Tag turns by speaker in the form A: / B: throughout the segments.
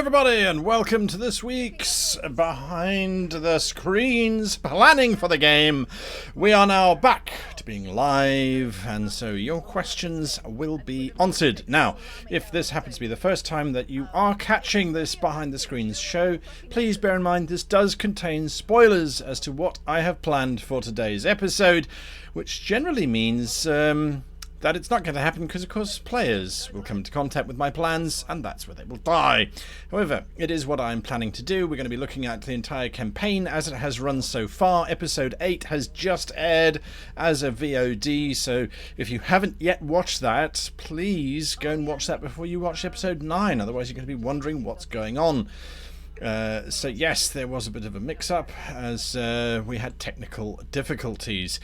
A: everybody, and welcome to this week's Behind the Screens Planning for the Game. We are now back to being live, and so your questions will be answered. Now, if this happens to be the first time that you are catching this Behind the Screens show, please bear in mind this does contain spoilers as to what I have planned for today's episode, which generally means that it's not going to happen because, of course, players will come into contact with my plans and that's where they will die. However, it is what I'm planning to do. We're going to be looking at the entire campaign as it has run so far. Episode 8 has just aired as a VOD, so if you haven't yet watched that, please go and watch that before you watch episode 9. Otherwise, you're going to be wondering what's going on. So yes, there was a bit of a mix-up as we had technical difficulties.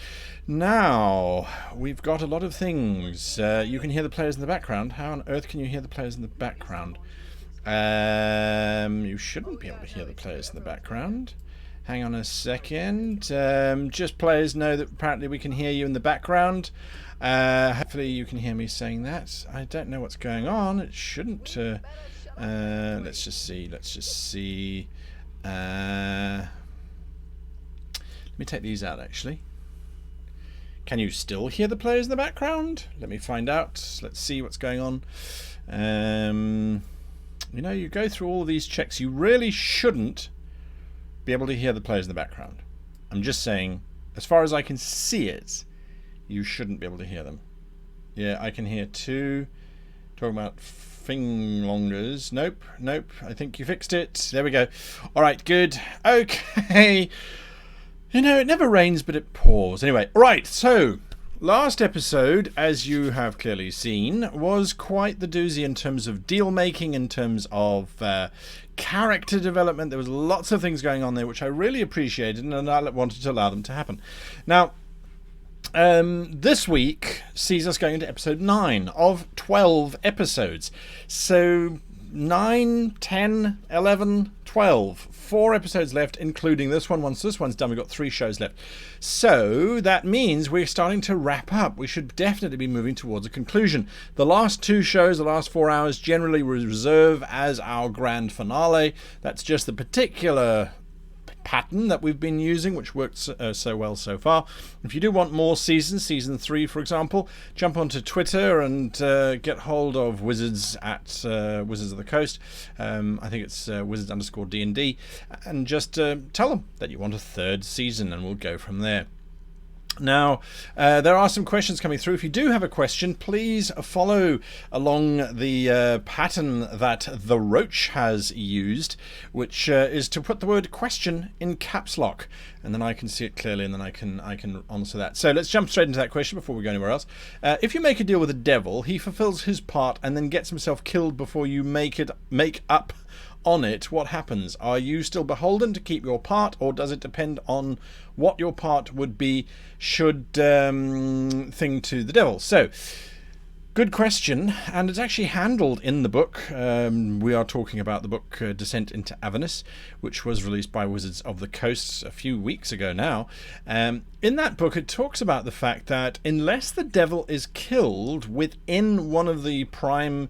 A: Now, we've got a lot of things. You can hear the players in the background. How on earth can you hear the players in the background? You shouldn't be able to hear the players in the background. Hang on a second. Just players know that apparently we can hear you in the background. Hopefully you can hear me saying that. I don't know what's going on. It shouldn't... let's just see. Let me take these out, actually. Can you still hear the players in the background? Let me find out. Let's see what's going on. You know, you go through all of these checks. You really shouldn't be able to hear the players in the background. I'm just saying, as far as I can see it, you shouldn't be able to hear them. Yeah, I can hear two talking about finglongers. Nope. I think you fixed it. There we go. All right, good. Okay. You know, it never rains, but it pours. Anyway, right, so last episode, as you have clearly seen, was quite the doozy in terms of deal making, in terms of character development. There was lots of things going on there, which I really appreciated, and I wanted to allow them to happen. Now, this week sees us going into episode 9 of 12 episodes. So 9, 10, 11, 12. 4 episodes left, including this one. Once this one's done, we've got 3 shows left. So that means we're starting to wrap up. We should definitely be moving towards a conclusion. The last 2 shows, the last 4 hours, generally we reserve as our grand finale. That's just the particular pattern that we've been using, which worked so well so far. If you do want more seasons, season 3 for example, jump onto Twitter and get hold of Wizards at Wizards of the Coast. I think it's Wizards_D&D, and just tell them that you want a 3rd season and we'll go from there. Now, there are some questions coming through. If you do have a question, please follow along the pattern that the Roach has used, which is to put the word question in caps lock, and then I can see it clearly, and then I can answer that. So let's jump straight into that question before we go anywhere else. If you make a deal with the devil, he fulfills his part and then gets himself killed before you make up on it. What happens? Are you still beholden to keep your part, or does it depend on what your part would be should thing to the devil? So, good question, and it's actually handled in the book. We are talking about the book Descent into Avernus, which was released by Wizards of the Coast a few weeks ago now. In that book, it talks about the fact that unless the devil is killed within one of the prime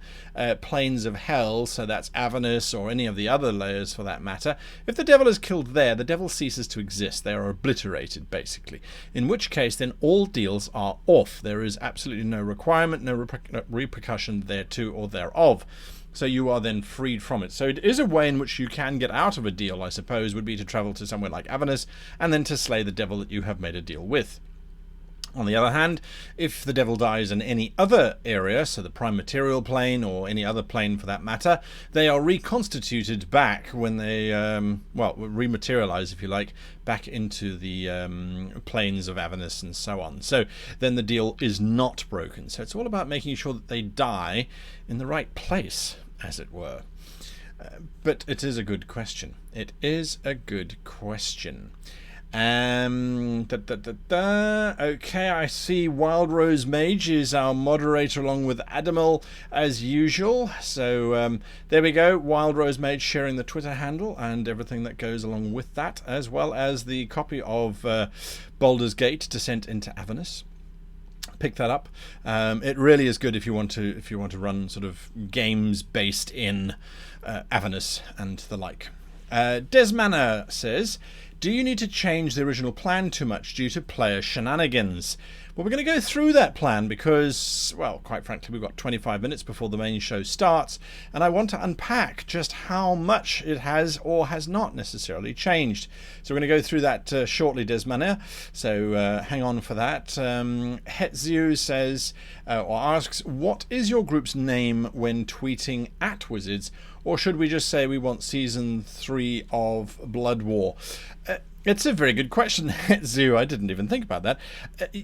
A: planes of hell, so that's Avernus or any of the other layers for that matter, if the devil is killed there, the devil ceases to exist. They are obliterated, basically. In which case, then all deals are off. There is absolutely no requirement, no repercussion thereto or thereof. So you are then freed from it. So it is a way in which you can get out of a deal, I suppose, would be to travel to somewhere like Avernus and then to slay the devil that you have made a deal with. On the other hand, if the devil dies in any other area, so the prime material plane or any other plane for that matter, they are reconstituted back when they, rematerialize, if you like, back into the planes of Avernus and so on. So then the deal is not broken. So it's all about making sure that they die in the right place, as it were. But it is a good question. It is a good question. Okay, I see Wild Rose Mage is our moderator along with Adamel as usual. So there we go, Wild Rose Mage sharing the Twitter handle and everything that goes along with that, as well as the copy of Baldur's Gate Descent into Avernus. pick that up. It really is good if you want to run sort of games based in Avernus and the like. Desmana says, do you need to change the original plan too much due to player shenanigans? Well, we're going to go through that plan because, well, quite frankly, we've got 25 minutes before the main show starts, and I want to unpack just how much it has or has not necessarily changed. So we're going to go through that shortly, Desmana. So hang on for that. Hetziu says, or asks, what is your group's name when tweeting at Wizards? Or should we just say we want Season 3 of Blood War? It's a very good question, Zoo. I didn't even think about that.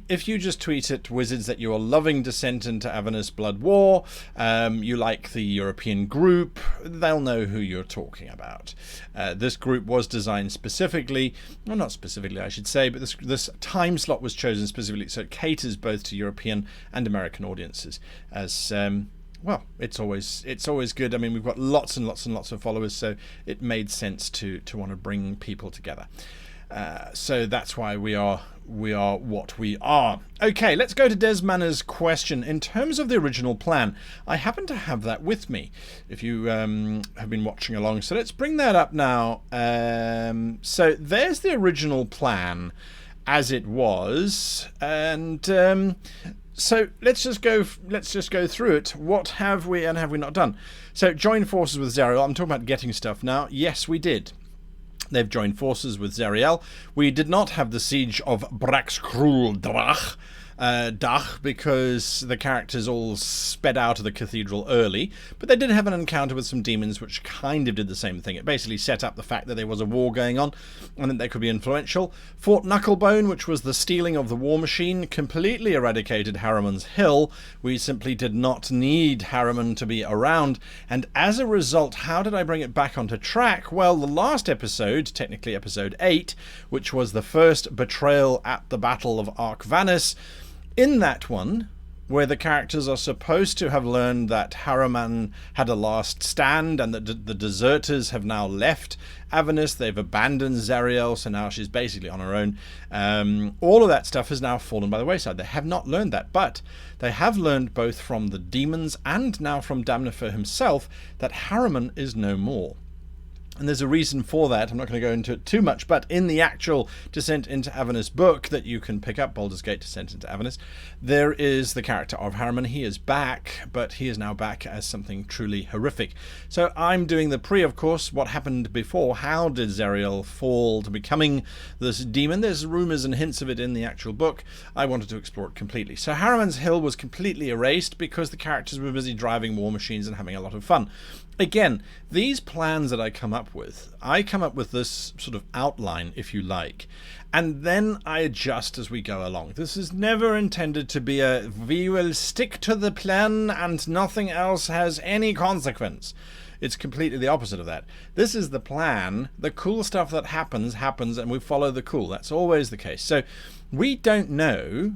A: If you just tweet at Wizards that you are loving Descent into Avernus Blood War, you like the European group, they'll know who you're talking about. This group was designed specifically, well, not specifically I should say, but this time slot was chosen specifically so it caters both to European and American audiences. As well, it's always good. I mean, we've got lots and lots and lots of followers, so it made sense to want to bring people together. So that's why we are what we are. Okay, let's go to Desmana's question. In terms of the original plan, I happen to have that with me, if you have been watching along. So let's bring that up now. So there's the original plan as it was, and so let's just go through it. What have we and have we not done? So join forces with Zariel. I'm talking about getting stuff now. Yes, we did. They've joined forces with Zariel. We did not have the siege of Braxkrul Dach because the characters all sped out of the cathedral early, but they did have an encounter with some demons which kind of did the same thing. It basically set up the fact that there was a war going on and that they could be influential. Fort Knucklebone, which was the stealing of the war machine, completely eradicated Harriman's Hill. We simply did not need Harriman to be around, and as a result, how did I bring it back onto track? Well, the last episode, technically episode 8, which was the first betrayal at the Battle of Arc Vanus, in that one, where the characters are supposed to have learned that Harriman had a last stand and that the deserters have now left Avernus, they've abandoned Zariel, so now she's basically on her own. All of that stuff has now fallen by the wayside. They have not learned that, but they have learned both from the demons and now from Damnifer himself that Harriman is no more. And there's a reason for that. I'm not going to go into it too much, but in the actual Descent into Avernus book that you can pick up, Baldur's Gate Descent into Avernus, there is the character of Harriman. He is back, but he is now back as something truly horrific. So I'm doing the pre, of course, what happened before. How did Zariel fall to becoming this demon? There's rumours and hints of it in the actual book. I wanted to explore it completely. So Harriman's Hill was completely erased because the characters were busy driving war machines and having a lot of fun. Again, these plans that I come up with this sort of outline, if you like, and then I adjust as we go along. This is never intended to be we will stick to the plan and nothing else has any consequence. It's completely the opposite of that. This is the plan. The cool stuff that happens, and we follow the cool. That's always the case. So we don't know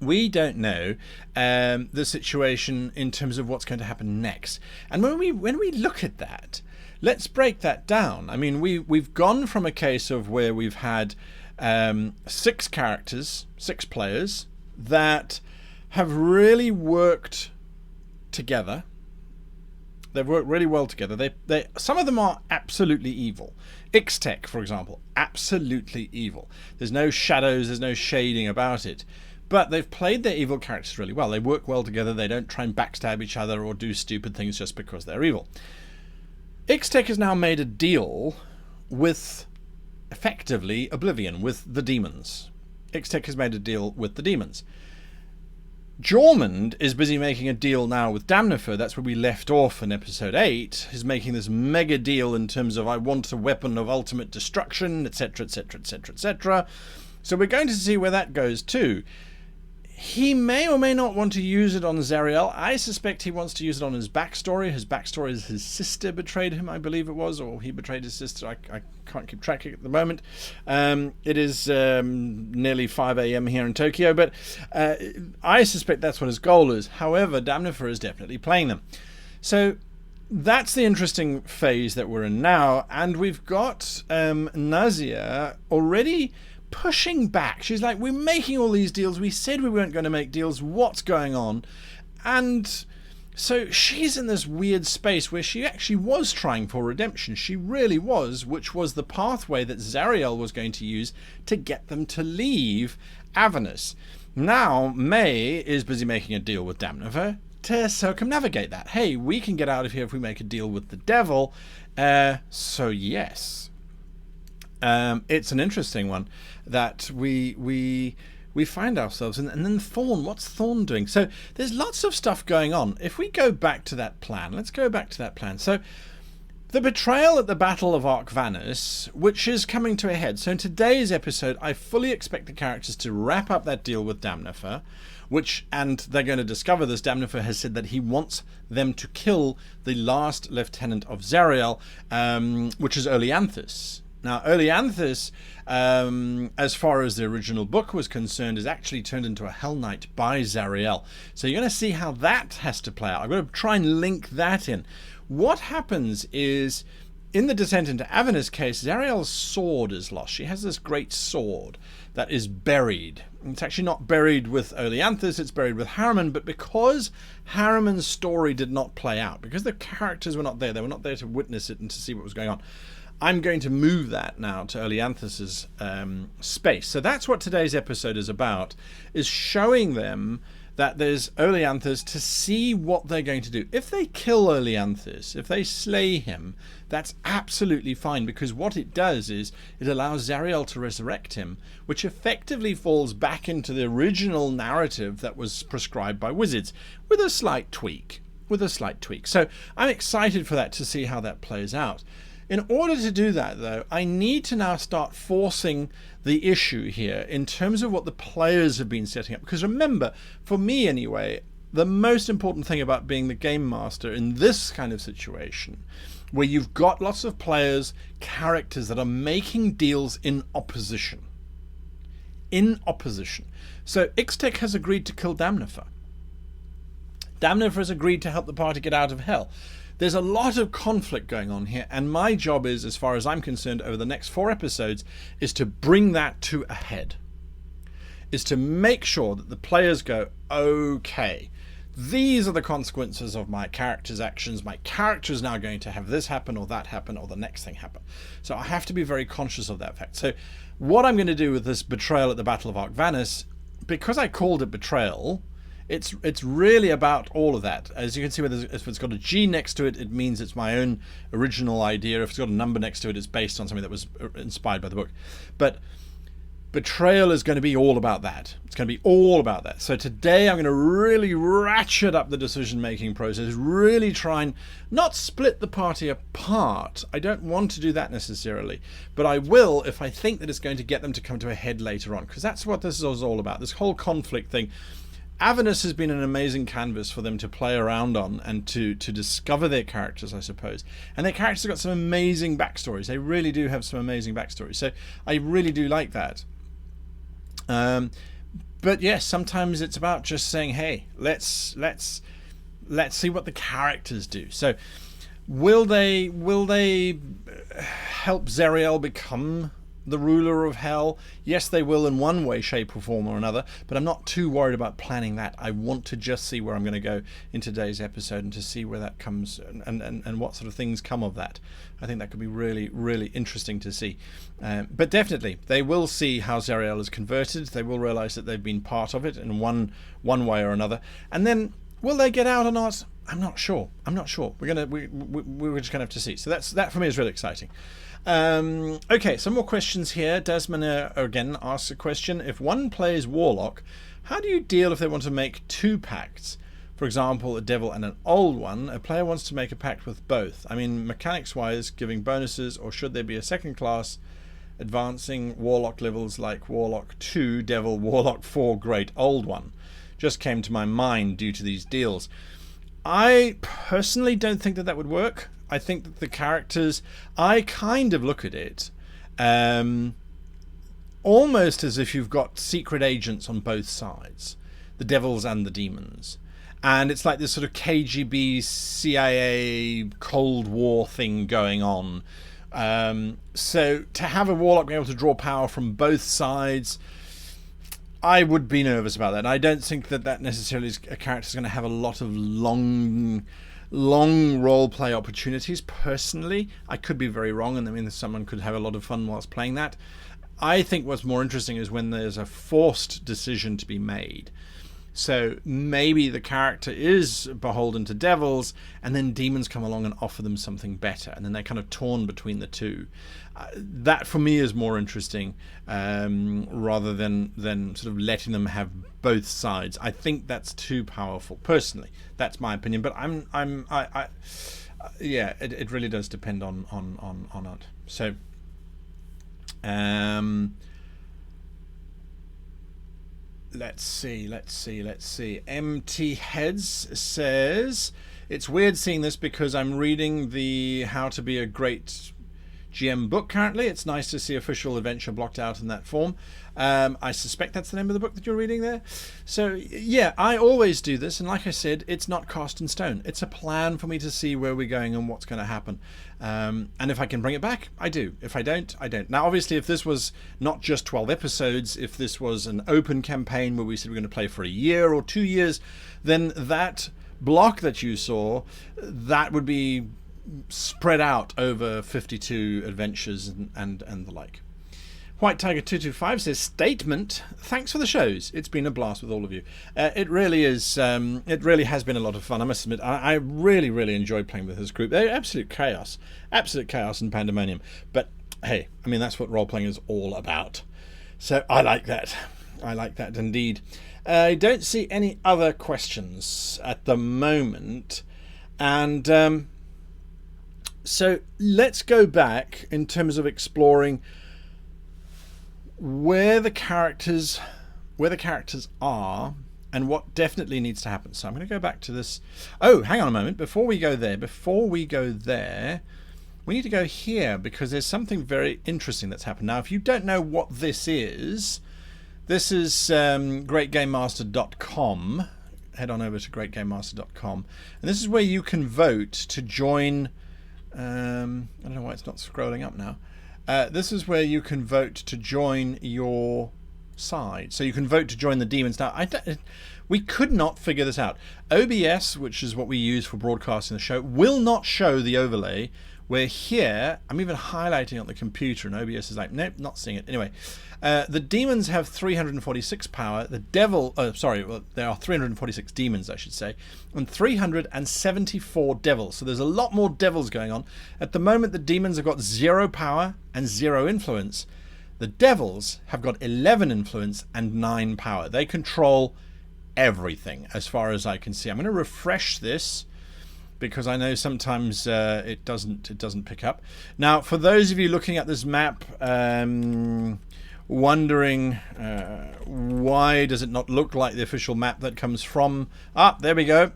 A: the situation in terms of what's going to happen next. And when we look at that, let's break that down. I mean, we've gone from a case of where we've had 6 characters, 6 players that have really worked together. They've worked really well together. They some of them are absolutely evil. Ixtec, for example, absolutely evil. There's no shadows, there's no shading about it. But they've played their evil characters really well. They work well together. They don't try and backstab each other or do stupid things just because they're evil. Ixtec has now made a deal with, effectively, Oblivion, with the demons. Ixtec has made a deal with the demons. Jormund is busy making a deal now with Damnifer. That's where we left off in episode 8. He's making this mega deal in terms of I want a weapon of ultimate destruction, etc., etc., etc., etc. So we're going to see where that goes too. He may or may not want to use it on Zariel. I suspect he wants to use it on his backstory. His backstory is his sister betrayed him, I believe it was, or he betrayed his sister. I can't keep track at the moment. It is nearly 5 a.m. here in Tokyo, but I suspect that's what his goal is. However, Damnifer is definitely playing them. So that's the interesting phase that we're in now, and we've got Nazia already pushing back. She's like, we're making all these deals. We said we weren't going to make deals. What's going on? And so she's in this weird space where she actually was trying for redemption. She really was, which was the pathway that Zariel was going to use to get them to leave Avernus. Now, May is busy making a deal with Damnifer to circumnavigate that. Hey, we can get out of here if we make a deal with the devil. So yes. It's an interesting one that we find ourselves in. And then Thorn, what's Thorn doing? So there's lots of stuff going on. If we go back to that plan, let's go back to that plan. So the betrayal at the Battle of Arc Vanus, which is coming to a head. So in today's episode, I fully expect the characters to wrap up that deal with Damnifer, and they're going to discover this. Damnifer has said that he wants them to kill the last lieutenant of Zariel, which is Oleanthus. Now, Oleanthus, as far as the original book was concerned, is actually turned into a Hell Knight by Zariel. So you're going to see how that has to play out. I'm going to try and link that in. What happens is, in the Descent into Avernus case, Zariel's sword is lost. She has this great sword that is buried. It's actually not buried with Oleanthus, it's buried with Harriman, but because Harriman's story did not play out, because the characters were not there, they were not there to witness it and to see what was going on, I'm going to move that now to Oleanthus's space. So that's what today's episode is about, is showing them that there's Oleanthus to see what they're going to do. If they kill Oleanthus, if they slay him, that's absolutely fine, because what it does is it allows Zariel to resurrect him, which effectively falls back into the original narrative that was prescribed by wizards, with a slight tweak. So I'm excited for that, to see how that plays out. In order to do that, though, I need to now start forcing the issue here in terms of what the players have been setting up. Because remember, for me anyway, the most important thing about being the game master in this kind of situation, where you've got lots of players, characters that are making deals in opposition. So Ixtec has agreed to kill Damnifer. Damnifer has agreed to help the party get out of hell. There's a lot of conflict going on here, and my job is, as far as I'm concerned, over the next 4 episodes, is to bring that to a head. Is to make sure that the players go, okay, these are the consequences of my character's actions. My character is now going to have this happen or that happen or the next thing happen. So I have to be very conscious of that fact. So what I'm going to do with this betrayal at the Battle of Arc Vanus, because I called it betrayal, it's really about all of that. As you can see, if it's got a G next to it, it means it's my own original idea. If it's got a number next to it, it's based on something that was inspired by the book. But betrayal is going to be all about that. It's going to be all about that. So today I'm going to really ratchet up the decision-making process, really try and not split the party apart. I don't want to do that necessarily, but I will if I think that it's going to get them to come to a head later on, because that's what this is all about, this whole conflict thing. Avernus has been an amazing canvas for them to play around on and to discover their characters, I suppose. And their characters have got some amazing backstories. They really do have some amazing backstories. So I really do like that. But yes, sometimes it's about just saying, hey, let's see what the characters do. So will they help Zariel become the ruler of hell? Yes, they will, in one way, shape, or form or another, but I'm not too worried about planning that. I want to just see where I'm going to go in today's episode and to see where that comes and what sort of things come of that. I think that could be really, really interesting to see. But definitely, they will see how Zariel is converted. They will realize that they've been part of it in one way or another. And then, will they get out or not? I'm not sure. We're just gonna have to see. So that for me is really exciting. Okay, some more questions here. Desmond again asks a question. If one plays Warlock, how do you deal if they want to make 2 pacts? For example, a devil and an old one. A player wants to make a pact with both. I mean, mechanics-wise, giving bonuses, or should there be a second class advancing Warlock levels like Warlock 2, Devil, Warlock 4, Great Old One? Just came to my mind due to these deals. I personally don't think that would work. I think that the characters, I kind of look at it almost as if you've got secret agents on both sides, the devils and the demons. And it's like this sort of KGB, CIA, Cold War thing going on, So to have a warlock be able to draw power from both sides, I would be nervous about that. And I don't think that necessarily is a character is going to have a lot of long role play opportunities. Personally, I could be very wrong, and I mean someone could have a lot of fun whilst playing that. I think what's more interesting is when there's a forced decision to be made. So maybe the character is beholden to devils, and then demons come along and offer them something better, and then they're kind of torn between the two. That for me is more interesting, rather than sort of letting them have both sides. I think that's too powerful. Personally, that's my opinion. But yeah, it really does depend on it. So. Let's see. MT Heads says, it's weird seeing this because I'm reading the How to Be a Great GM book currently. It's nice to see official adventure blocked out in that form. I suspect that's the name of the book that you're reading there. So yeah, I always do this, and like I said, it's not cast in stone. It's a plan for me to see where we're going and what's going to happen. And if I can bring it back, I do. If I don't, I don't. Now obviously if this was not just 12 episodes, if this was an open campaign where we said we're going to play for a year or 2 years, then that block that you saw, that would be spread out over 52 adventures and the like. White Tiger 225 says, statement, thanks for the shows. It's been a blast with all of you. It really is. It really has been a lot of fun. I must admit, I really enjoyed playing with this group. They're absolute chaos and pandemonium. But hey, I mean, that's what role-playing is all about. So I like that. I like that indeed. I don't see any other questions at the moment. And so let's go back in terms of exploring where the characters are and what definitely needs to happen. So I'm going to go back to this. Oh, hang on a moment. Before we go there, we need to go here because there's something very interesting that's happened. Now, if you don't know what this is greatgamemaster.com. Head on over to greatgamemaster.com, and this is where you can vote to join. I don't know why it's not scrolling up now. This is where you can vote to join your side. So you can vote to join the demons. Now, we could not figure this out. OBS, which is what we use for broadcasting the show, will not show the overlay. Where here, I'm even highlighting on the computer, and OBS is like, nope, not seeing it. Anyway, the demons have 346 power. The devil, there are 346 demons, I should say, and 374 devils. So there's a lot more devils going on. At the moment, the demons have got 0 power and 0 influence. The devils have got 11 influence and 9 power. They control everything, as far as I can see. I'm going to refresh this, because I know sometimes it doesn't pick up. Now, for those of you looking at this map, wondering why does it not look like the official map that comes from... there we go.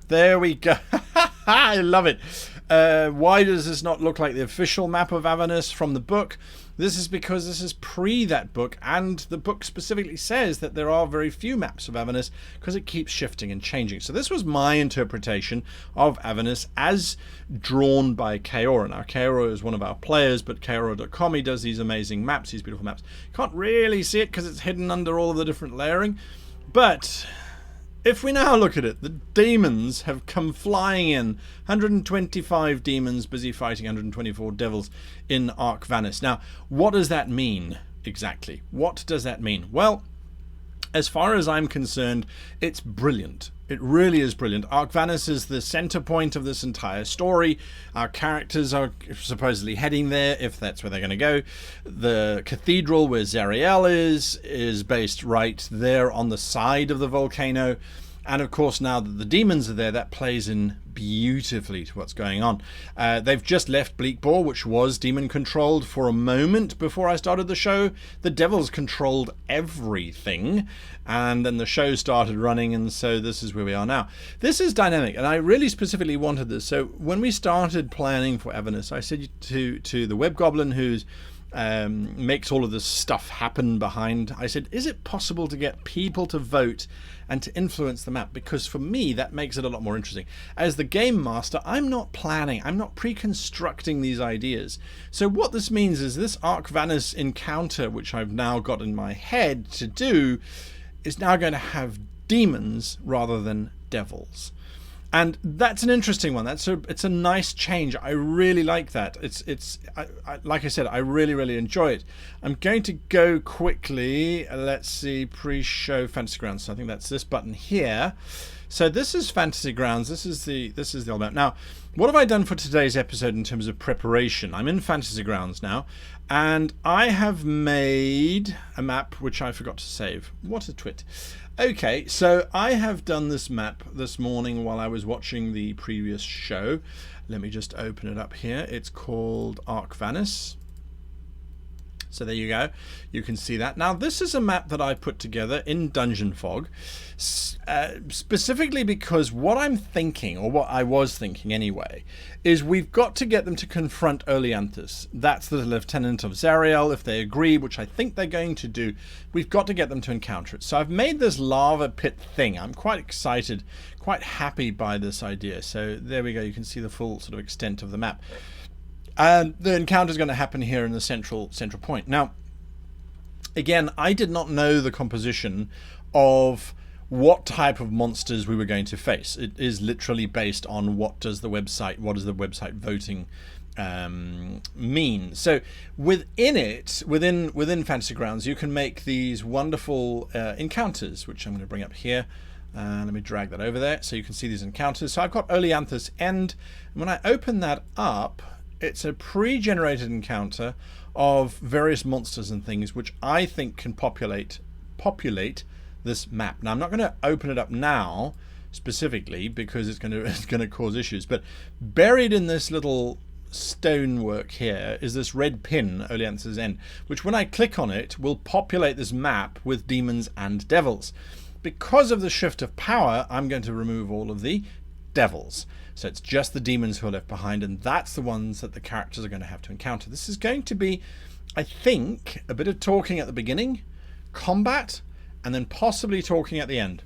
A: I love it. Why does this not look like the official map of Avernus from the book? This is because this is pre that book, and the book specifically says that there are very few maps of Avernus because it keeps shifting and changing. So this was my interpretation of Avernus as drawn by Kaora. Now, Kaora is one of our players, but Kaora.com, he does these amazing maps, these beautiful maps. Can't really see it because it's hidden under all of the different layering. But if we now look at it, the demons have come flying in. 125 demons busy fighting 124 devils in Arc Vanus. Now, what does that mean exactly? What does that mean? Well, as far as I'm concerned, it's brilliant. It really is brilliant. Arc Vanus is the center point of this entire story. Our characters are supposedly heading there, if that's where they're going to go. The cathedral where Zariel is based right there on the side of the volcano. And of course, now that the demons are there, that plays in beautifully to what's going on. They've just left Bleakbore, which was demon controlled for a moment before I started the show. The devils controlled everything, and then the show started running, and so this is where we are now. This is dynamic, and I really specifically wanted this. So when we started planning for Avernus, I said to the Web Goblin, who's makes all of this stuff happen behind. I said, is it possible to get people to vote and to influence the map? Because for me, that makes it a lot more interesting. As the game master, I'm not planning, I'm not pre-constructing these ideas. So what this means is this Arc Vanus encounter, which I've now got in my head to do, is now going to have demons rather than devils. And that's an interesting one. It's a nice change. I really like that. Like I said, I really enjoy it. I'm going to go quickly. Let's see, pre-show Fantasy Grounds. So I think that's this button here. So this is Fantasy Grounds. This is the old map. Now, what have I done for today's episode in terms of preparation? I'm in Fantasy Grounds now, and I have made a map which I forgot to save. What a twit. Okay, so I have done this map this morning while I was watching the previous show. Let me just open it up here. It's called Arc Vanus. So there you go. You can see that. Now, this is a map that I put together in Dungeon Fog, specifically because what I'm thinking, or what I was thinking anyway, is we've got to get them to confront Oleanthus. That's the lieutenant of Zariel. If they agree, which I think they're going to do, we've got to get them to encounter it. So I've made this lava pit thing. I'm quite excited, quite happy by this idea. So there we go. You can see the full sort of extent of the map. And the encounter is going to happen here in the central point. Now, again, I did not know the composition of what type of monsters we were going to face. It is literally based on what does the website voting mean. So within Fantasy Grounds, you can make these wonderful encounters, which I'm going to bring up here. Let me drag that over there so you can see these encounters. So I've got Oleanthus End, and when I open that up, it's a pre-generated encounter of various monsters and things which I think can populate this map. Now, I'm not going to open it up now specifically because it's going to cause issues, but buried in this little stonework here is this red pin, Oleanthus End, which when I click on it will populate this map with demons and devils. Because of the shift of power, I'm going to remove all of the devils. So it's just the demons who are left behind, and that's the ones that the characters are going to have to encounter. This is going to be, I think, a bit of talking at the beginning, combat, and then possibly talking at the end.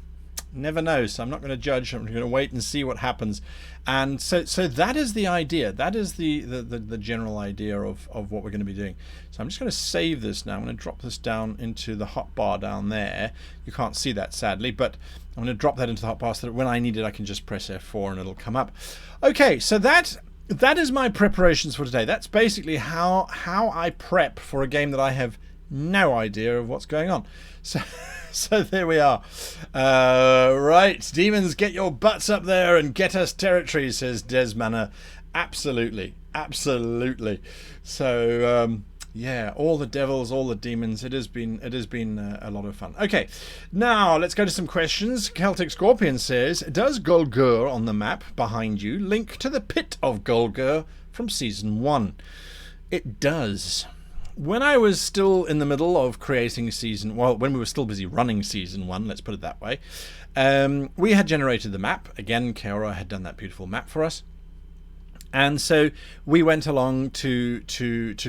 A: Never know, so I'm not going to judge. I'm going to wait and see what happens. And so that is the idea. That is the general idea of what we're going to be doing. So I'm just going to save this now. I'm going to drop this down into the hotbar down there. You can't see that, sadly, but I'm going to drop that into the hotbar so that when I need it, I can just press F4 and it'll come up. Okay, so that is my preparations for today. That's basically how I prep for a game that I have no idea of what's going on. So there we are. Right, demons, get your butts up there and get us territory, says Desmanor. Absolutely. So yeah, all the devils, all the demons. It has been a lot of fun. Okay, now let's go to some questions. Celtic Scorpion says, does Golgur on the map behind you link to the Pit of Golgur from Season 1? It does. When I was still in the middle of creating when we were still busy running Season 1, let's put it that way, we had generated the map. Again, Kaora had done that beautiful map for us. And so we went along to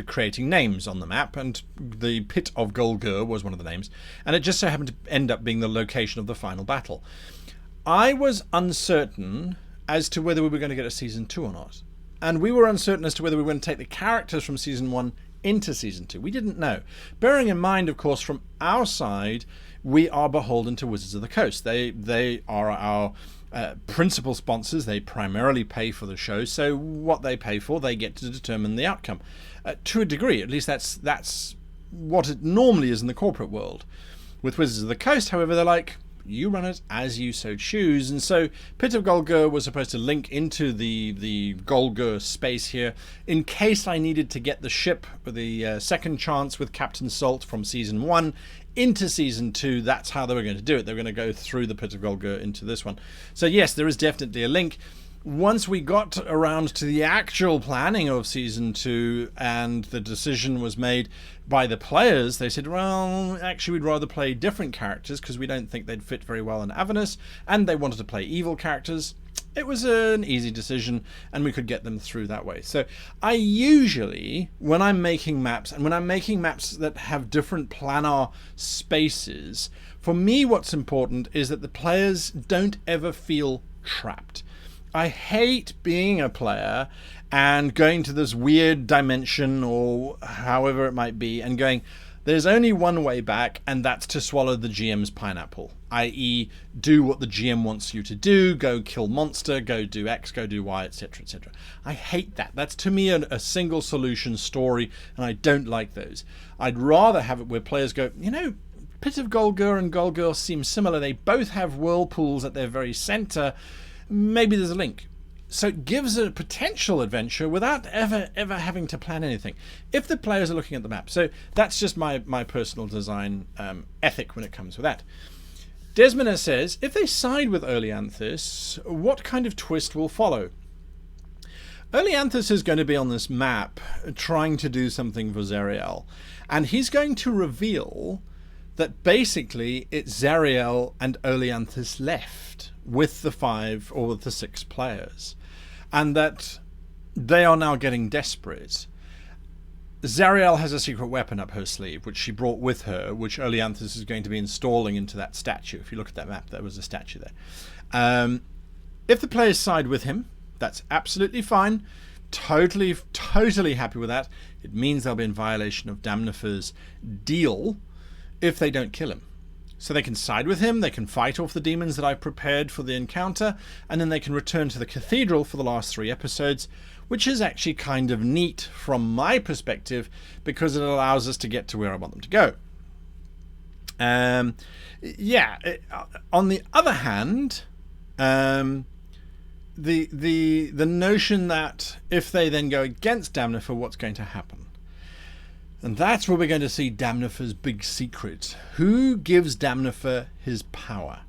A: creating names on the map, and the Pit of Golgur was one of the names, and it just so happened to end up being the location of the final battle. I was uncertain as to whether we were going to get a Season 2 or not. And we were uncertain as to whether we were going to take the characters from Season 1 into Season 2. We didn't know. Bearing in mind, of course, from our side, we are beholden to Wizards of the Coast. They are our principal sponsors. They primarily pay for the show, so what they pay for, they get to determine the outcome. To a degree, at least that's what it normally is in the corporate world. With Wizards of the Coast, however, they're like, you run it as you so choose. And so Pit of Golgur was supposed to link into the Golgur space here in case I needed to get the ship, the second chance with Captain Salt from Season 1 into Season 2. That's how they were going to do it. They were going to go through the Pit of Golgur into this one. So yes, there is definitely a link. Once we got around to the actual planning of Season 2 and the decision was made by the players, they said, well, actually we'd rather play different characters because we don't think they'd fit very well in Avernus, and they wanted to play evil characters. it was an easy decision, and we could get them through that way. So I usually, when I'm making maps, and when I'm making maps that have different planar spaces, for me what's important is that the players don't ever feel trapped. I hate being a player and going to this weird dimension, or however it might be, and going, there's only one way back, and that's to swallow the GM's pineapple, i.e. do what the GM wants you to do, go kill monster, go do X, go do Y, etc, etc. I hate that. That's to me a single solution story, and I don't like those. I'd rather have it where players go, you know, Pit of Golgur and Golgur seem similar. They both have whirlpools at their very center. Maybe there's a link. So it gives a potential adventure without ever having to plan anything, if the players are looking at the map. So that's just my personal design ethic when it comes with that. Desmona says, if they side with Oleanthus, what kind of twist will follow? Oleanthus is going to be on this map trying to do something for Zariel, and he's going to reveal that basically it's Zariel and Oleanthus left with the 5 or with the 6 players, and that they are now getting desperate. Zariel has a secret weapon up her sleeve, which she brought with her, which Oleanthus is going to be installing into that statue. If you look at that map, there was a statue there. If the players side with him, that's absolutely fine. Totally happy with that. It means they'll be in violation of Damnifer's deal if they don't kill him. So they can side with him, they can fight off the demons that I've prepared for the encounter, and then they can return to the cathedral for the last 3 episodes, which is actually kind of neat from my perspective, because it allows us to get to where I want them to go. On the other hand, the notion that if they then go against Damnifer, what's going to happen? And that's where we're going to see Damnifer's big secret. Who gives Damnifer his power?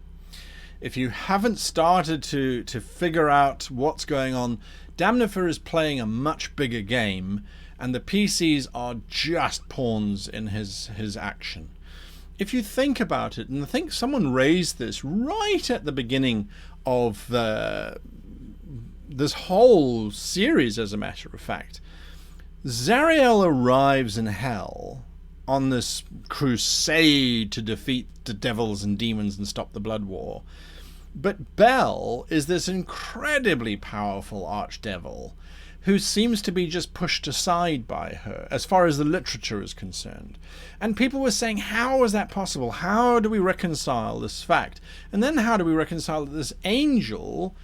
A: If you haven't started to figure out what's going on, Damnifer is playing a much bigger game, and the PCs are just pawns in his action. If you think about it, and I think someone raised this right at the beginning of this whole series, as a matter of fact, Zariel arrives in hell on this crusade to defeat the devils and demons and stop the blood war. But Bel is this incredibly powerful archdevil who seems to be just pushed aside by her as far as the literature is concerned. And people were saying, how is that possible? How do we reconcile this fact? And then how do we reconcile that this angel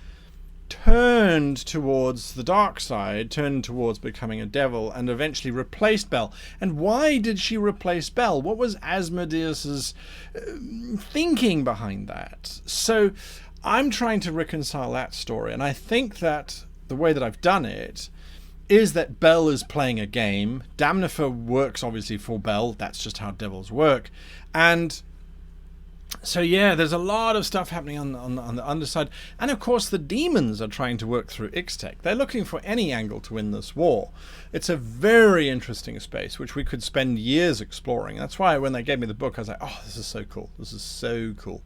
A: turned towards the dark side, turned towards becoming a devil, and eventually replaced Bel? And why did she replace Bel? What was Asmodeus's thinking behind that? So I'm trying to reconcile that story, and I think that the way that I've done it is that Bel is playing a game. Damnifer works obviously for Bel. That's just how devils work. And so yeah, there's a lot of stuff happening on the underside, and of course the demons are trying to work through Ixtec. They're looking for any angle to win this war. It's a very interesting space which we could spend years exploring. That's why when they gave me the book I was like, oh, this is so cool. This is so cool.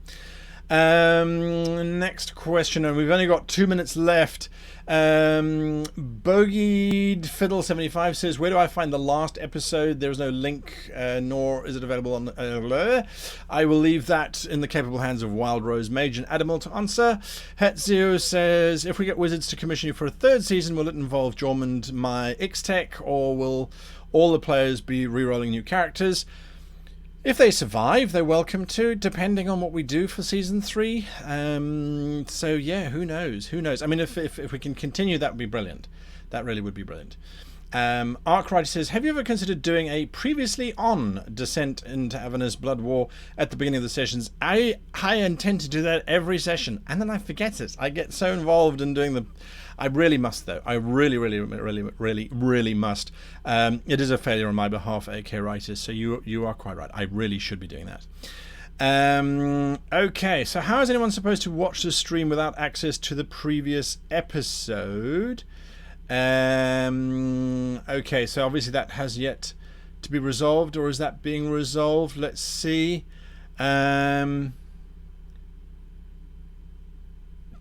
A: Next question, and we've only got 2 minutes left. Bogeyed Fiddle 75 says, where do I find the last episode? There is no link, nor is it available on I will leave that in the capable hands of Wild Rose Mage and Adamil to answer. Hetzio says, if we get Wizards to commission you for a 3rd season, will it involve Jormund my Ixtec, or will all the players be re-rolling new characters? If they survive, they're welcome to, depending on what we do for Season 3. So yeah, who knows? Who knows? I mean, if we can continue, that would be brilliant. That really would be brilliant. Arc says, have you ever considered doing a previously on descent into Avernus Blood War at the beginning of the sessions? I intend to do that every session, and then I forget it. I get so involved in doing the... I really must, though. I really must. It is a failure on my behalf, AK Writers, so you are quite right. I really should be doing that. Okay, so how is anyone supposed to watch the stream without access to the previous episode? Okay, so obviously that has yet to be resolved, or is that being resolved? Let's see.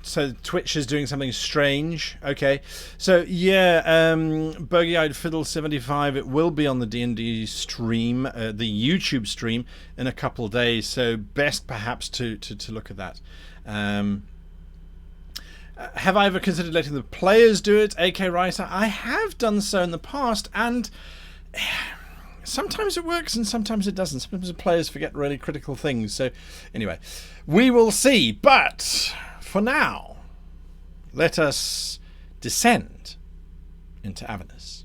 A: So Twitch is doing something strange. Okay. So yeah, Bogey-Eyed Fiddle 75. It will be on the D&D stream, the YouTube stream, in a couple of days. So best perhaps to look at that. Have I ever considered letting the players do it? AK Writer. I have done so in the past, and sometimes it works and sometimes it doesn't. Sometimes the players forget really critical things. So anyway, we will see. But for now, let us descend into Avernus.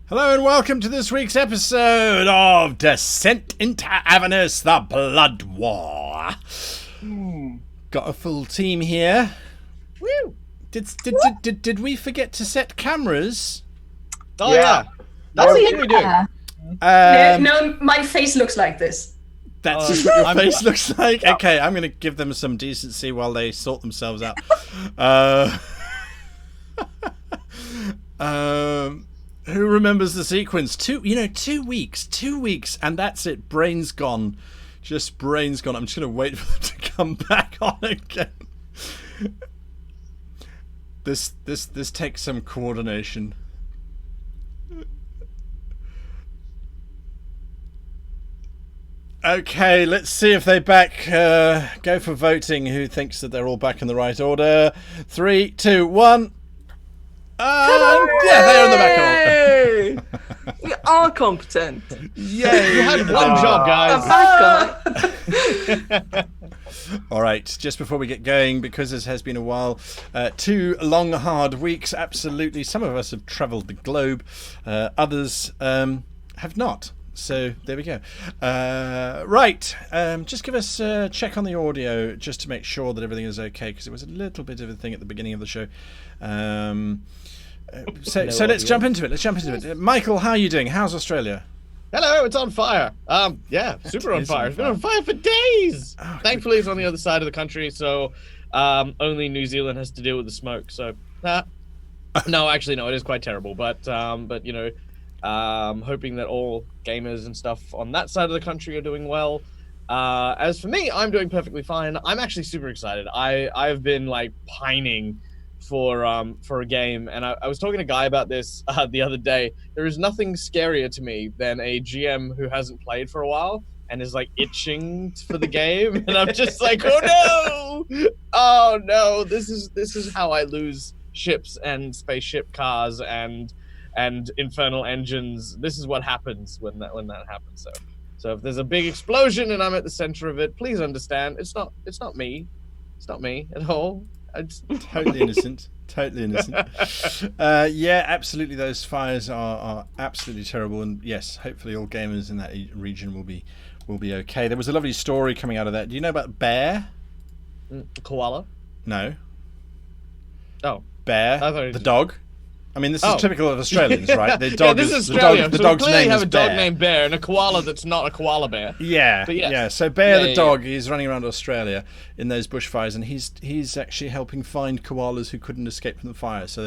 A: Hello and welcome to this week's episode of Descent into Avernus, the Blood War. Got a full team here. Woo! Did we forget to set cameras?
B: Oh yeah. That's what we do.
C: No, my face looks like this.
A: That's just what your face looks like? Okay, I'm going to give them some decency while they sort themselves out. Who remembers the sequence? 2 weeks, and that's it. Brain's gone. Just brain's gone. I'm just going to wait for them to come back on again. This takes some coordination. Okay, let's see if they back. Go for voting. Who thinks that they're all back in the right order? 3, 2, 1. Yeah, they're in the back order.
D: We are competent.
B: Yay! You had one job, guys.
A: All right, just before we get going, because this has been a while, 2 long, hard weeks. Absolutely, some of us have travelled the globe, others have not. So there we go. Right, just give us a check on the audio just to make sure that everything is okay, because it was a little bit of a thing at the beginning of the show. So let's jump into it. Michael, how are you doing? How's Australia?
B: Hello, it's on fire. Yeah, super on fire. It's been on fire for days. Oh, thankfully, it's on the other side of the country, so only New Zealand has to deal with the smoke. So, no, actually, no, it is quite terrible. But you know, hoping that all gamers and stuff on that side of the country are doing well. As for me, I'm doing perfectly fine. I'm actually super excited. I've been like pining for a game, and I was talking to a guy about this the other day. There is nothing scarier to me than a GM who hasn't played for a while and is like itching for the game, and I'm just like, oh no, this is how I lose ships and spaceship cars and infernal engines. This is what happens when that happens. So if there's a big explosion and I'm at the center of it, please understand it's not me at all.
A: Totally innocent. Yeah, absolutely. Those fires are absolutely terrible, and yes, hopefully all gamers in that region will be okay. There was a lovely story coming out of that. Do you know about Bear?
B: Koala?
A: No.
B: Oh,
A: Bear, the dog. I mean, this is typical of Australians, right? The dog
B: this
A: is
B: Australia.
A: The dog's name
B: have
A: is
B: a dog
A: Bear.
B: named Bear and a koala that's not a koala bear.
A: Yeah,
B: but yes.
A: Yeah. So Bear the dog, he's running around Australia in those bushfires, and he's actually helping find koalas who couldn't escape from the fire. So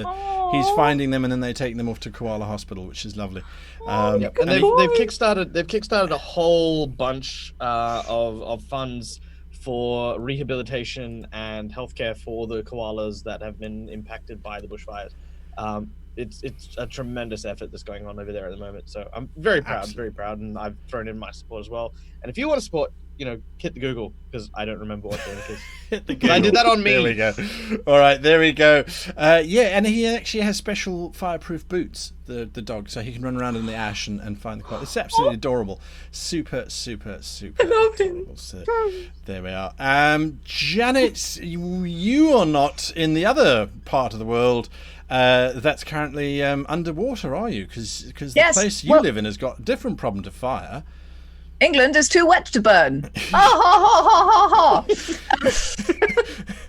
A: he's finding them, and then they take them off to Koala Hospital, which is lovely.
B: And they've kickstarted a whole bunch of funds for rehabilitation and healthcare for the koalas that have been impacted by the bushfires. It's a tremendous effort that's going on over there at the moment. So I'm very proud, and I've thrown in my support as well. And if you want to support hit the Google because I don't remember what the link is.
A: Hit the
B: But I did that on me.
A: There we go. All right, there we go. Yeah, and he actually has special fireproof boots, the dog, so he can run around in the ash and find the quiet. It's absolutely adorable. Super.
D: I loved him.
A: So, there we are. Janet, you are not in the other part of the world that's currently underwater, are you? Because the place you live in has got a different problem to fire.
E: England is too wet to burn. Ha ha ha ha ha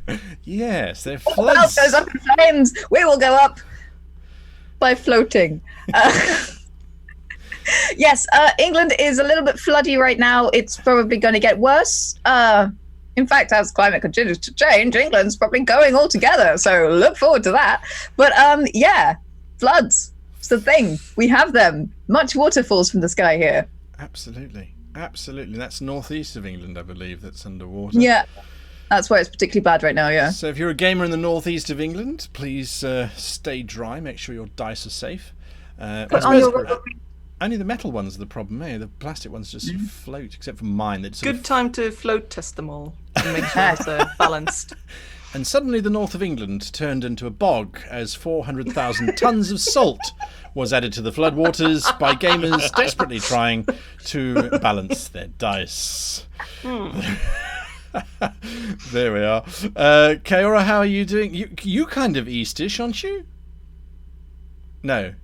E: ha.
A: Yes, they're
E: All the house
A: floods.
E: goes up in flames. We will go up by floating. Yes, England is a little bit floody right now. It's probably going to get worse. In fact, as climate continues to change, England's probably going altogether. So look forward to that. But yeah, floods. It's the thing. We have them. Much water falls from the sky here.
A: Absolutely. That's northeast of England, I believe, that's underwater.
E: Yeah, that's why it's particularly bad right now, yeah.
A: So if you're a gamer in the northeast of England, please stay dry. Make sure your dice are safe.
E: Put on your...
A: Only the metal ones are the problem, eh? The plastic ones just float, except for mine.
D: Good time to float test them all and make sure it's balanced.
A: And suddenly the north of England turned into a bog as 400,000 tons of salt was added to the floodwaters by gamers desperately trying to balance their dice. There we are. Kaora, how are you doing? You kind of eastish, aren't you? No,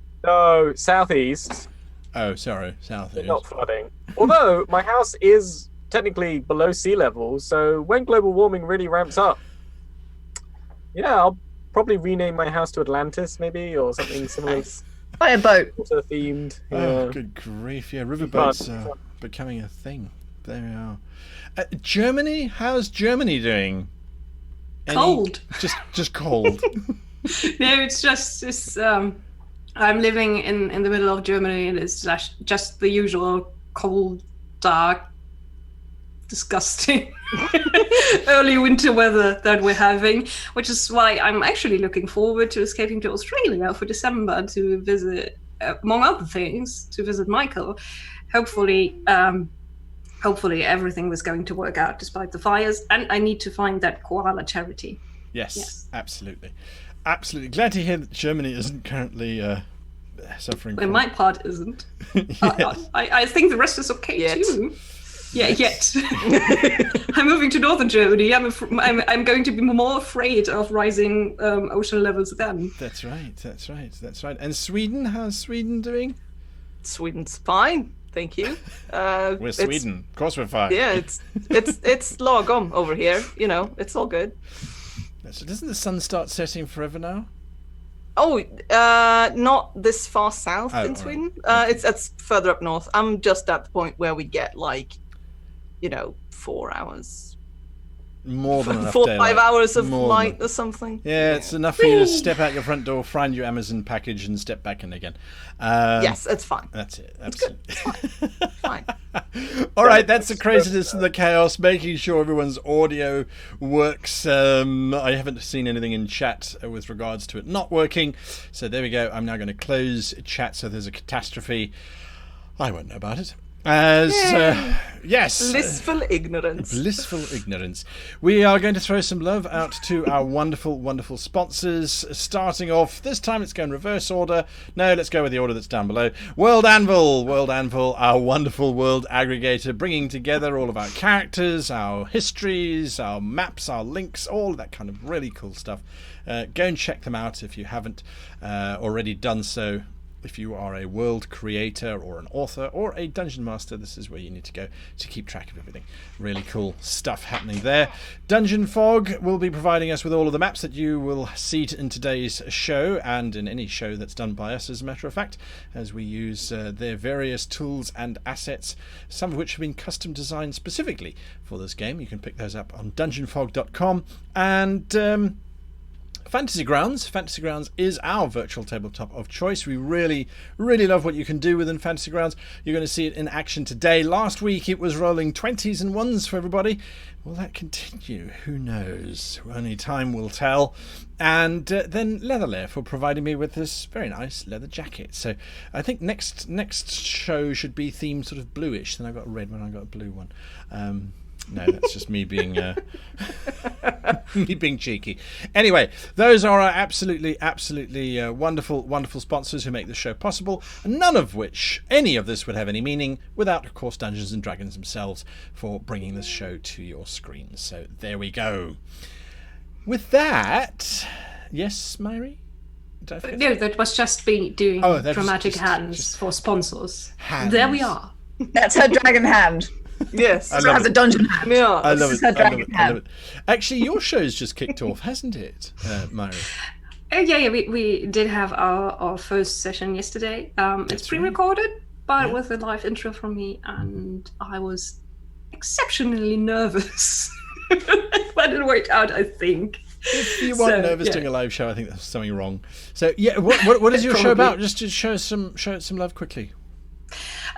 F: southeast.
A: Oh, sorry, southeast.
F: Not flooding. Although my house is technically below sea level, so when global warming really ramps up, yeah, I'll probably rename my house to Atlantis, maybe, or something similar.
E: By a boat.
F: Water themed.
A: Oh, good grief! Yeah, riverboats are becoming a thing. There we are. Germany, how's Germany doing?
C: Cold.
A: Just cold.
C: No, it's just I'm living in the middle of Germany, and it's just the usual cold, dark, disgusting early winter weather that we're having, which is why I'm actually looking forward to escaping to Australia for December to visit, among other things, to visit Michael. Hopefully everything was going to work out despite the fires, and I need to find that koala charity.
A: Yes, absolutely. Glad to hear that Germany isn't currently suffering.
C: Well,
A: from...
C: my part isn't.
A: Yes.
C: I think the rest is okay
D: Yet.
C: too. Yeah, yet. I'm moving to northern Germany. I'm going to be more afraid of rising ocean levels then.
A: That's right. And Sweden, how's Sweden doing?
D: Sweden's fine, thank you.
A: We're Sweden. Of course we're fine.
D: Yeah, it's lagom over here. It's all good.
A: So doesn't the sun start setting forever now?
D: Oh, not this far south in Sweden.
A: Right.
D: It's further up north. I'm just at the point where we get 4 hours.
A: More than enough
D: 4 or 5 hours of
A: More
D: light
A: than...
D: or something.
A: Yeah, it's enough for you to step out your front door, find your Amazon package, and step back in again.
D: Yes, it's fine.
A: That's it.
D: It's good. It's fine.
A: All right, that's the craziness and the chaos, making sure everyone's audio works. I haven't seen anything in chat with regards to it not working. So there we go. I'm now going to close chat so there's a catastrophe. I won't know about it. Yes.
D: Blissful ignorance.
A: Blissful ignorance. We are going to throw some love out to our wonderful, wonderful sponsors. Starting off, this time it's going reverse order. No, let's go with the order that's down below. World Anvil, our wonderful world aggregator, bringing together all of our characters, our histories, our maps, our links, all of that kind of really cool stuff. Go and check them out if you haven't already done so. If you are a world creator or an author or a dungeon master, this is where you need to go to keep track of everything. Really cool stuff happening there. Dungeon Fog will be providing us with all of the maps that you will see in today's show and in any show that's done by us, as a matter of fact, as we use their various tools and assets, some of which have been custom designed specifically for this game. You can pick those up on dungeonfog.com. And Fantasy Grounds. Fantasy Grounds is our virtual tabletop of choice. We really, really love what you can do within Fantasy Grounds. You're going to see it in action today. Last week it was rolling 20s and 1s for everybody. Will that continue? Who knows? Only time will tell. And then Leatherlair for providing me with this very nice leather jacket. So I think next show should be themed sort of bluish. Then I got a red one, I got a blue one. No, that's just me being me being cheeky. Anyway, those are our absolutely wonderful sponsors who make this show possible. None of which, any of this would have any meaning without, of course, Dungeons and Dragons themselves for bringing this show to your screens. So there we go. With that, yes, Myri?
C: No, that was just me doing dramatic hands for sponsors.
A: Hands.
C: There we are.
E: That's her dragon hand.
D: Yes.
E: So it has a dungeon hand.
D: Yeah.
A: I love it.
E: Her
A: I love
E: dragon
A: it. I
E: hand.
A: love it. Actually, your show's just kicked off, hasn't it, Myri?
C: Yeah, we did have our first session yesterday. It's pre-recorded, but with a live intro from me, and I was exceptionally nervous. But it worked out, I think.
A: If you weren't nervous doing a live show, I think there's something wrong. So yeah, what is your show about? Just to show some love quickly.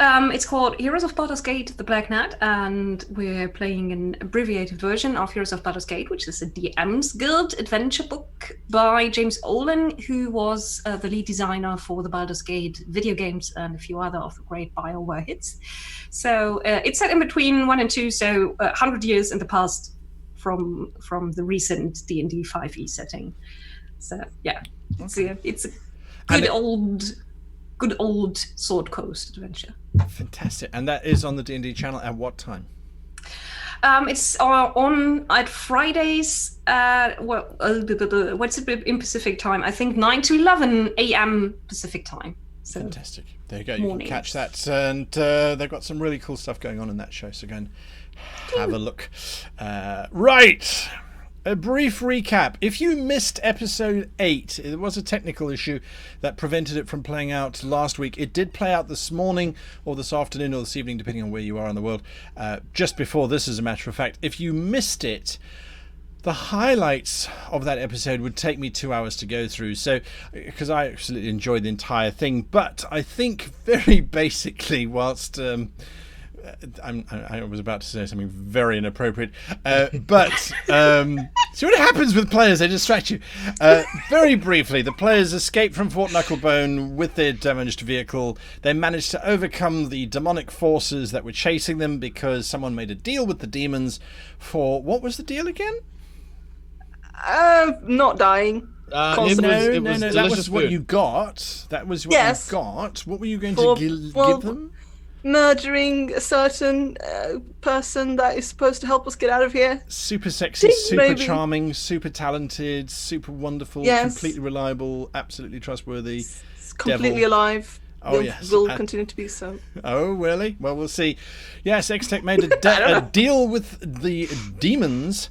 C: It's called Heroes of Baldur's Gate: The Black Knight, and we're playing an abbreviated version of Heroes of Baldur's Gate, which is a DM's Guild adventure book by James Olin, who was the lead designer for the Baldur's Gate video games and a few other of the great BioWare hits. So it's set in between 1 and 2, so 100 years in the past from the recent D&D 5e setting. So yeah, it's a good old Sword Coast adventure.
A: Fantastic. And that is on the D&D channel at what time?
C: It's on at Fridays. What's it in Pacific time? I think 9 to 11 a.m. Pacific time. So
A: fantastic. There you go. You can catch that. And they've got some really cool stuff going on in that show. So go and have a look. Right. A brief recap. If you missed episode 8, it was a technical issue that prevented it from playing out last week. It did play out this morning or this afternoon or this evening, depending on where you are in the world, just before this, as a matter of fact. If you missed it, the highlights of that episode would take me 2 hours to go through, so because I absolutely enjoyed the entire thing. But I think very basically, whilst I was about to say something very inappropriate, but see what happens with players, they distract you. Very briefly, the players escaped from Fort Knucklebone with their damaged vehicle. They managed to overcome the demonic forces that were chasing them because someone made a deal with the demons for, what was the deal again?
D: Not dying.
A: No, that was what you got. That was what you got. What were you going to give them?
D: Murdering a certain person that is supposed to help us get out of here.
A: Super sexy, super charming, super talented, super wonderful, completely reliable, absolutely trustworthy.
D: Completely alive.
A: Oh, yes.
D: Will continue to be so.
A: Oh, really? Well, we'll see. Yes, X-Tech made a deal with the demons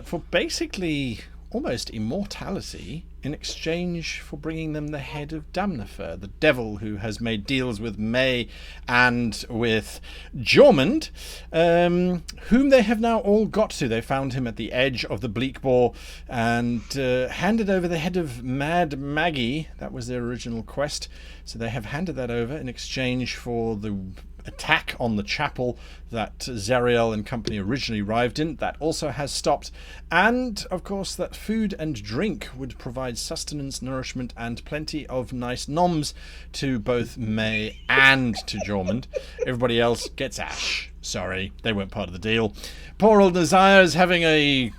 A: for basically almost immortality in exchange for bringing them the head of Damnifer, the devil who has made deals with May and with Jormund, whom they have now all got to. They found him at the edge of the Bleak Boar and handed over the head of Mad Maggie. That was their original quest. So they have handed that over in exchange for the attack on the chapel that Zariel and company originally arrived in. That also has stopped. And, of course, that food and drink would provide sustenance, nourishment, and plenty of nice noms to both May and to Jormund. Everybody else gets ash. Sorry, they weren't part of the deal. Poor old Nazire is having a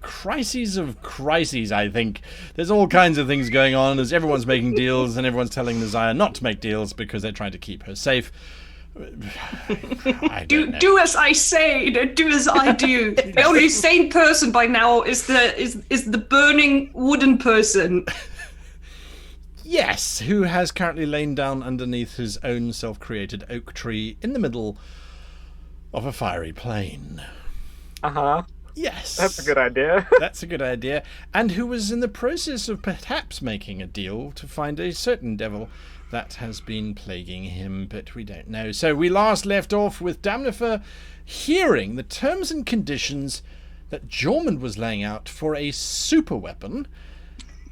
A: crises of crises, I think. There's all kinds of things going on as everyone's making deals and everyone's telling Nazire not to make deals because they're trying to keep her safe.
C: Do as I say, don't do as I do. The only sane person by now is the burning wooden person.
A: Yes, who has currently lain down underneath his own self-created oak tree in the middle of a fiery plain. Yes.
F: That's a good idea.
A: That's a good idea. And who was in the process of perhaps making a deal to find a certain devil that has been plaguing him, but we don't know. So we last left off with Damnifer hearing the terms and conditions that Jormund was laying out for a super weapon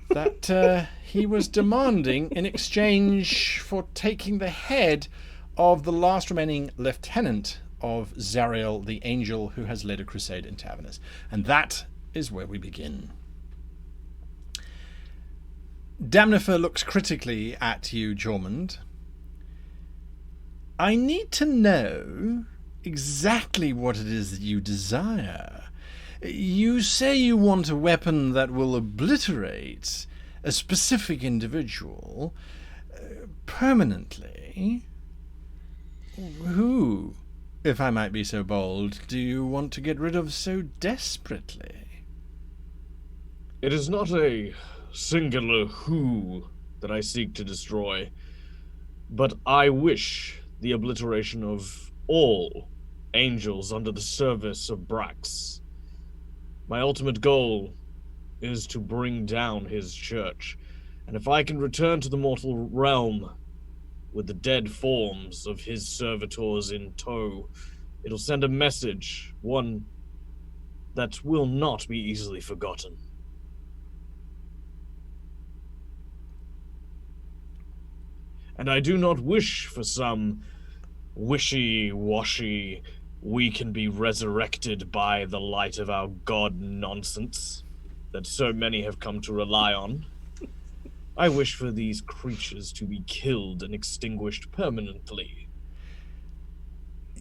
A: that he was demanding in exchange for taking the head of the last remaining lieutenant of Zariel, the angel who has led a crusade into Avernus. And that is where we begin. Damnifer looks critically at you, Jormund. I need to know exactly what it is that you desire. You say you want a weapon that will obliterate a specific individual permanently. Who, if I might be so bold, do you want to get rid of so desperately?
B: It is not a singular who that I seek to destroy, but I wish the obliteration of all angels under the service of Brax. My ultimate goal is to bring down his church, and if I can return to the mortal realm with the dead forms of his servitors in tow, it'll send a message, one that will not be easily forgotten. And I do not wish for some wishy-washy, we can be resurrected by the light of our god nonsense that so many have come to rely on. I wish for these creatures to be killed and extinguished permanently.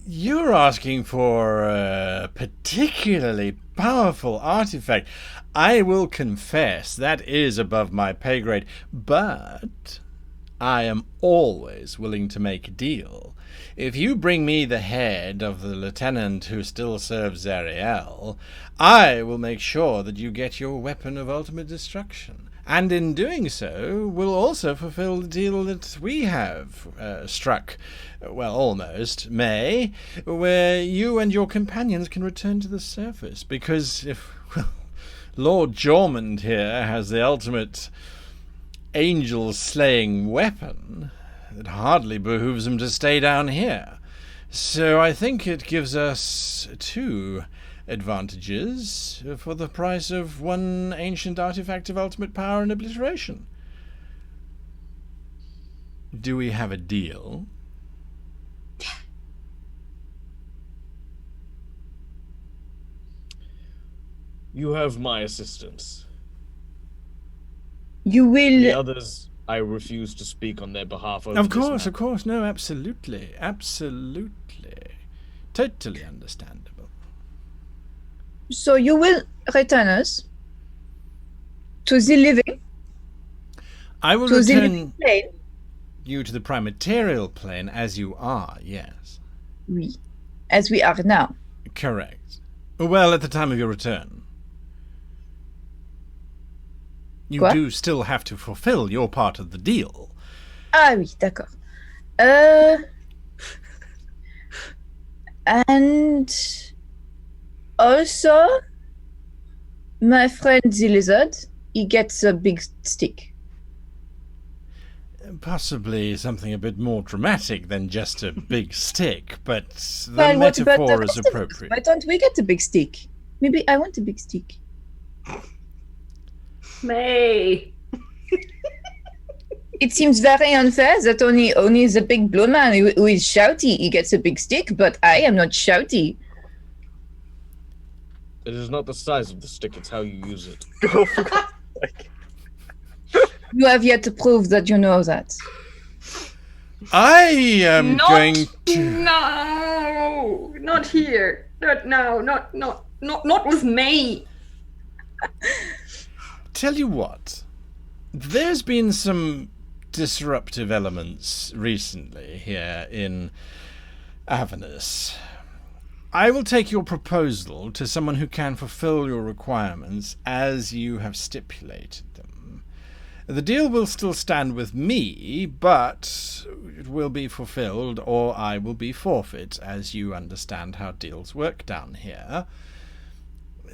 A: You're asking for a particularly powerful artifact. I will confess that is above my pay grade, but I am always willing to make a deal. If you bring me the head of the lieutenant who still serves Zariel, I will make sure that you get your weapon of ultimate destruction. And in doing so, will also fulfill the deal that we have struck, well, almost, May, where you and your companions can return to the surface. Because if Lord Jormund here has the ultimate angel-slaying weapon, it hardly behooves him to stay down here. So I think it gives us two advantages for the price of one ancient artifact of ultimate power and obliteration. Do we have a deal?
B: You have my assistance.
E: You will.
B: The others, I refuse to speak on their behalf.
A: Of course. No, absolutely. Totally understandable.
E: So you will return us to the living.
A: I will
E: to the
A: return
E: living plane.
A: you to the primaterial plane as you are, yes.
E: Oui, as we are now.
A: Correct. Well, at the time of your return. You
E: Quoi?
A: do still have to fulfill your part of the deal.
E: Ah oui, d'accord. And also, my friend the lizard, he gets a big stick.
A: Possibly something a bit more dramatic than just a big stick, but the
E: Well, what about
A: metaphor
E: the
A: is
E: rest of us?
A: appropriate.
E: Why don't we get a big stick? Maybe I want a big stick.
C: May.
E: It seems very unfair that only the big blue man who is shouty, he gets a big stick, but I am not shouty.
B: It is not the size of the stick, it's how you use it.
F: Oh, for God's sake.
E: You have yet to prove that you know that.
A: I am going to...
C: No, not here. Not now. Not with me.
A: Tell you what, there's been some disruptive elements recently here in Avernus. I will take your proposal to someone who can fulfill your requirements as you have stipulated them. The deal will still stand with me, but it will be fulfilled or I will be forfeit, as you understand how deals work down here.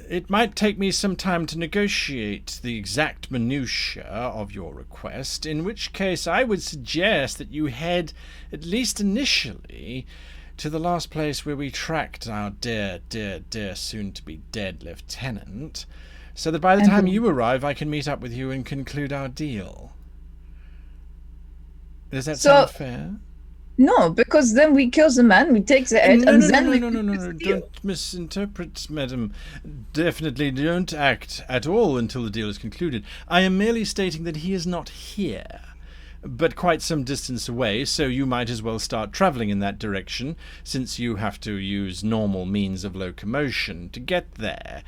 A: It might take me some time to negotiate the exact minutiae of your request, in which case I would suggest that you head, at least initially, to the last place where we tracked our dear, dear, dear soon-to-be dead lieutenant, so that by the time you arrive, I can meet up with you and conclude our deal. Does that sound fair?
E: No, because then we kill the man, we take the head, and then we...
A: No, don't misinterpret, madam. Definitely don't act at all until the deal is concluded. I am merely stating that he is not here, but quite some distance away, so you might as well start travelling in that direction, since you have to use normal means of locomotion to get there.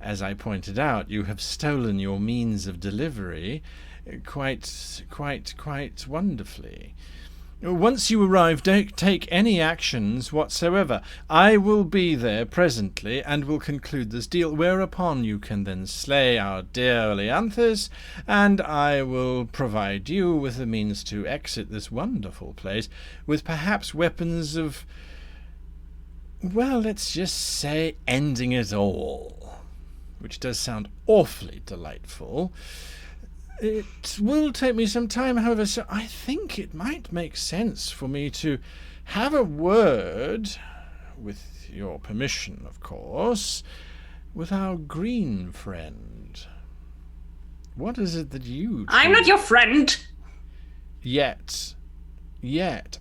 A: As I pointed out, you have stolen your means of delivery quite wonderfully. Once you arrive, don't take any actions whatsoever. I will be there presently and will conclude this deal, whereupon you can then slay our dear Leanthus, and I will provide you with the means to exit this wonderful place with perhaps weapons of, well, let's just say ending it all, which does sound awfully delightful. It will take me some time, however, so I think it might make sense for me to have a word, with your permission, of course, with our green friend. What is it that you...
C: I'm not your friend!
A: Yet.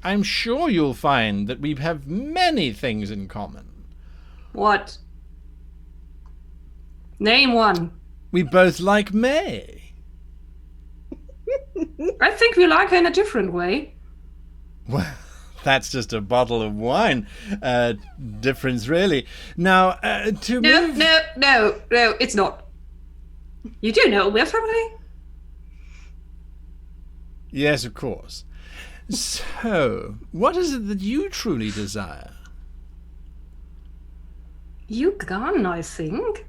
A: I'm sure you'll find that we have many things in common.
C: What? Name one.
A: We both like May.
C: I think we like her in a different way.
A: Well, that's just a bottle of wine difference, really. Now,
C: No, it's not. You do know we're family?
A: Yes, of course. So, what is it that you truly desire?
C: You gone, I think.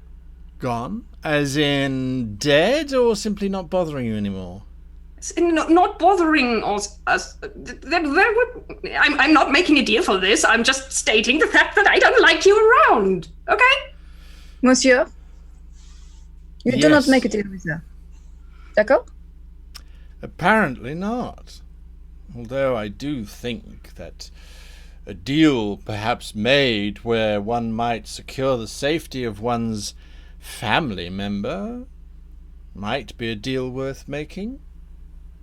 A: Gone? As in dead, or simply not bothering you anymore?
C: Not bothering us. I'm not making a deal for this. I'm just stating the fact that I don't like you around. Okay?
E: Monsieur, you do not make a deal with her. D'accord?
A: Apparently not. Although I do think that a deal perhaps made where one might secure the safety of one's family member might be a deal worth making.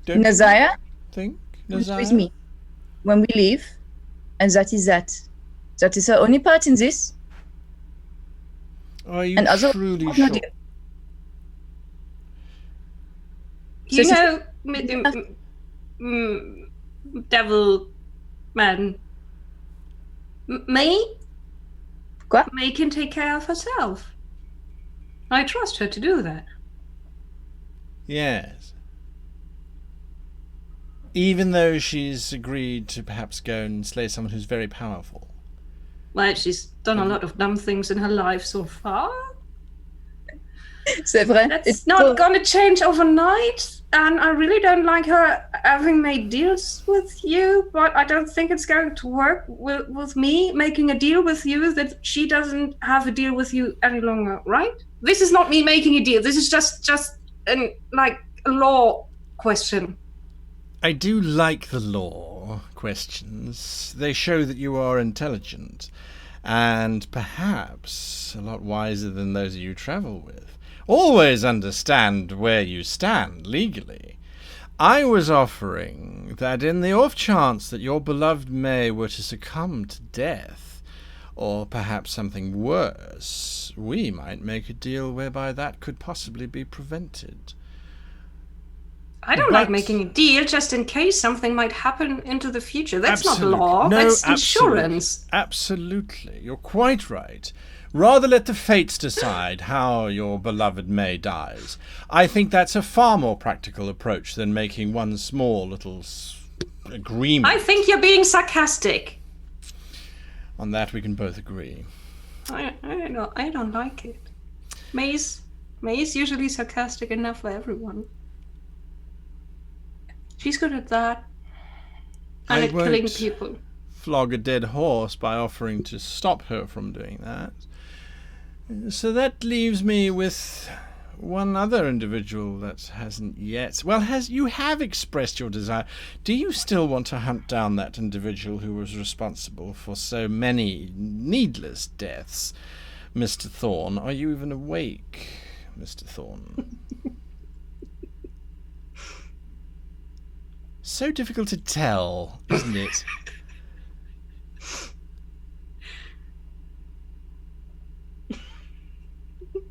A: Don't
E: Nazaya,
A: think,
E: with me when we leave, and that is that. That is her only part in this.
A: Are you
E: and
A: truly sure?
C: You know, devil man, May?
E: Quoi?
C: May can take care of herself. I trust her to do that.
A: Yes. Even though she's agreed to perhaps go and slay someone who's very powerful.
C: Well, she's done a lot of dumb things in her life so far.
E: C'est vrai.
C: That's not gonna change overnight, and I really don't like her having made deals with you, but I don't think it's going to work with me making a deal with you that she doesn't have a deal with you any longer, right? This is not me making a deal. This is just a law question.
A: I do like the law questions. They show that you are intelligent, and perhaps a lot wiser than those you travel with. Always understand where you stand legally. I was offering that in the off chance that your beloved May were to succumb to death, or perhaps something worse, we might make a deal whereby that could possibly be prevented.
C: I don't like making a deal just in case something might happen into the future. That's not law,
A: no,
C: that's insurance.
A: Absolutely, you're quite right. Rather let the fates decide how your beloved May dies. I think that's a far more practical approach than making one small little agreement.
C: I think you're being sarcastic.
A: On that we can both agree.
C: I don't like it. May's usually sarcastic enough for everyone. She's good at that. And at killing people.
A: Flog a dead horse by offering to stop her from doing that. So that leaves me with one other individual that hasn't yet. Well, you have expressed your desire. Do you still want to hunt down that individual who was responsible for so many needless deaths? Mr. Thorn, are you even awake, Mr. Thorn? So difficult to tell, isn't it?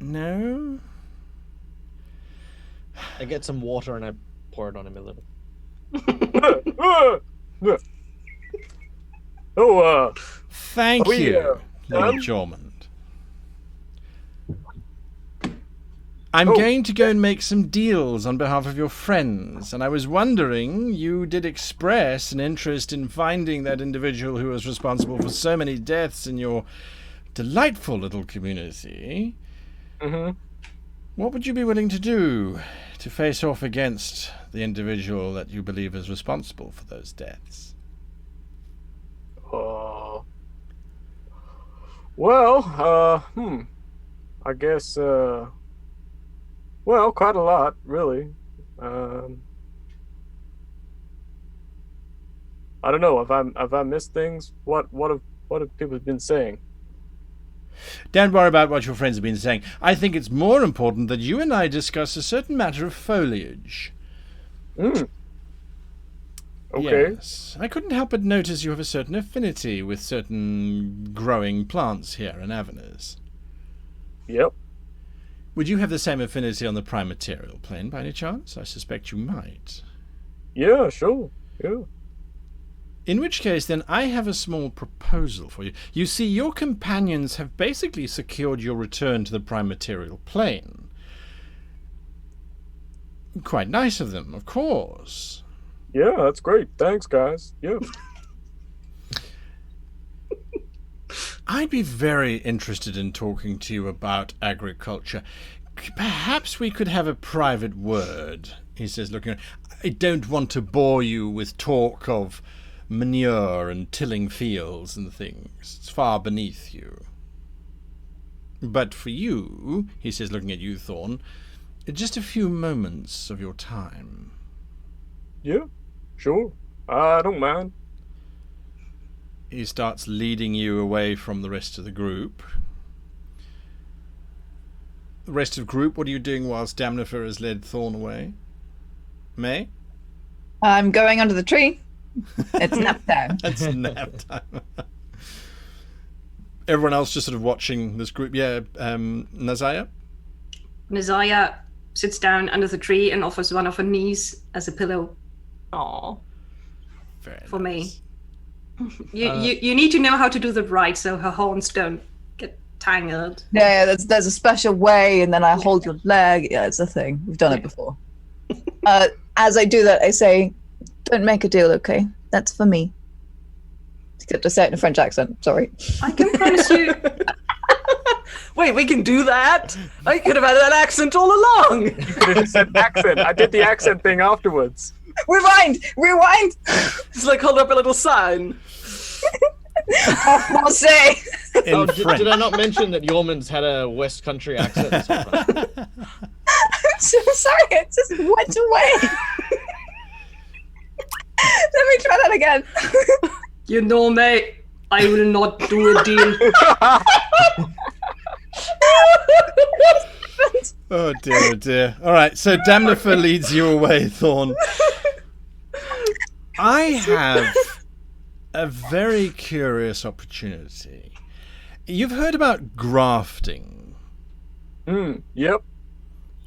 A: No?
B: I get some water and I pour it on him a little.
A: Thank you, Lord Jormund. I'm going to go and make some deals on behalf of your friends, and I was wondering, you did express an interest in finding that individual who was responsible for so many deaths in your delightful little community.
F: Mm-hmm.
A: What would you be willing to do to face off against the individual that you believe is responsible for those deaths?
F: I guess, well, quite a lot, really. I don't know. Have I missed things? What have people been saying?
A: Don't worry about what your friends have been saying. I think it's more important that you and I discuss a certain matter of foliage.
F: Okay.
A: Yes. I couldn't help but notice you have a certain affinity with certain growing plants here in Avernus.
F: Yep.
A: Would you have the same affinity on the prime material plane by any chance? I suspect you might.
F: Yeah, sure. Yeah.
A: In which case, then, I have a small proposal for you. You see, your companions have basically secured your return to the prime material plane. Quite nice of them, of course.
F: Yeah, that's great. Thanks, guys. Yeah.
A: I'd be very interested in talking to you about agriculture. Perhaps we could have a private word, he says, looking at. I don't want to bore you with talk of manure and tilling fields and things. It's far beneath you. But for you, he says, looking at you, Thorn, just a few moments of your time.
F: Yeah, sure. I don't mind.
A: He starts leading you away from the rest of the group. The rest of the group, what are you doing whilst Damnifer has led Thorn away? May?
E: I'm going under the tree. It's nap time.
A: It's nap time. Everyone else just sort of watching this group. Yeah, Nazaya?
C: Nazaya sits down under the tree and offers one of her knees as a pillow.
D: Aw.
C: For me. You need to know how to do that right so her horns don't get tangled.
E: Yeah, there's a special way, and then I hold your leg. Yeah, it's a thing. We've done it before. As I do that, I say, "Don't make a deal, okay? That's for me." Except I say it in a French accent. Sorry.
C: I can promise you.
D: Wait, we can do that? I could have had that accent all along.
F: You could have just said accent. I did the accent thing afterwards.
E: Rewind!
D: Just like hold up a little sign.
E: I'll say.
B: Did I not mention that Yorman's had a West Country accent?
E: I'm so sorry, it just went away. Let me try that again.
C: You know, mate, I will not do a deal.
A: Oh dear, oh dear. All right, so Damnifer leads you away, Thorn. I have a very curious opportunity. You've heard about grafting.
F: Yep.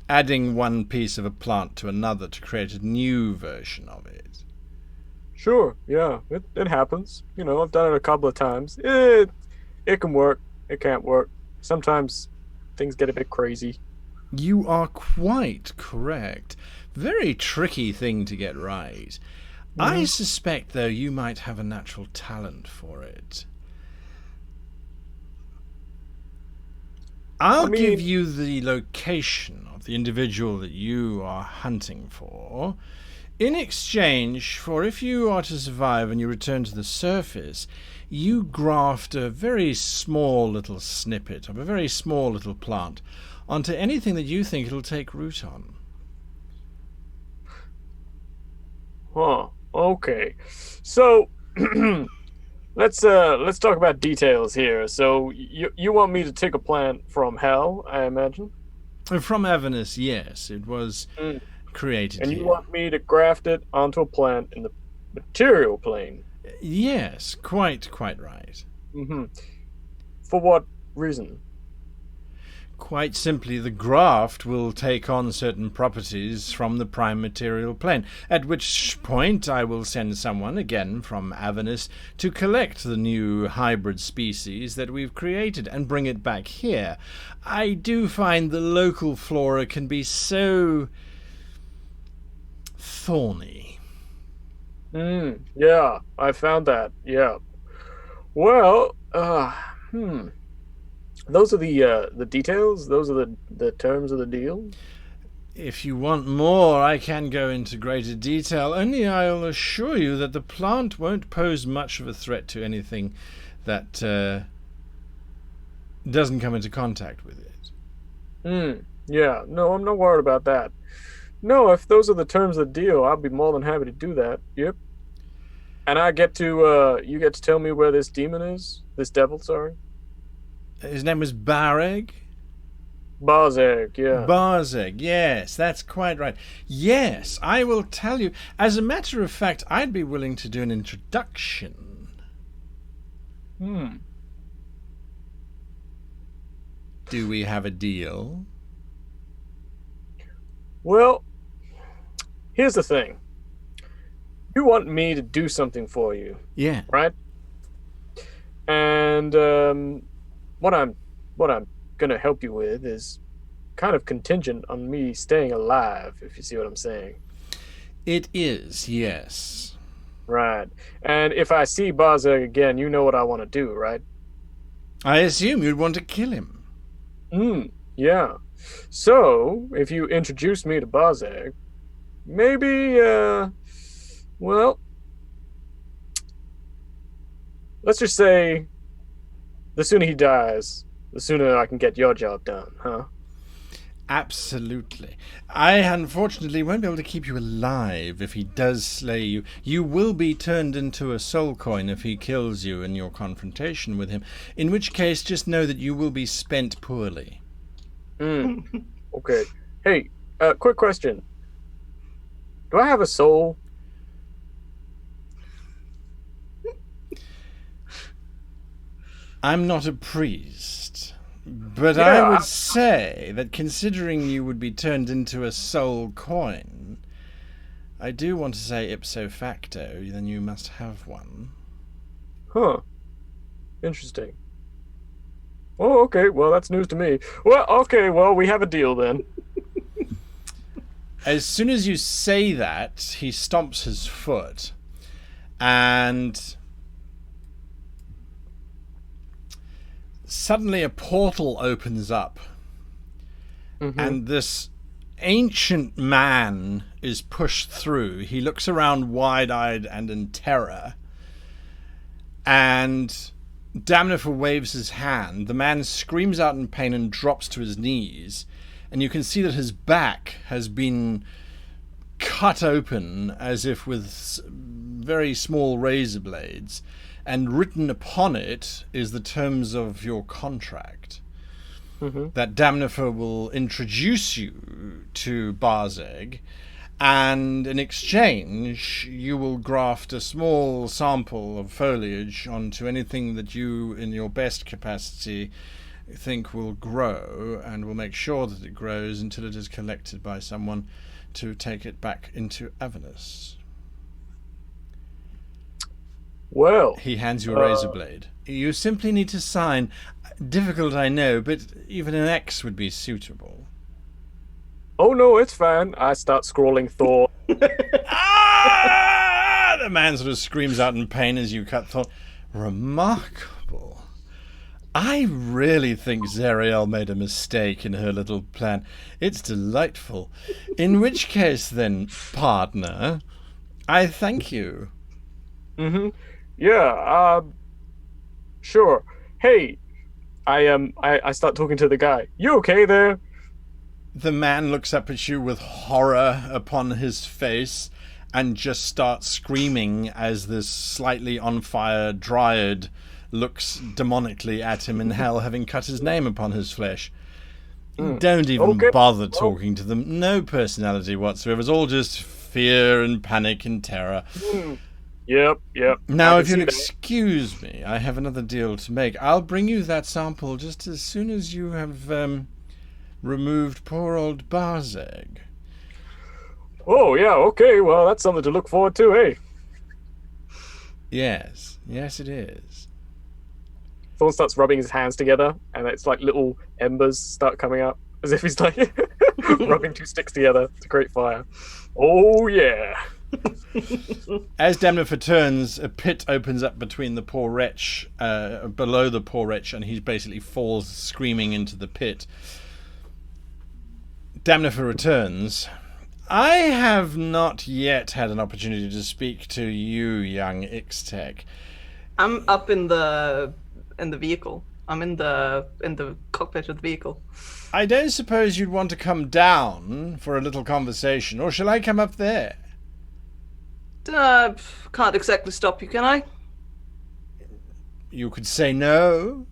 A: Adding one piece of a plant to another to create a new version of it.
F: Sure, yeah, it happens. You know, I've done it a couple of times. It can work, it can't work. Sometimes things get a bit crazy.
A: You are quite correct. Very tricky thing to get right. I suspect, though, you might have a natural talent for it. I'll give you the location of the individual that you are hunting for, in exchange for, if you are to survive and you return to the surface, you graft a very small little snippet of a very small little plant onto anything that you think it'll take root on.
F: Huh. Okay. So let's talk about details here. So you want me to take a plant from hell, I imagine?
A: From Avernus, yes. It was created
F: And
A: here.
F: you want me to graft it onto a plant in the material plane?
A: Yes, quite right.
F: Mm-hmm. For what reason?
A: Quite simply, the graft will take on certain properties from the prime material plane, at which point I will send someone, again from Avernus, to collect the new hybrid species that we've created and bring it back here. I do find the local flora can be so thorny.
F: Yeah, I found that. Yeah. Well, those are the details. Those are the terms of the deal.
A: If you want more, I can go into greater detail, only I'll assure you that the plant won't pose much of a threat to anything that doesn't come into contact with it.
F: Yeah. No, I'm not worried about that. No, if those are the terms of the deal, I'll be more than happy to do that. Yep. And I get to you get to tell me where this demon is? This devil, sorry.
A: His name was Bareg?
F: Barzeg, yeah.
A: Barzeg, yes, that's quite right. Yes, I will tell you. As a matter of fact, I'd be willing to do an introduction. Do we have a deal?
F: Well, here's the thing. You want me to do something for you,
A: Yeah.
F: right? And what I'm gonna help you with is kind of contingent on me staying alive, if you see what I'm saying.
A: It is, yes.
F: Right. And if I see Barzeg again, you know what I want to do, right?
A: I assume you'd want to kill him.
F: Yeah. So, if you introduce me to Barzeg, maybe, well, let's just say the sooner he dies, the sooner I can get your job done, huh?
A: Absolutely. I unfortunately won't be able to keep you alive if he does slay you. You will be turned into a soul coin if he kills you in your confrontation with him, in which case just know that you will be spent poorly.
F: Okay. Hey, quick question. Do I have a soul?
A: I'm not a priest, but
F: Yeah,
A: I would say that considering you would be turned into a soul coin, I do want to say ipso facto, then you must have one.
F: Huh. Interesting. Oh, okay. Well, that's news to me. Well, okay. Well, we have a deal then.
A: As soon as you say that, he stomps his foot, and suddenly a portal opens up, and this ancient man is pushed through. He looks around wide-eyed and in terror, and Damnifer waves his hand. The man screams out in pain and drops to his knees, and you can see that his back has been cut open as if with very small razor blades, and written upon it is the terms of your contract. That Damnifer will introduce you to Barzeg, and in exchange you will graft a small sample of foliage onto anything that you, in your best capacity, think will grow, and will make sure that it grows until it is collected by someone to take it back into Avernus.
F: Well,
A: He hands you a razor blade. You simply need to sign. Difficult, I know, but even an X would be suitable.
F: oh no, it's fine. I start scrolling Thor.
A: Ah! The man sort of screams out in pain as you cut Thor. Remarkable. I really think Zariel made a mistake in her little plan. It's delightful. In which case, then, partner, I thank you.
F: Yeah, sure. Hey, I start talking to the guy. You okay there?
A: The man looks up at you with horror upon his face and just starts screaming as this slightly on fire dryad looks demonically at him in hell, having cut his name upon his flesh. Don't even bother talking to them. No personality whatsoever. It's all just fear and panic and terror.
F: Yep.
A: Now, if you'll excuse me, I have another deal to make. I'll bring you that sample just as soon as you have removed poor old Barzeg.
F: Oh, yeah, okay. Well, that's something to look forward to, eh?
A: Yes, it is.
F: Thorn starts rubbing his hands together, and it's like little embers start coming up, as if he's like rubbing two sticks together to create fire. Oh, yeah.
A: As Damnifer turns, a pit opens up between the poor wretch, below the poor wretch, and he basically falls screaming into the pit. Damnifer returns. I have not yet had an opportunity to speak to you, young Ixtec.
D: I'm up in the vehicle. I'm in the cockpit of the vehicle.
A: I don't suppose you'd want to come down for a little conversation, or shall I come up there?
D: Can't exactly stop you, can I?
A: You could say no.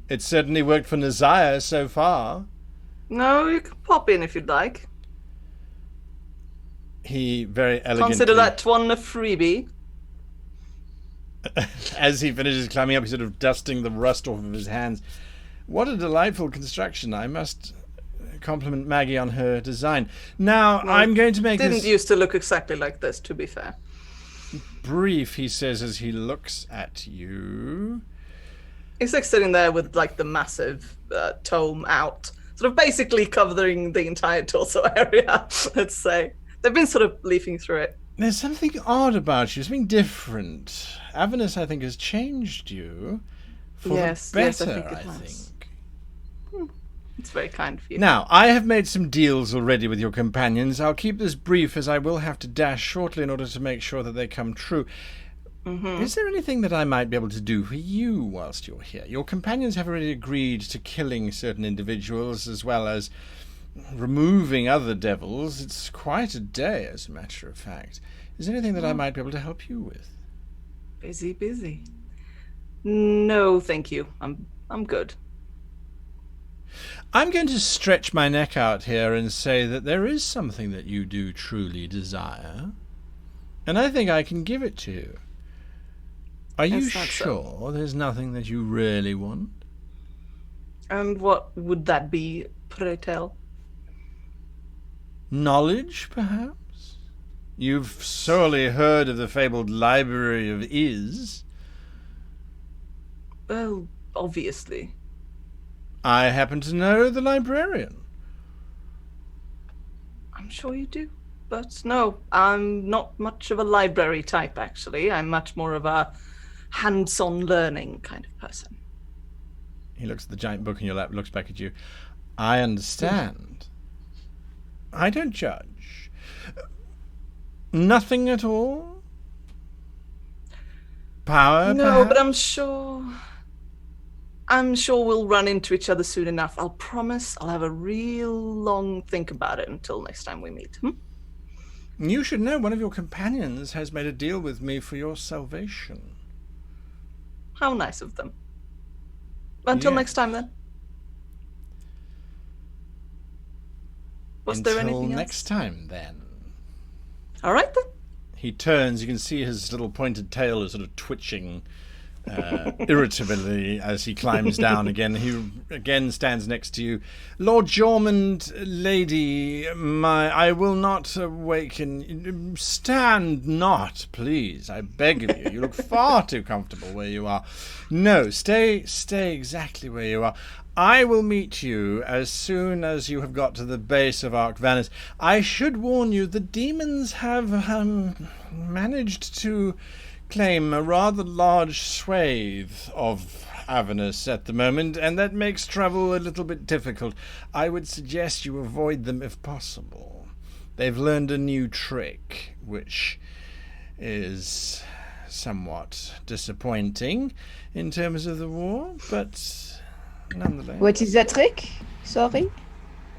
A: It's certainly worked for Nazaya so far.
D: No, you can pop in if you'd like.
A: He very elegantly...
D: Consider that one a freebie.
A: As he finishes climbing up, he's sort of dusting the rust off of his hands. What a delightful construction. I must compliment Maggie on her design. Now, well, I'm going to make
D: this... Didn't used to look exactly like this, to be fair.
A: Brief, he says as he looks at you.
D: He's like sitting there with like the massive tome out, sort of basically covering the entire torso area, let's say. They've been sort of leafing through it.
A: There's something odd about you, something different. Avernus, I think, has changed you for the better,
D: yes, I think. It's very kind of you.
A: Now, I have made some deals already with your companions. I'll keep this brief, as I will have to dash shortly in order to make sure that they come true. Mm-hmm. Is there anything that I might be able to do for you whilst you're here? Your companions have already agreed to killing certain individuals as well as removing other devils. It's quite a day, as a matter of fact. Is there anything that I might be able to help you with?
D: Busy. No, thank you. I'm good.
A: I'm going to stretch my neck out here and say that there is something that you do truly desire, and I think I can give it to you. Are you sure there's nothing that you really want?
D: And what would that be, pray tell?
A: Knowledge, perhaps? You've surely heard of the fabled Library of Is.
D: Well, obviously.
A: I happen to know the librarian.
D: I'm sure you do. But no, I'm not much of a library type, actually. I'm much more of a hands-on learning kind of person.
A: He looks at the giant book in your lap, looks back at you. I understand. I don't judge. Nothing at all? Power,
D: no,
A: perhaps?
D: But I'm sure we'll run into each other soon enough. I'll promise I'll have a real long think about it until next time we meet.
A: You should know one of your companions has made a deal with me for your salvation.
D: How nice of them. Until next time, then. Was there anything else?
A: Until next time, then.
D: All right, then.
A: He turns. You can see his little pointed tail is sort of twitching irritably as he climbs down again. He again stands next to you. Lord Jormund, lady, I will not awaken. Stand not, please. I beg of you. You look far too comfortable where you are. No, stay exactly where you are. I will meet you as soon as you have got to the base of Arc Vanus. I should warn you, the demons have managed to claim a rather large swathe of Avernus at the moment, and that makes travel a little bit difficult. I would suggest you avoid them if possible. They've learned a new trick, which is somewhat disappointing in terms of the war, but nonetheless.
E: What is that trick? Sorry?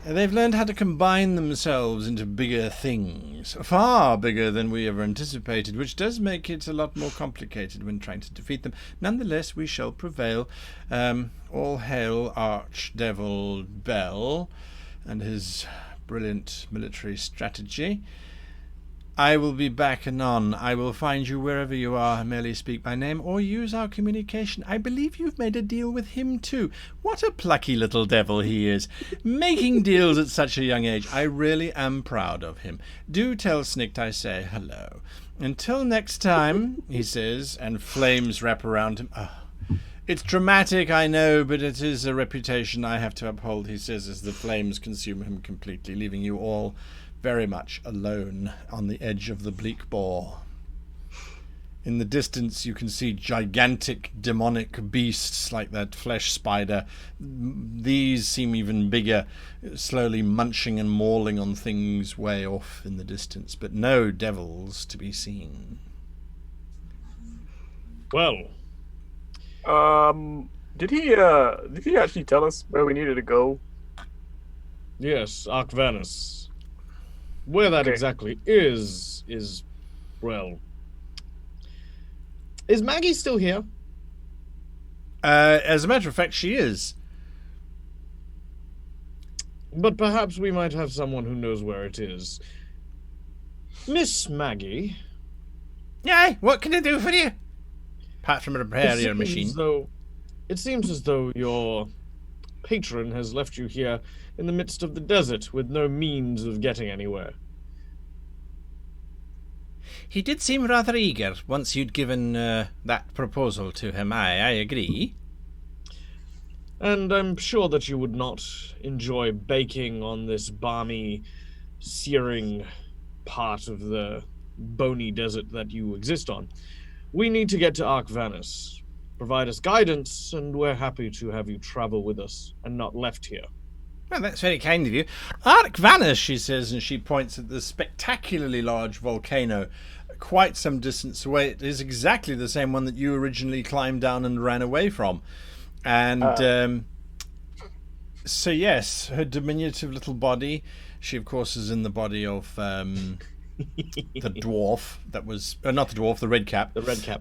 A: They've learned how to combine themselves into bigger things, far bigger than we ever anticipated, which does make it a lot more complicated when trying to defeat them. Nonetheless, we shall prevail. All hail Archdevil Bell and his brilliant military strategy. I will be back anon. I will find you wherever you are, merely speak my name, or use our communication. I believe you've made a deal with him too. What a plucky little devil he is, making deals at such a young age. I really am proud of him. Do tell Snikt I say hello. Until next time, he says, and flames wrap around him. Oh, it's dramatic, I know, but it is a reputation I have to uphold, he says, as the flames consume him completely, leaving you all very much alone on the edge of the bleak bore. In the distance you can see gigantic demonic beasts like that flesh spider. These seem even bigger, slowly munching and mauling on things way off in the distance, but no devils to be seen.
B: Well,
F: did he actually tell us where we needed to go?
B: yes, Arc Vanus. Where that exactly is, well... Is Maggie still here?
A: As a matter of fact, she is.
B: But perhaps we might have someone who knows where it is. Miss Maggie?
A: Yay, what can I do for you? Apart from repair your machine.
B: It seems as though your patron has left you here in the midst of the desert with no means of getting anywhere.
A: He did seem rather eager once you'd given that proposal to him. I agree.
B: And I'm sure that you would not enjoy baking on this balmy, searing part of the bony desert that you exist on. We need to get to Arc Vanus. Provide us guidance, and we're happy to have you travel with us and not left here.
A: Well, that's very kind of you. Arc Vanus, she says, and she points at the spectacularly large volcano quite some distance away. It is exactly the same one that you originally climbed down and ran away from. And so, yes, her diminutive little body, she, of course, is in the body of the dwarf that was... not the dwarf, the red cap.
B: The red cap.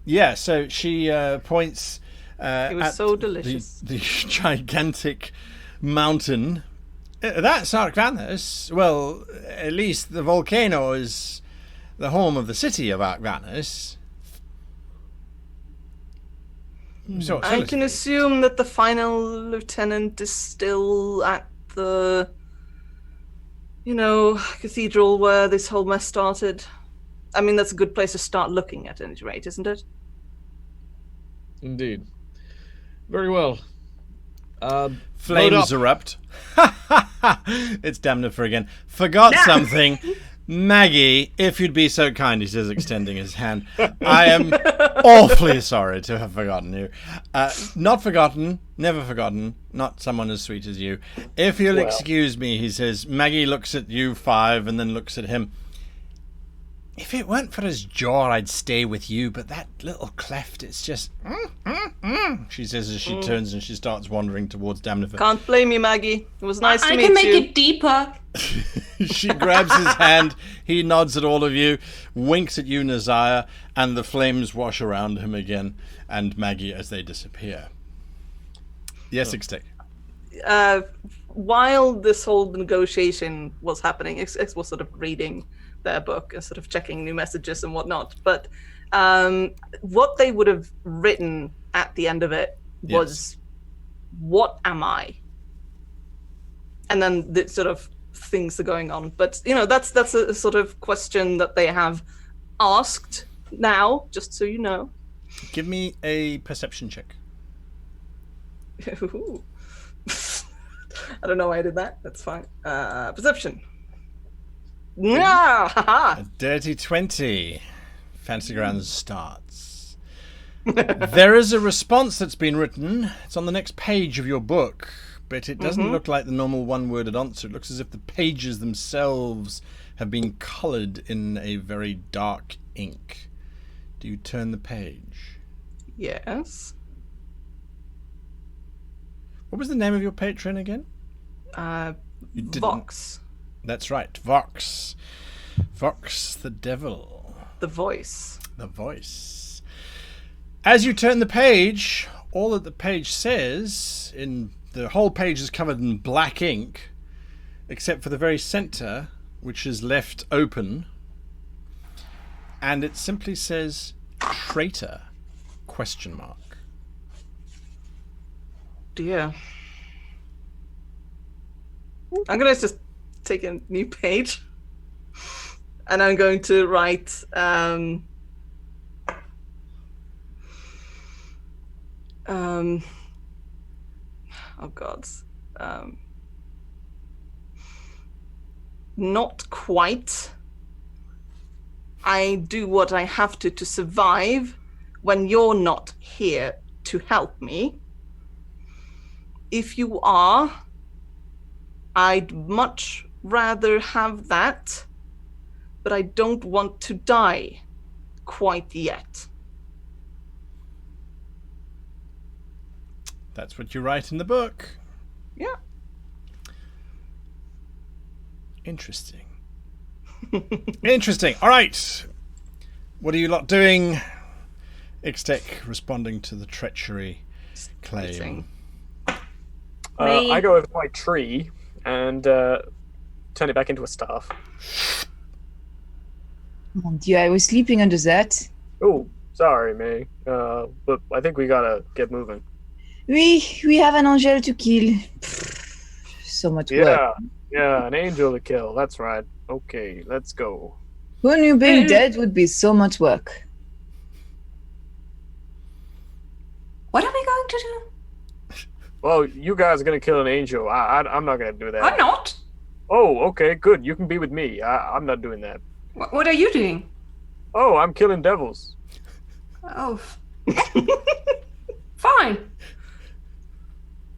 A: Yeah, so she points...
D: it was
A: at
D: so delicious.
A: The gigantic mountain. That's Arc Vanus. Well, at least the volcano is the home of the city of Arc Vanus. So
D: I can assume that the final lieutenant is still at the, cathedral where this whole mess started. I mean, that's a good place to start looking at any rate, isn't it?
B: Indeed. Very well.
A: Flames erupt. It's Damnifer again. Forgot something. Maggie, if you'd be so kind, he says, extending his hand. I am awfully sorry to have forgotten you. Not forgotten, never forgotten, not someone as sweet as you. If you'll excuse me, he says. Maggie looks at you five and then looks at him. If it weren't for his jaw, I'd stay with you, but that little cleft, it's just... she says as she turns and she starts wandering towards Damnifer.
D: Can't blame you, Maggie. It was nice to meet you.
C: I can make it deeper.
A: She grabs his hand, he nods at all of you, winks at you, Nazaya, and the flames wash around him again, and Maggie as they disappear. Yes, Ixtek.
D: While this whole negotiation was happening, X was sort of reading their book and sort of checking new messages and whatnot, but what they would have written at the end of it was, what am I? And then the sort of things are going on, but that's a sort of question that they have asked now, just so you know.
A: Give me a perception check.
D: Ooh. I don't know why I did that. That's fine. Perception.
A: A dirty 20. Fantasy Grounds starts. There is a response that's been written. It's on the next page of your book, but it doesn't look like the normal one-worded answer. It looks as if the pages themselves have been coloured in a very dark ink. Do you turn the page?
D: Yes.
A: What was the name of your patron again? You didn't.
D: Vox.
A: That's right, Vox. Vox the devil.
D: The voice.
A: The voice. As you turn the page, all that the page says, the whole page is covered in black ink, except for the very center, which is left open, and it simply says traitor ?
D: Dear. I'm gonna just take a new page, and I'm going to write. Oh God. Not quite. I do what I have to survive when you're not here to help me. If you are, I'd much rather have that, but I don't want to die quite yet.
A: That's what you write in the book.
D: Yeah.
A: Interesting. Interesting. All right. What are you lot doing? Ixtec responding to the treachery claim.
F: I go over to my tree and turn it back into a staff.
E: Mon Dieu, I was sleeping under that.
F: Oh, sorry, May. But I think we gotta get moving.
E: We have an angel to kill. So much work.
F: Yeah, an angel to kill. That's right. Okay, let's go.
E: Who knew being dead would be so much work?
C: What are we going to do?
F: Well, you guys are gonna kill an angel. I'm not gonna do that.
C: I'm not.
F: Oh, okay, good. You can be with me. I'm not doing that.
C: What are you doing?
F: Oh, I'm killing devils.
C: Oh. Fine.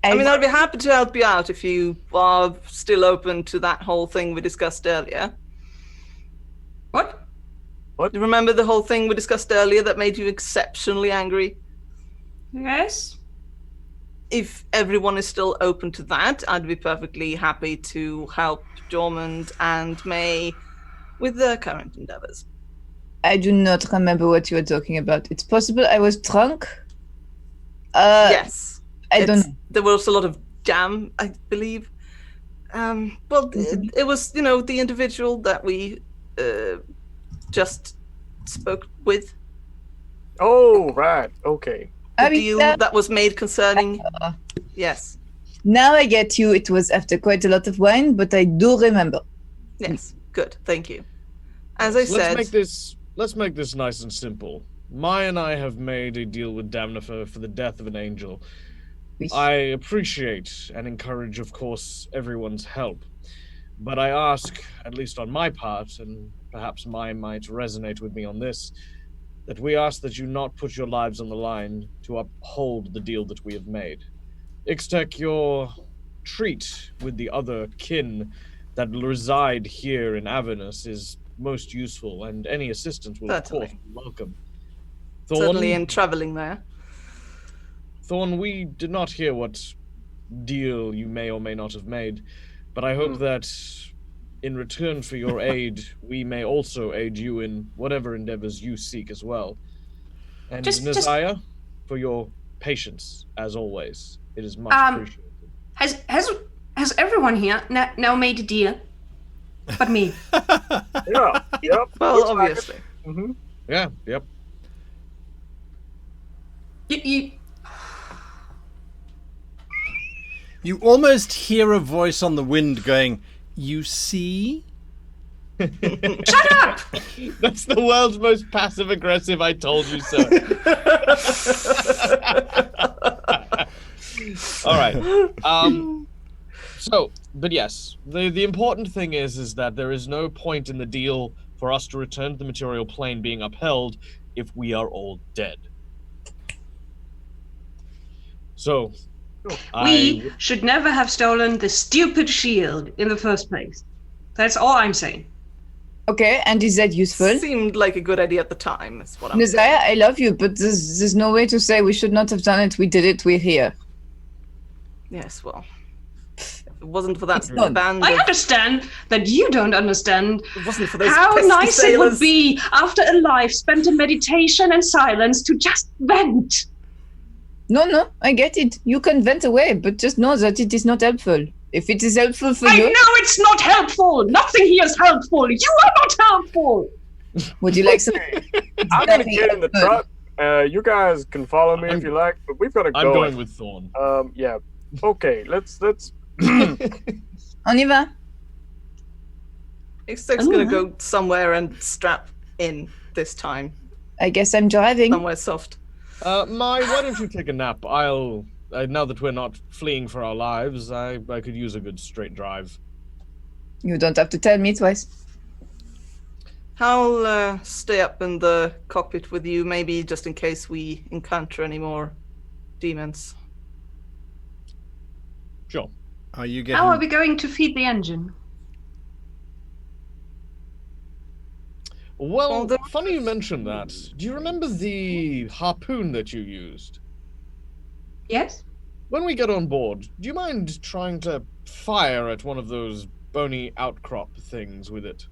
D: I mean, I'd be happy to help you out if you are still open to that whole thing we discussed earlier.
C: What?
F: What?
D: Do you remember the whole thing we discussed earlier that made you exceptionally angry?
C: Yes.
D: If everyone is still open to that, I'd be perfectly happy to help Dormand and May with their current endeavors.
E: I do not remember what you were talking about. It's possible I was drunk.
D: Yes.
E: I don't know.
D: There was a lot of jam, I believe. It was, the individual that we just spoke with.
F: Oh, right. Okay.
D: The deal that was made concerning. Yes.
E: Now I get you. It was after quite a lot of wine, but I do remember.
D: Yes. Good. Thank you. As I said,
B: let's make this nice and simple. Mai and I have made a deal with Damnifer for the death of an angel. I appreciate and encourage, of course, everyone's help. But I ask, at least on my part, and perhaps Mai might resonate with me on this, that we ask that you not put your lives on the line to uphold the deal that we have made. Ixtec, your treat with the other kin that reside here in Avernus is most useful, and any assistance will,
D: Certainly.
B: of course, be welcome.
D: Certainly in traveling there.
B: Thorn, we did not hear what deal you may or may not have made, but I hope that in return for your aid, we may also aid you in whatever endeavors you seek as well. And Nazaya, for your patience, as always. It is much appreciated.
C: Has everyone here now made a deal? But me.
F: Yeah. Yep.
D: Well, obviously.
F: Mm-hmm.
B: Yeah, yep.
A: You almost hear a voice on the wind going, "You see?"
C: Shut up!
B: That's the world's most passive-aggressive I told you so. All right. But yes, the important thing is that there is no point in the deal for us to return to the material plane being upheld if we are all dead. So,
C: We should never have stolen the stupid shield in the first place. That's all I'm saying.
E: Okay, and is that useful?
D: Seemed like a good idea at the time, is what I'm
E: Nazaya,
D: saying.
E: I love you, but there's no way to say we should not have done it. We did it. We're here.
D: Yes, well, If it wasn't for that
E: It's not.
D: band
C: I
D: of...
C: understand that you don't understand
D: It wasn't for those
C: how
D: pesky
C: nice it
D: sailors.
C: would be after a life spent in meditation and silence to just vent.
E: No, I get it. You can vent away, but just know that it is not helpful. If it is helpful for
C: I
E: you,
C: know it's not helpful. Nothing here is helpful. You are not helpful.
E: would you like some?
F: I'm gonna get in the truck. You guys can follow me if you like, but we've got to go.
B: I'm going with Thorn.
F: Yeah. Okay. Let's.
E: On y va.
D: Extek's gonna go somewhere and strap in this time.
E: I guess I'm driving.
D: Somewhere soft.
B: Why don't you take a nap? I'll. Now that we're not fleeing for our lives, I could use a good straight drive.
E: You don't have to tell me twice.
D: I'll stay up in the cockpit with you, maybe just in case we encounter any more demons.
B: Sure.
A: Are you getting?
C: How are we going to feed the engine?
B: Well, funny you mentioned that. Do you remember the harpoon that you used?
C: Yes?
B: When we get on board, do you mind trying to fire at one of those bony outcrop things with it?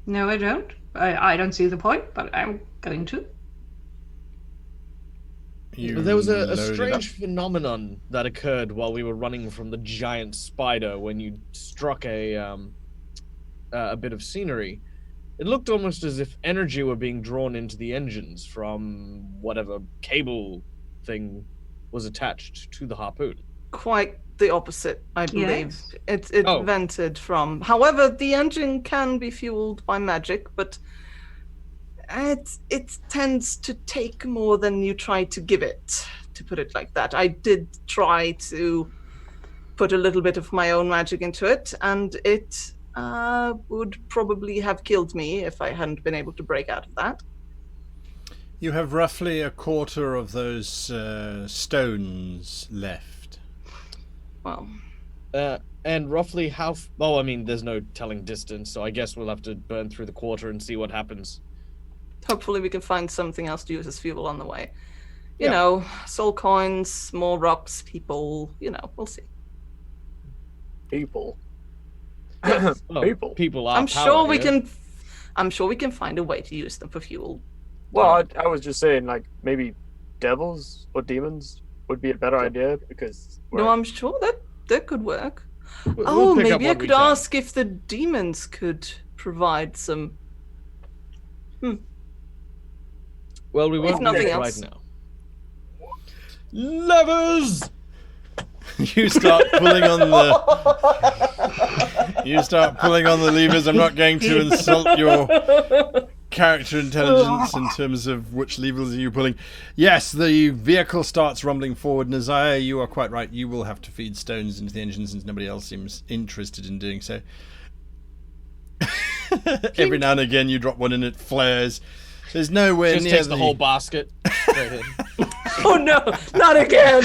C: No, I don't. I don't see the point, but I'm going to.
B: There was a
A: load it
B: strange
A: up?
B: phenomenon that occurred while we were running from the giant spider when you struck a bit of scenery. It looked almost as if energy were being drawn into the engines from whatever cable thing was attached to the harpoon.
D: Quite the opposite, I believe.
C: Yes.
D: It
B: Oh.
D: vented from. However, the engine can be fueled by magic, but it tends to take more than you try to give it, to put it like that. I did try to put a little bit of my own magic into it, and it would probably have killed me if I hadn't been able to break out of that.
A: You have roughly a quarter of those stones left.
D: Well,
B: And roughly how... Oh, I mean, there's no telling distance, so I guess we'll have to burn through the quarter and see what happens.
D: hopefully we can find something else to use as fuel on the way. You
B: Yeah.
D: know, soul coins, more rocks, people, we'll see.
F: People.
B: Well,
F: People.
B: People are
D: I'm sure we
B: here.
D: can find a way to use them for fuel.
F: Well, I was just saying, like, maybe devils or demons would be a better idea because.
D: No, I'm sure that could work.
B: We'll
D: Oh,
B: pick up
D: maybe I
B: what we
D: could
B: can.
D: ask if the demons could provide some.
B: Well, we won't do
D: nothing
B: it
D: else.
B: right now. Levers!
A: You start pulling on the. You start pulling on the levers. I'm not going to insult your character intelligence in terms of which levers are you pulling. Yes, the vehicle starts rumbling forward. Nazaya, you are quite right. You will have to feed stones into the engine since nobody else seems interested in doing so. Every now and again, you drop one and it flares. There's nowhere
B: Just
A: near
B: takes the whole basket. Straight in.
D: Oh no, not again!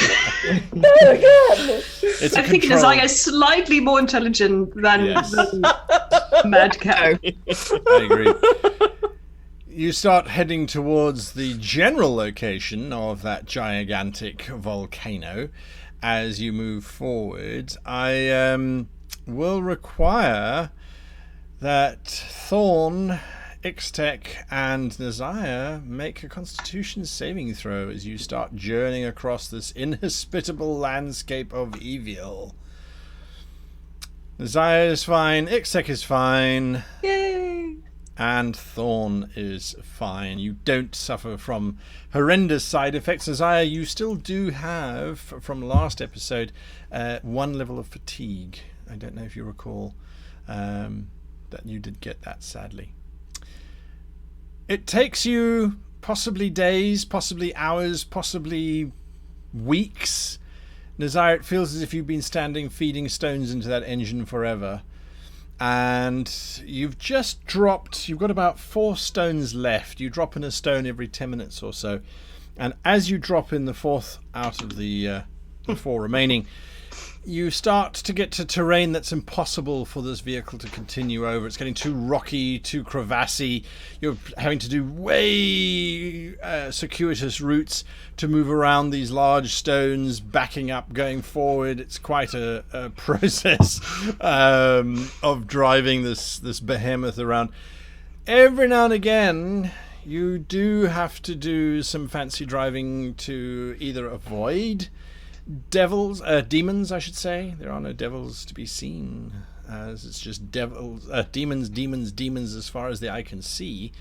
D: Not again!
A: It's a
C: I think
A: control.
C: Desire is slightly more intelligent than
A: Yes.
C: the Mad Cow.
A: I agree. You start heading towards the general location of that gigantic volcano. As you move forward, I will require that Thorn, Ixtec, and Nazaya make a Constitution saving throw as you start journeying across this inhospitable landscape of evil. Nazaya is fine, Ixtec is fine,
D: Yay!
A: and Thorn is fine. You don't suffer from horrendous side effects. Nazaya, you still do have, from last episode, 1 level of fatigue. I don't know if you recall that you did get that, sadly. It takes you possibly days, possibly hours, possibly weeks. Nazire, it feels as if you've been standing feeding stones into that engine forever. And you've just dropped, you've got about 4 stones left. You drop in a stone every 10 minutes or so. And as you drop in the 4th out of the 4 remaining, you start to get to terrain that's impossible for this vehicle to continue over. It's getting too rocky, too crevassy. You're having to do way circuitous routes to move around these large stones, backing up, going forward. It's quite a process of driving this behemoth around. Every now and again, you do have to do some fancy driving to either avoid demons, I should say. There are no devils to be seen, as it's just demons as far as the eye can see.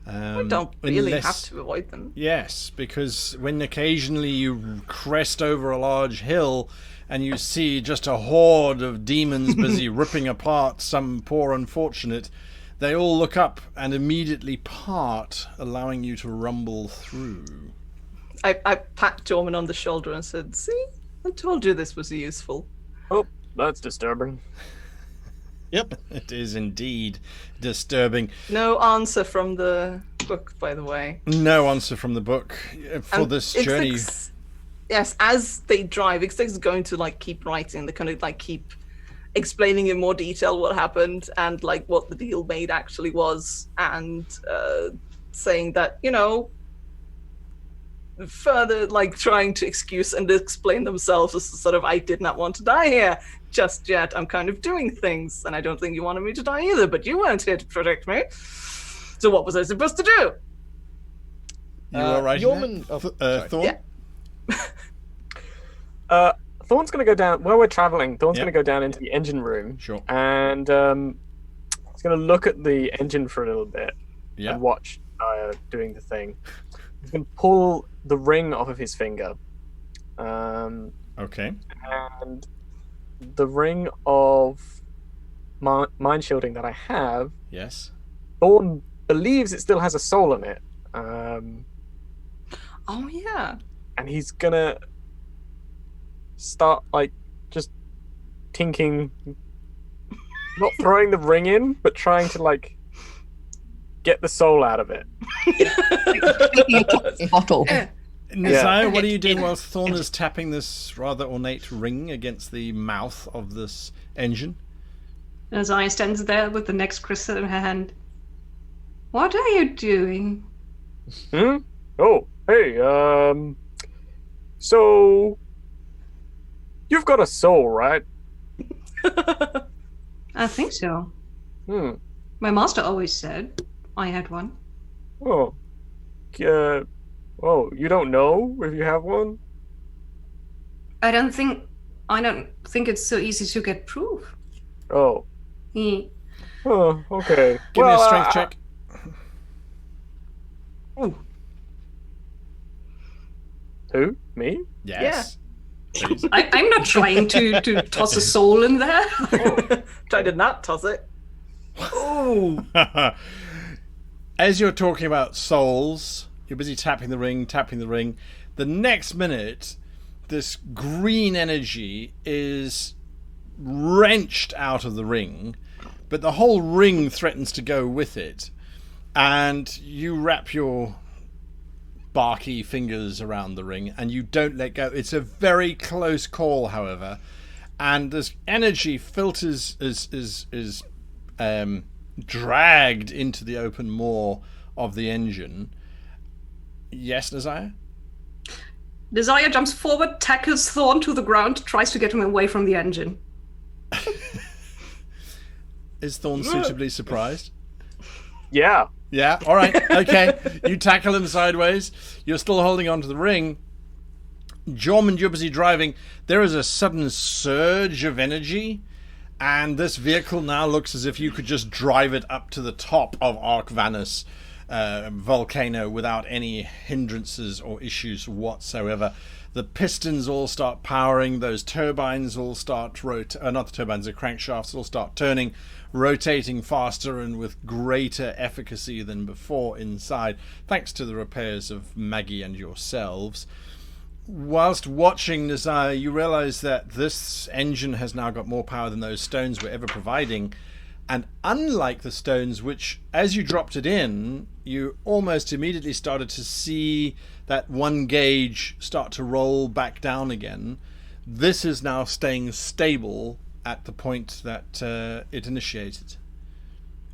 D: We don't really have to avoid them.
A: Yes, because when occasionally you crest over a large hill and you see just a horde of demons busy ripping apart some poor unfortunate, they all look up and immediately part, allowing you to rumble through.
D: I pat Jorman on the shoulder and said, "See, I told you this was useful."
F: Oh, that's disturbing.
B: Yep.
A: It is indeed disturbing.
D: No answer from the book, by the way.
A: No answer from the book for
D: And
A: this journey.
D: Yes, as they drive, Ixtex is going to like keep writing. They kind of like keep explaining in more detail what happened and like what the deal made actually was, and saying that, you know, further like trying to excuse and explain themselves as sort of, I did not want to die here just yet. I'm kind of doing things, and I don't think you wanted me to die either, but you weren't here to protect me. So what was I supposed to do?
A: You all right?
B: Yeoman-
A: Thorn?
D: Yeah.
F: Thorn's going to go down, where we're traveling, Thorn's going to go down into the engine room.
A: Sure.
F: And he's going to look at the engine for a little bit and watch doing the thing. He's going to pull the ring off of his finger.
A: Okay.
F: And the ring of mind shielding that I have,
A: Yes.
F: Thorn believes it still has a soul in it.
D: Oh yeah.
F: And he's going to start like just tinking, not throwing the ring in, but trying to like get the soul out of it.
E: Taking a toxic bottle.
A: Nizaya, what are you doing whilst Thorn is tapping this rather ornate ring against the mouth of this engine?
C: Nizaya stands there with the next crystal in her hand. What are you doing?
F: Oh, hey, so you've got a soul, right?
C: I think so. My master always said I had one.
F: Oh, you don't know if you have one?
C: I don't think it's so easy to get proof.
F: Oh. Oh, okay.
A: Give me a strength check.
F: Who? Me?
A: Yes.
C: I'm not trying to toss a soul in there.
D: Try to not toss it.
A: Oh. As you're talking about souls, you're busy tapping the ring. The next minute, this green energy is wrenched out of the ring, but the whole ring threatens to go with it. And you wrap your barky fingers around the ring and you don't let go. It's a very close call, however, and this energy filters is dragged into the open maw of the engine. Yes, Nizaya?
C: Nizaya jumps forward, tackles Thorn to the ground, tries to get him away from the engine.
A: Is Thorn suitably surprised?
F: Yeah.
A: Yeah, all right, okay. You tackle him sideways. You're still holding onto the ring. Jormund, you're busy driving. There is a sudden surge of energy, and this vehicle now looks as if you could just drive it up to the top of Arc Vanus volcano without any hindrances or issues whatsoever. The pistons all start powering. Those turbines all start not the turbines, the crankshafts all start turning, rotating faster and with greater efficacy than before inside, thanks to the repairs of Maggie and yourselves. Whilst watching Nizaya, you realize that this engine has now got more power than those stones were ever providing. And unlike the stones, which as you dropped it in, you almost immediately started to see that one gauge start to roll back down again, this is now staying stable at the point that it initiated.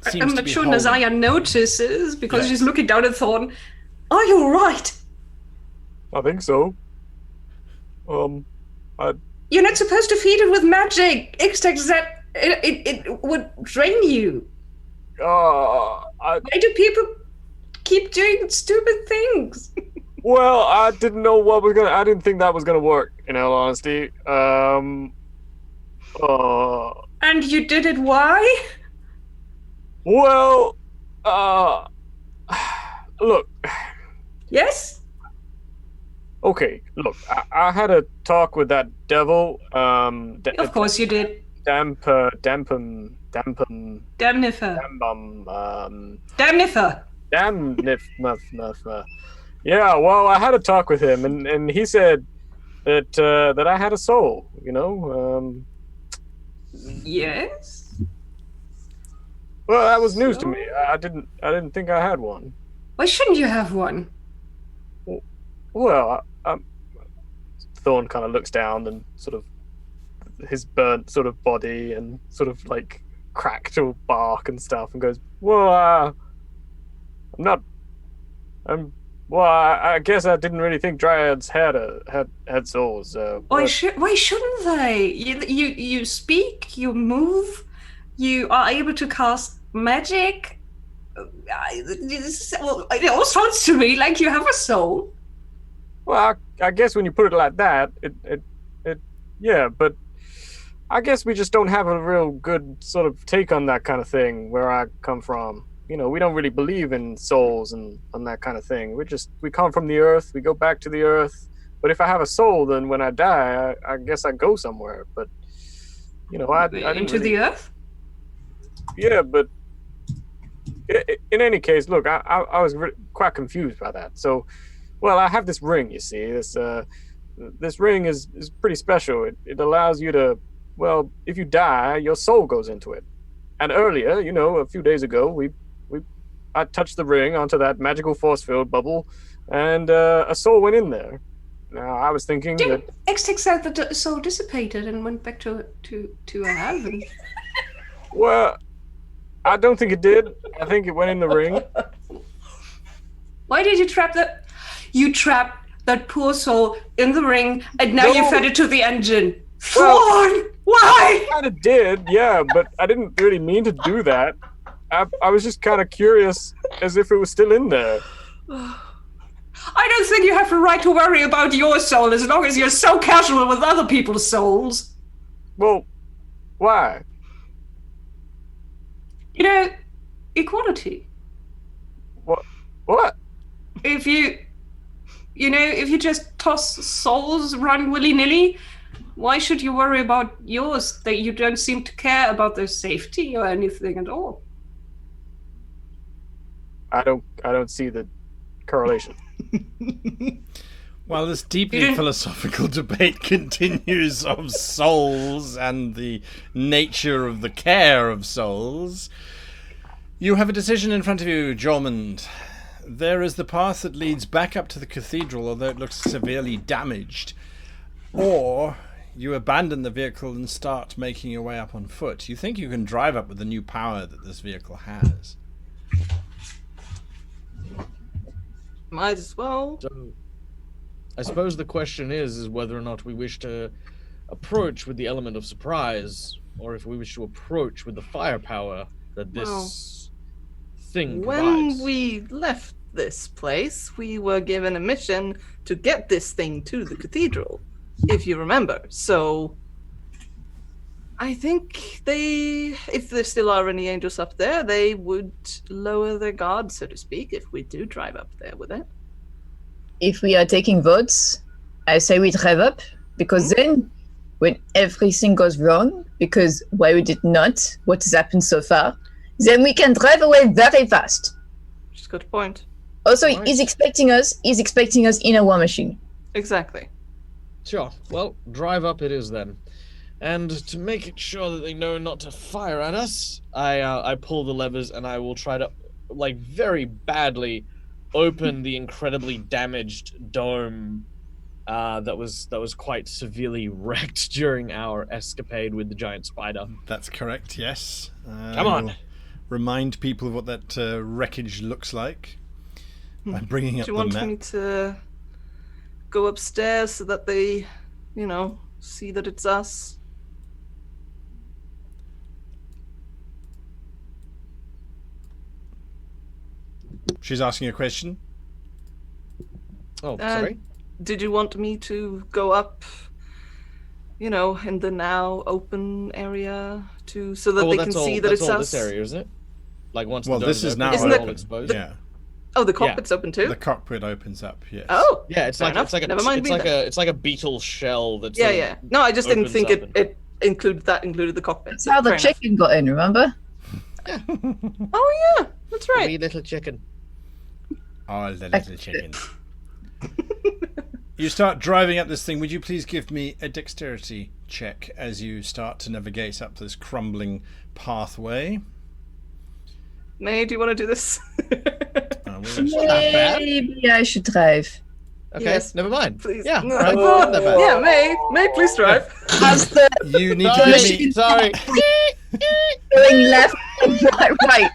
C: I'm not sure Nazaya notices because
A: Yes.
C: she's looking down at Thorn. Are you alright?
F: I think so.
C: You're not supposed to feed it with magic. Except that it would drain you. Why do people keep doing stupid things?
F: Well, I didn't know I didn't think that was gonna work, in all honesty.
C: And you did it why?
F: Well, look.
C: Yes?
F: Okay, look. I had a talk with that devil.
C: Of course you did.
F: Damnifer. Damnifer. Yeah, well, I had a talk with him, and he said that I had a soul. You know.
C: Yes?
F: Well, that was news to me. I didn't think I had one.
C: Why shouldn't you have one?
F: Well, Thorn kind of looks down and sort of his burnt sort of body and sort of like cracked bark and stuff, and goes, "Well, I guess I didn't really think dryads had souls.
C: Why shouldn't they? You speak, you move, you are able to cast magic. It all sounds to me like you have a soul.
F: Well, I guess when you put it like that, yeah, but I guess we just don't have a real good sort of take on that kind of thing where I come from. You know, we don't really believe in souls and that kind of thing. We come from the earth, we go back to the earth. But if I have a soul, then when I die, I guess I go somewhere. But, you know, I didn't
C: into
F: really...
C: the earth?
F: Yeah, but in any case, look, I was quite confused by that. So, well, I have this ring, you see. This ring is pretty special. It allows you to, well, if you die, your soul goes into it. And earlier, you know, a few days ago, I touched the ring onto that magical force field bubble, and a soul went in there. Now, I was thinking
C: Didn't X-Tech said that the soul dissipated and went back to heaven?
F: Well, I don't think it did. I think it went in the ring.
C: Why did you trap that? You trapped that poor soul in the ring, and now you fed it to the engine. Thorn! Why?
F: I kind of did, yeah, but I didn't really mean to do that. I was just kind of curious, as if it was still in there.
C: I don't think you have a right to worry about your soul as long as you're so casual with other people's souls.
F: Well, why?
C: You know, equality.
F: What?
C: If you just toss souls around willy-nilly, why should you worry about yours that you don't seem to care about their safety or anything at all?
F: I don't see the correlation.
A: While this deeply philosophical debate continues of souls and the nature of the care of souls, you have a decision in front of you, Jormund. There is the path that leads back up to the cathedral, although it looks severely damaged. Or you abandon the vehicle and start making your way up on foot. You think you can drive up with the new power that this vehicle has.
D: Might as well.
B: So, I suppose the question is whether or not we wish to approach with the element of surprise, or if we wish to approach with the firepower that this thing provides.
D: When we left this place, we were given a mission to get this thing to the cathedral, if you remember. So I think if there still are any angels up there, they would lower their guard, so to speak, if we do drive up there with it.
E: If we are taking votes, I say we drive up, because then when everything goes wrong, because why we did not, what has happened so far, then we can drive away very fast.
D: Which is a good point.
E: Also,
B: Right.
E: he's expecting us in a war machine.
D: Exactly.
B: Sure. Well, drive up it is then. And to make it sure that they know not to fire at us, I pull the levers and I will try to, like, very badly open the incredibly damaged dome that was quite severely wrecked during our escapade with the giant spider.
A: That's correct, yes.
B: Come on.
A: We'll remind people of what that wreckage looks like by bringing up
D: Do you
A: the
D: want
A: map.
D: me to go upstairs so that they, see that it's us?
A: She's asking a question.
B: Oh, sorry.
D: Did you want me to go up, in the now open area so that they can see that it's
B: that's all
D: us?
B: this area, isn't it? Like once
A: Well,
B: the
A: this
B: dome's
A: is
B: open,
A: now
B: it's
D: Isn't
B: all
D: it-
B: exposed.
A: Yeah,
D: Oh, the cockpit's open too?
A: the cockpit opens up, yes.
D: Oh,
B: Yeah, it's
D: fair
B: like
D: enough.
B: it's like a
D: Never mind
B: it's
D: me
B: like
D: then.
B: it's like a beetle shell that's
D: Yeah. No, I just didn't
B: opens
D: think
B: up
D: it included the cockpit.
E: That's how the
D: Fair enough.
E: chicken got in, remember?
D: Oh yeah, that's right.
B: wee little chicken.
A: Oh, the little chicken. You start driving up this thing. Would you please give me a dexterity check as you start to navigate up this crumbling pathway?
D: May, do you want to do this?
E: Maybe I should drive.
B: Okay,
D: Yes.
B: never mind.
D: Please.
B: Yeah,
D: No.
B: right, not that bad.
D: Yeah, May, please drive.
E: As the
A: You need to
B: Sorry,
A: give me.
B: sorry.
E: going left and right,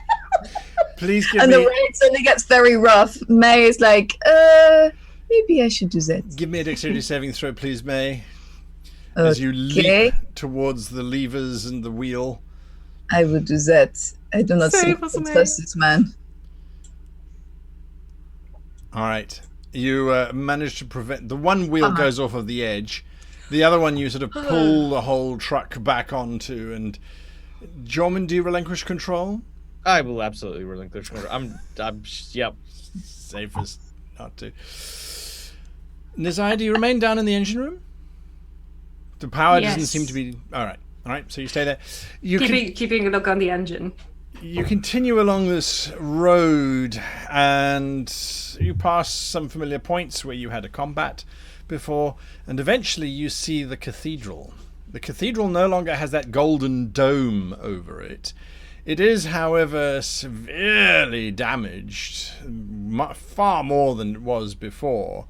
A: Please give
E: and the
A: me.
E: road suddenly gets very rough, May is like, maybe I should do that.
A: Give me a dexterity saving throw, please, May. As you
E: Okay,
A: leap towards the levers and the wheel.
E: I will do that. I do not
D: Save
E: think
D: us,
E: I
D: May.
E: trust this man.
A: All right. You manage to prevent. The one wheel goes off of the edge. The other one you sort of pull the whole truck back onto. And Jorman, do you relinquish control?
B: I will absolutely relinquish control. Yep.
A: Safest not to. Nizaya, do you remain down in the engine room? The power doesn't
C: Yes.
A: seem to be. All right. So you stay there. You
C: Keeping a look on the engine.
A: You continue along this road and you pass some familiar points where you had a combat before, and eventually you see the cathedral. The cathedral no longer has that golden dome over it. It is, however, severely damaged, far more than it was before,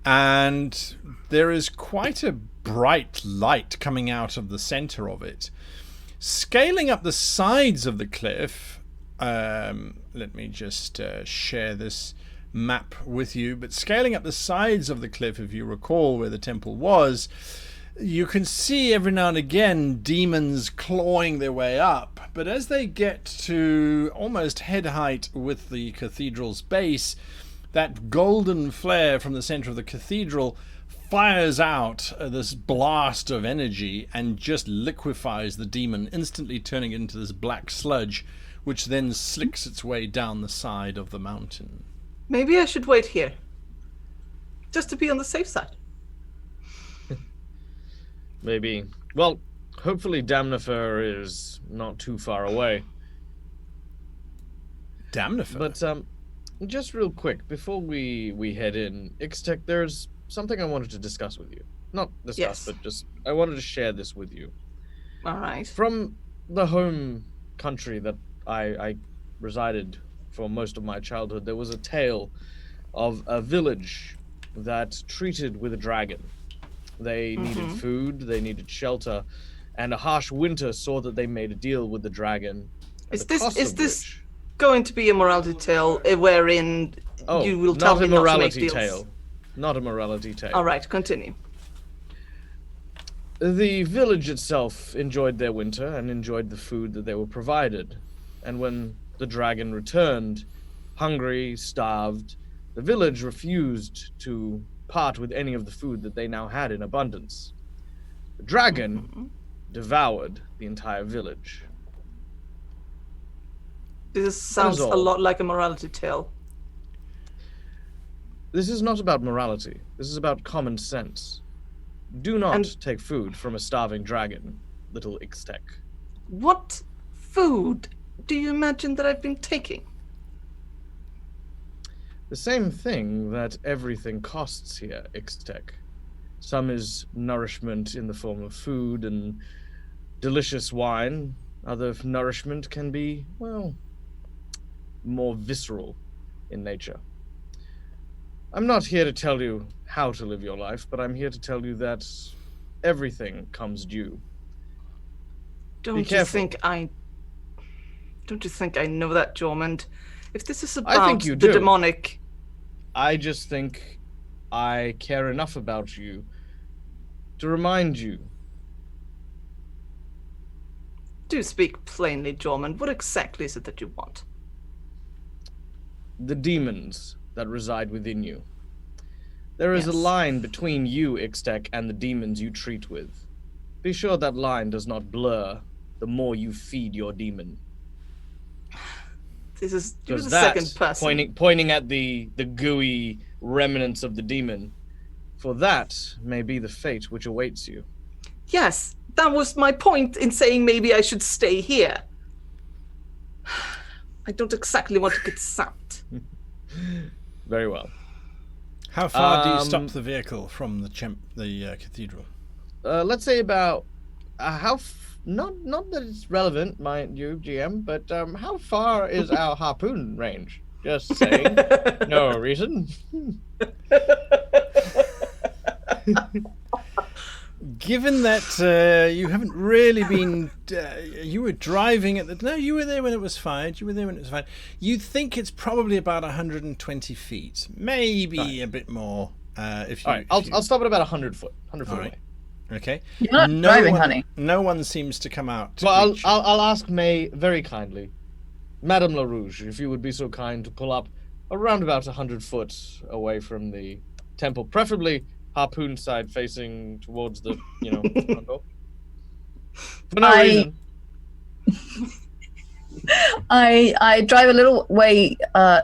A: and there is quite a bright light coming out of the center of it. Scaling up the sides of the cliff, let me just share this map with you, but scaling up the sides of the cliff, if you recall where the temple was, you can see every now and again demons clawing their way up, but as they get to almost head height with the cathedral's base, that golden flare from the center of the cathedral fires out this blast of energy and just liquefies the demon, instantly turning it into this black sludge, which then slicks its way down the side of the mountain.
D: Maybe I should wait here, just to be on the safe side.
B: Maybe. Well, hopefully Damnifer is not too far away.
A: Damnifer.
B: But just real quick before we head in, Ixtec, there's something I wanted to discuss with you. Not discuss,
D: Yes.
B: but just I wanted to share this with you.
D: All right.
B: From the home country that I resided for most of my childhood, there was a tale of a village that treated with a dragon. They needed food, they needed shelter, and a harsh winter saw that they made a deal with the dragon. at
D: Is
B: the cost
D: this
B: of which-
D: going to be a morality tale wherein you will tell
B: not a
D: him not to make
B: morality
D: deals?
B: tale. Not a morality tale.
D: All right, continue.
B: The village itself enjoyed their winter and enjoyed the food that they were provided. And when the dragon returned, hungry, starved, the village refused to part with any of the food that they now had in abundance. The dragon devoured the entire village.
D: This sounds a
B: all.
D: lot like a morality tale.
B: This is not about morality. This is about common sense. Do not
D: And-
B: take food from a starving dragon, little Ixtec.
D: What food do you imagine that I've been taking?
B: The same thing that everything costs here, Ixtec. Some is nourishment in the form of food and delicious wine. Other nourishment can be, well, more visceral in nature. I'm not here to tell you how to live your life, but I'm here to tell you that everything comes due.
D: Don't you
B: careful.
D: think I know that, Jormund? If this is
B: I
D: about
B: think you
D: the
B: do.
D: demonic,
B: I just think I care enough about you to remind you.
D: do speak plainly, Jormund. What exactly is it that you want?
B: The demons that reside within you. There is a
D: Yes.
B: line between you, Ixtec, and the demons you treat with. Be sure that line does not blur the more you feed your demon.
D: You're the
B: Because
D: second person.
B: pointing at the gooey remnants of the demon, for that may be the fate which awaits you.
D: Yes, that was my point in saying maybe I should stay here. I don't exactly want to get sapped.
B: Very well.
A: How far do you stop the vehicle from the cathedral?
B: Let's say about not that it's relevant, mind you, GM, but how far is our harpoon range? Just saying. No reason.
A: Given that you haven't really been, you were driving at the. No, you were there when it was fired. You think it's probably about 120 feet, maybe a bit more. If you,
B: All right, I'll stop at about 100 foot. 100 foot
A: All right.
B: away.
A: Okay.
E: You're not driving,
A: one,
E: honey.
A: No one seems to come out. To
B: Well,
A: greet you.
B: I'll ask May very kindly, Madame LaRouge, if you would be so kind to pull up around about 100 foot away from the temple, preferably harpoon side facing towards the, front door. For no reason.
E: I drive a little way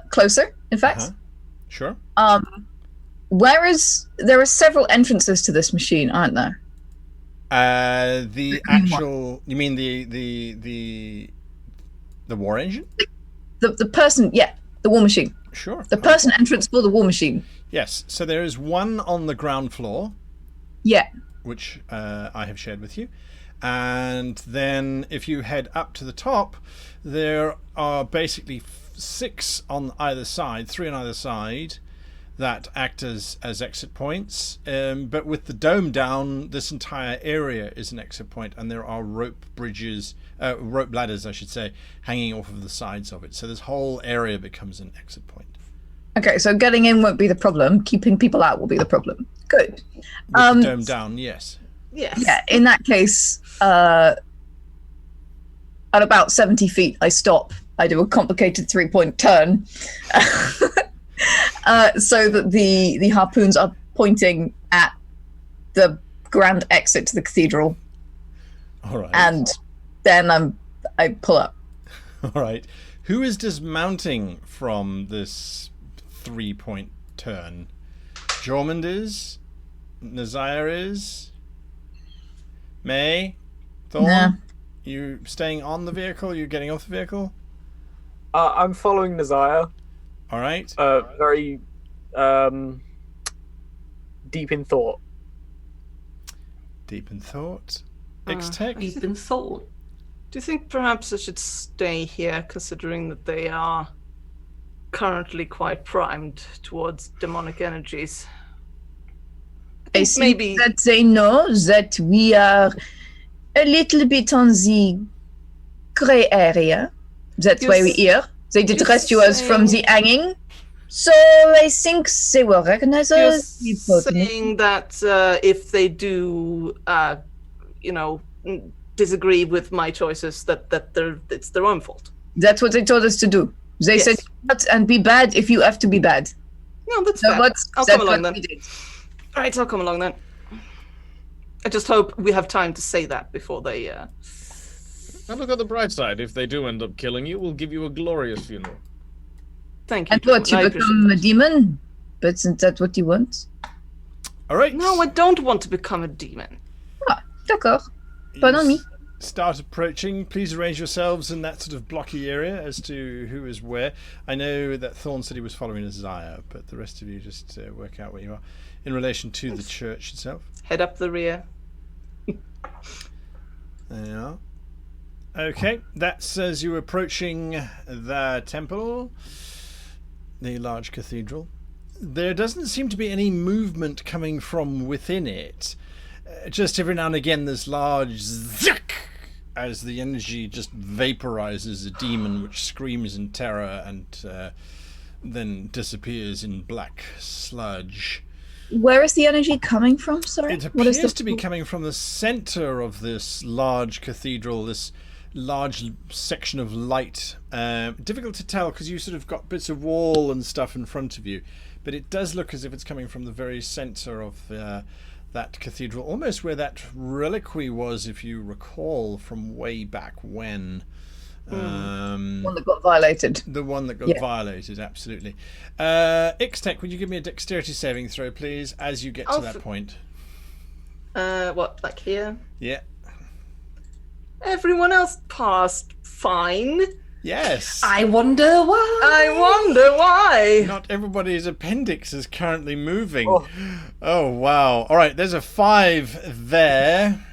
E: closer, in fact.
A: Uh-huh. Sure.
E: There are several entrances to this machine, aren't there?
A: The actual. You mean the war engine?
E: The person, yeah, the war machine.
A: Sure.
E: The person entrance for the war machine.
A: Yes. So there is one on the ground floor,
E: Yeah.
A: which I have shared with you. And then if you head up to the top, there are basically 6 on either side, 3 on either side, that act as exit points. But with the dome down, this entire area is an exit point, and there are rope ladders, I should say, hanging off of the sides of it. So this whole area becomes an exit point.
E: Okay, so getting in won't be the problem. Keeping people out will be the problem. Good.
A: With the dome down, yes.
D: Yes.
E: Yeah, in that case, at about 70 feet, I stop. I do a complicated 3-point turn. So that the harpoons are pointing at the grand exit to the cathedral.
A: All right.
E: And then I pull up.
A: All right. Who is dismounting from this 3-point turn? Jormund is? Nazire is? May? Thorn?
E: Nah.
A: You staying on the vehicle? You getting off the vehicle?
F: I'm following Nazire.
A: All right.
F: Very deep in thought.
A: Deep in thought.
D: Uh,
A: X-Tech?
C: Deep in thought.
D: Do you think perhaps I should stay here, considering that they are currently quite primed towards demonic energies?
E: I think
D: maybe-
E: that they know that we are a little bit on the grey area. That's why we're here. They did
D: you're
E: rescue us from the hanging. So I think they will recognize
D: You're
E: us. We both know.
D: saying that if they do, disagree with my choices, that it's their own fault.
E: That's what they told us to do. They
D: Yes.
E: said, "Cut and be bad if you have to be bad."
D: No, that's
E: So
D: fair.
E: what's
D: I'll
E: that's
D: come along
E: what
D: then.
E: we did.
D: All right, I'll come along then. I just hope we have time to say that before they.
B: Now look at the bright side. If they do end up killing you, we'll give you a glorious funeral.
D: Thank you.
E: And what,
D: Jormund,
E: you
D: I
E: become a
D: appreciate
E: demon? But isn't that what you want?
A: All right.
D: it. No, I don't want to become a demon.
E: Ah, d'accord. Pas
A: You
E: d'ennui.
A: start approaching. Please arrange yourselves in that sort of blocky area as to who is where. I know that Thorn said he was following Azaya, but the rest of you just work out where you are in relation to the church itself.
D: Head up the rear.
A: There you are. Okay, that's as you approaching the temple, the large cathedral. there doesn't seem to be any movement coming from within it. Just every now and again, this large zik as the energy just vaporizes a demon, which screams in terror and then disappears in black sludge.
E: Where is the energy coming from? Sorry,
A: It appears to be coming from the center of this large cathedral, this large section of light. Difficult to tell because you sort of got bits of wall and stuff in front of you, but it does look as if it's coming from the very center of that cathedral, almost where that reliquary was, if you recall, from way back when.
E: One that got violated.
A: The one that got violated, absolutely. Ixtec, would you give me a dexterity saving throw, please, as you get to that point?
D: What, like here?
A: Yeah.
D: Everyone else passed fine.
A: Yes.
C: I wonder why.
D: I wonder why.
A: Not everybody's appendix is currently moving. Oh, wow. All right, there's a 5 there.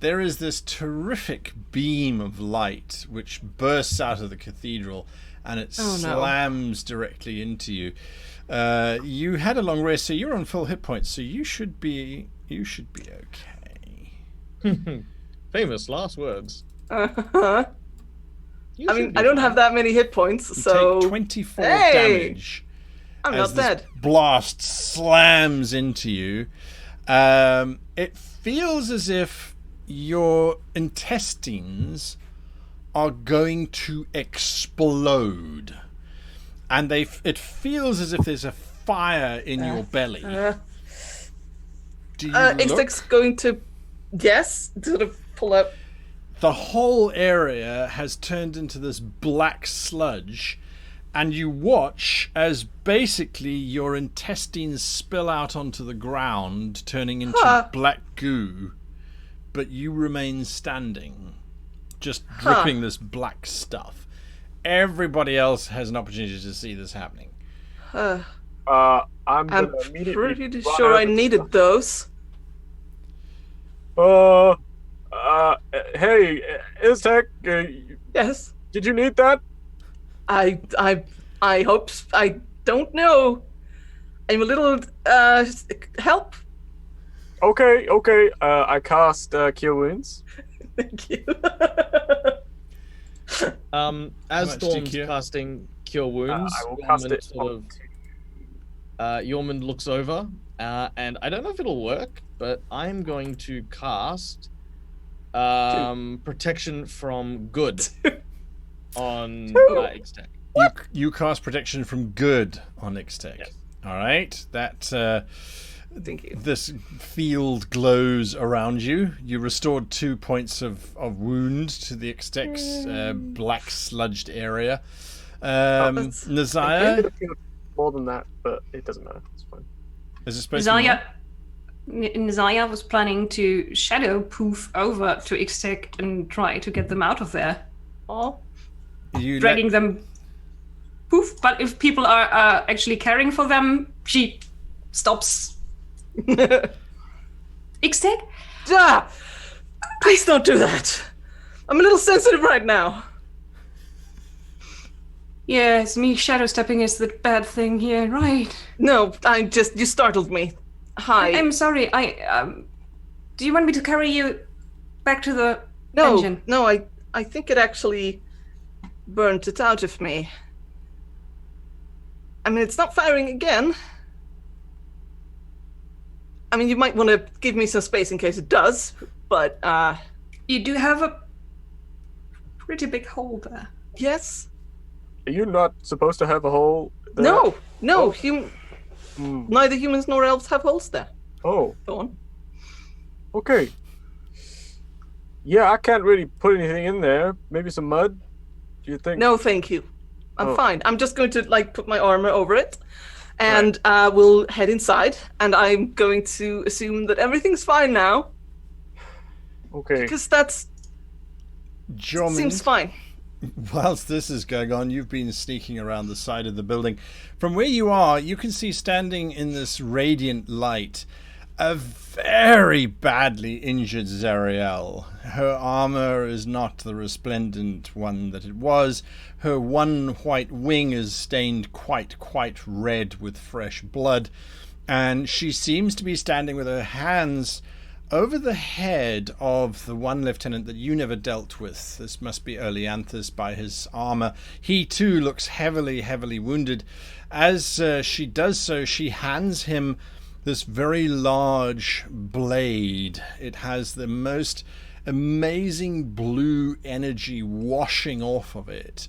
A: There is this terrific beam of light which bursts out of the cathedral, and it slams directly into you. You had a long rest, so you're on full hit points, so you should be okay.
B: Famous last words.
D: I mean, I don't have that many hit points,
A: You
D: so
A: take 24 damage.
D: I'm
A: as
D: not
A: this
D: dead.
A: blast slams into you. It feels as if your intestines are going to explode, and it feels as if there's a fire in your belly. Do you look?
D: Ixtec's going to, sort of pull up.
A: The whole area has turned into this black sludge, and you watch as basically your intestines spill out onto the ground, turning into black goo, but you remain standing, just dripping this black stuff. Everybody else has an opportunity to see this happening.
F: I'm
D: pretty sure I needed those.
F: Hey, Iztec,
D: Yes.
F: did you need that?
D: I hope. I don't know. I'm a little help.
F: Okay. I cast Cure Wounds.
D: Thank you.
B: As
A: much do you
B: Storm's
A: cure?
B: casting Cure Wounds,
F: I will cast it.
B: Yormund looks over, and I don't know if it'll work, but I'm going to cast Protection from Good on Ixtec.
A: You cast protection from good on Ixtec.
B: Yes.
A: All right. That
D: Thank you.
A: this field glows around you. You restored 2 points of wound to the Ixtec's black sludged area. Nazaya,
F: More than that, but it doesn't matter. It's fine.
A: is it supposed to be more?
C: Nizaya was planning to shadow poof over to Ixtec and try to get them out of there.
D: Oh.
A: You
C: Dragging them poof, but if people are actually caring for them, she stops. Ixtec?
D: Please don't do that. I'm a little sensitive right now.
C: Yes, me shadow stepping is the bad thing here, right?
D: No, you startled me. Hi.
C: I'm sorry, do you want me to carry you back to the
D: No,
C: engine?
D: no, I think it actually burnt it out of me. I mean, it's not firing again. I mean, you might want to give me some space in case it does, but,
C: You do have a pretty big hole there.
D: yes?
F: Are you not supposed to have a hole there?
D: No,
F: Hmm.
D: neither humans nor elves have holes there.
F: Oh,
D: Go on.
F: okay. Yeah, I can't really put anything in there. Maybe some mud? Do you think?
D: No, thank you. I'm
F: Oh.
D: fine. I'm just going to, put my armor over it, and we'll head inside, and I'm going to assume that everything's fine now,
F: Okay.
D: because that
A: Jormund,
D: seems fine.
A: whilst this is going on, you've been sneaking around the side of the building. From where you are, you can see standing in this radiant light a very badly injured Zariel. Her armor is not the resplendent one that it was. Her one white wing is stained quite red with fresh blood, and she seems to be standing with her hands over the head of the one lieutenant that you never dealt with. This must be Oleanthus by his armor. He too looks heavily wounded. As she does so, she hands him this very large blade. It has the most amazing blue energy washing off of it.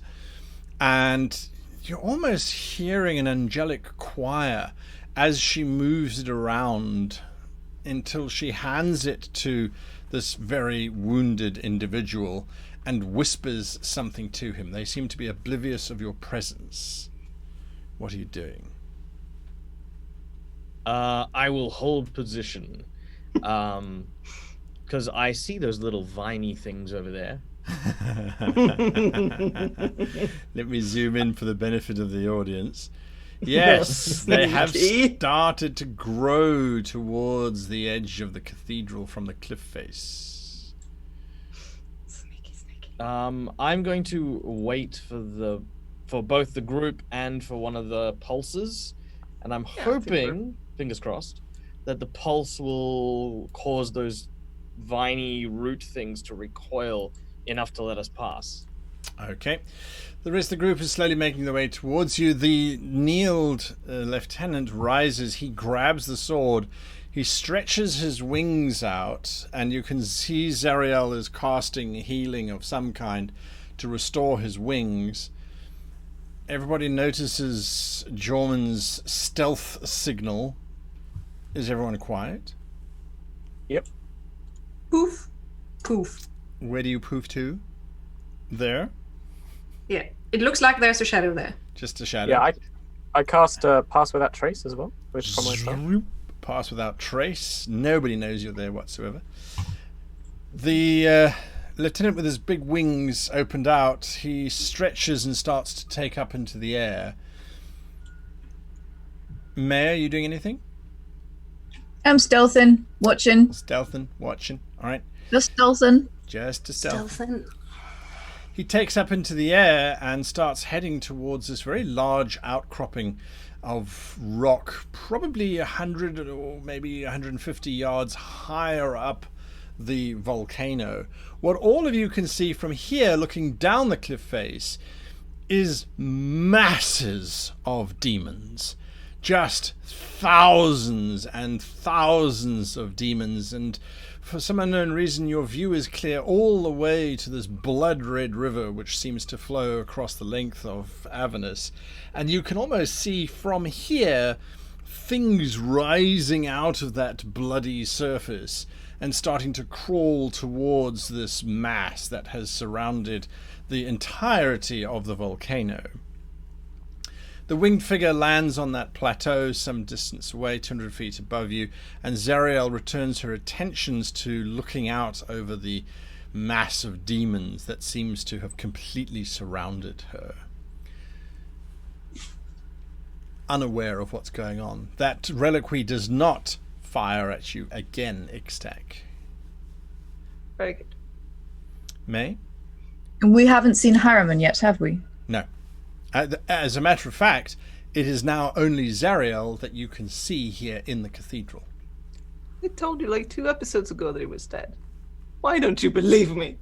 A: And you're almost hearing an angelic choir as she moves it around until she hands it to this very wounded individual and whispers something to him. They seem to be oblivious of your presence. What are you doing?
B: I will hold position, because I see those little viney things over there.
A: Let me zoom in for the benefit of the audience. Yes, they have started to grow towards the edge of the cathedral from the cliff face.
D: Sneaky.
B: I'm going to wait for both the group and for one of the pulses, and I'm hoping, fingers crossed, that the pulse will cause those viney root things to recoil enough to let us pass.
A: Okay. The rest of the group is slowly making their way towards you. The kneeled lieutenant rises. He grabs the sword. He stretches his wings out, and you can see Zariel is casting healing of some kind to restore his wings. Everybody notices Jorman's stealth signal. Is everyone quiet?
F: Yep.
C: Poof. Poof.
A: Where do you poof to? There?
C: Yeah. It looks like there's a shadow there.
A: Just a shadow.
F: Yeah, I cast Pass Without Trace as well, which from myself.
A: Pass without trace. Nobody knows you're there whatsoever. The lieutenant with his big wings opened out, he stretches and starts to take up into the air. May, are you doing anything?
E: I'm stealthing, watching.
A: Stealthing, watching. All right.
E: Just stealthing.
A: Just a stealth.
C: Stealthing.
A: He takes up into the air and starts heading towards this very large outcropping of rock, probably 100 or maybe 150 yards higher up the volcano. What all of you can see from here, looking down the cliff face, is masses of demons. Just thousands and thousands of demons, and for some unknown reason your view is clear all the way to this blood-red river which seems to flow across the length of Avernus, and you can almost see from here things rising out of that bloody surface and starting to crawl towards this mass that has surrounded the entirety of the volcano. The winged figure lands on that plateau some distance away, 200 feet above you, and Zariel returns her attentions to looking out over the mass of demons that seems to have completely surrounded her. Unaware of what's going on. That reliquary does not fire at you again, Ixtac.
D: Very good.
A: May?
E: We haven't seen Harriman yet, have we?
A: No. As a matter of fact, it is now only Zariel that you can see here in the cathedral.
D: I told you like 2 episodes ago that he was dead. Why don't you believe me?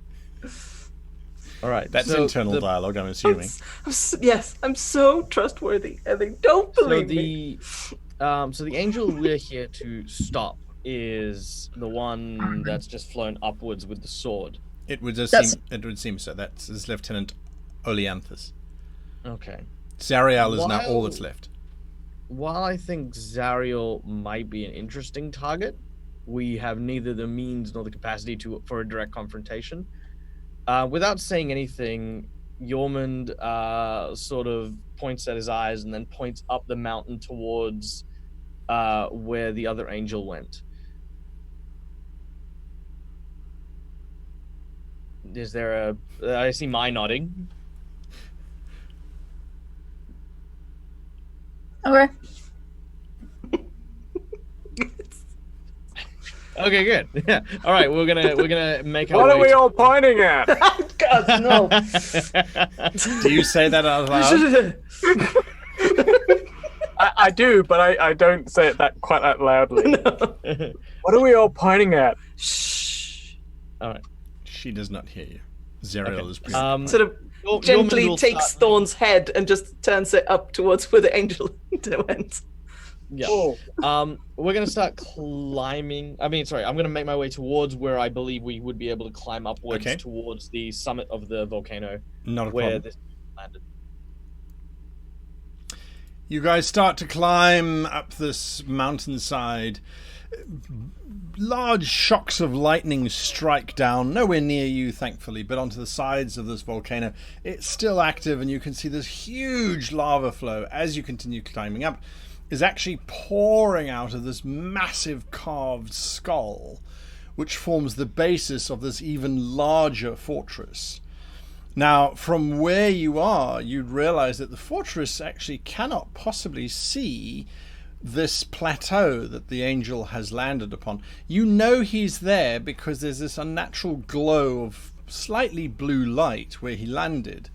B: All right,
A: That's
B: so
A: internal dialogue, I'm assuming.
D: Yes, I'm so trustworthy, and they don't believe me.
B: So the angel we're here to stop is the one that's just flown upwards with the sword.
A: It would seem so. That's Lieutenant Oleanthus.
B: Okay.
A: Zariel is now all that's left.
B: While I think Zariel might be an interesting target, we have neither the means nor the capacity for a direct confrontation. Without saying anything, Yormund sort of points at his eyes and then points up the mountain towards where the other angel went. Is there I see my nodding.
E: Okay.
B: Okay, good. Yeah. All right, we're gonna make our
F: What are
B: way
F: we all pointing at?
D: God, no.
A: Do you say that out loud?
F: I do, but I don't say it that quite that loudly. What are we all pointing at?
D: Shh.
B: All right.
A: She does not hear you. Zeriel is pretty.
D: Sort of
B: Your
D: gently
B: men will
D: takes
B: start-
D: Thorn's head and just turns it up towards where the angel went.
B: Yeah.
F: Oh,
B: We're gonna start climbing. I'm gonna make my way towards where I believe we would be able to climb upwards
A: Okay.
B: towards the summit of the volcano
A: Not a
B: where
A: problem.
B: this landed.
A: You guys start to climb up this mountainside. Large shocks of lightning strike down, nowhere near you, thankfully, but onto the sides of this volcano. It's still active, and you can see this huge lava flow as you continue climbing up is actually pouring out of this massive carved skull, which forms the basis of this even larger fortress. Now, from where you are, you'd realize that the fortress actually cannot possibly see this plateau that the angel has landed upon. You know he's there because there's this unnatural glow of slightly blue light where he landed.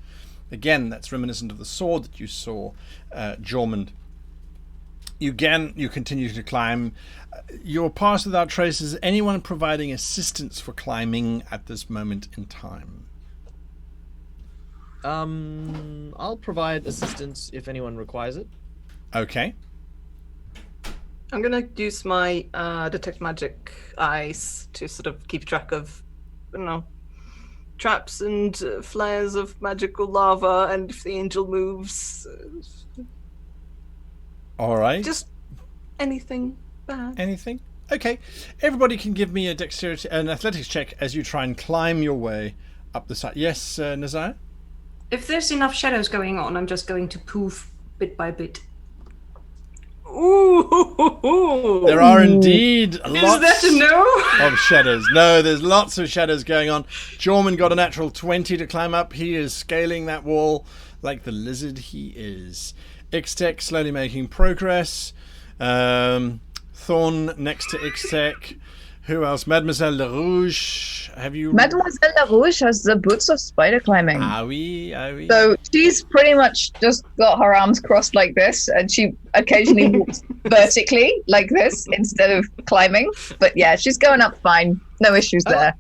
A: Again, that's reminiscent of the sword that you saw, Jormund. You continue to climb. You're passed without trace. Is anyone providing assistance for climbing at this moment in time?
B: I'll provide assistance if anyone requires it.
A: Okay.
D: I'm gonna use my detect magic eyes to sort of keep track of, traps and flares of magical lava, and if the angel moves,
A: All right.
D: just anything bad.
A: Anything? Okay. Everybody can give me an athletics check as you try and climb your way up the side. Yes, Nazar?
C: If there's enough shadows going on, I'm just going to poof bit by bit.
D: Ooh!
A: There are indeed
C: Is
A: lots
C: that a no?
A: of shadows. No, there's lots of shadows going on. Jorman got a natural 20 to climb up. He is scaling that wall like the lizard he is. Ixtec slowly making progress. Thorn next to Ixtec. Who else? Mademoiselle Le Rouge. Have you...
E: Mademoiselle La Rouge has the boots of spider climbing.
A: Ah oui, ah oui.
E: So she's pretty much just got her arms crossed like this, and she occasionally walks vertically like this instead of climbing. But yeah, she's going up fine. No issues there.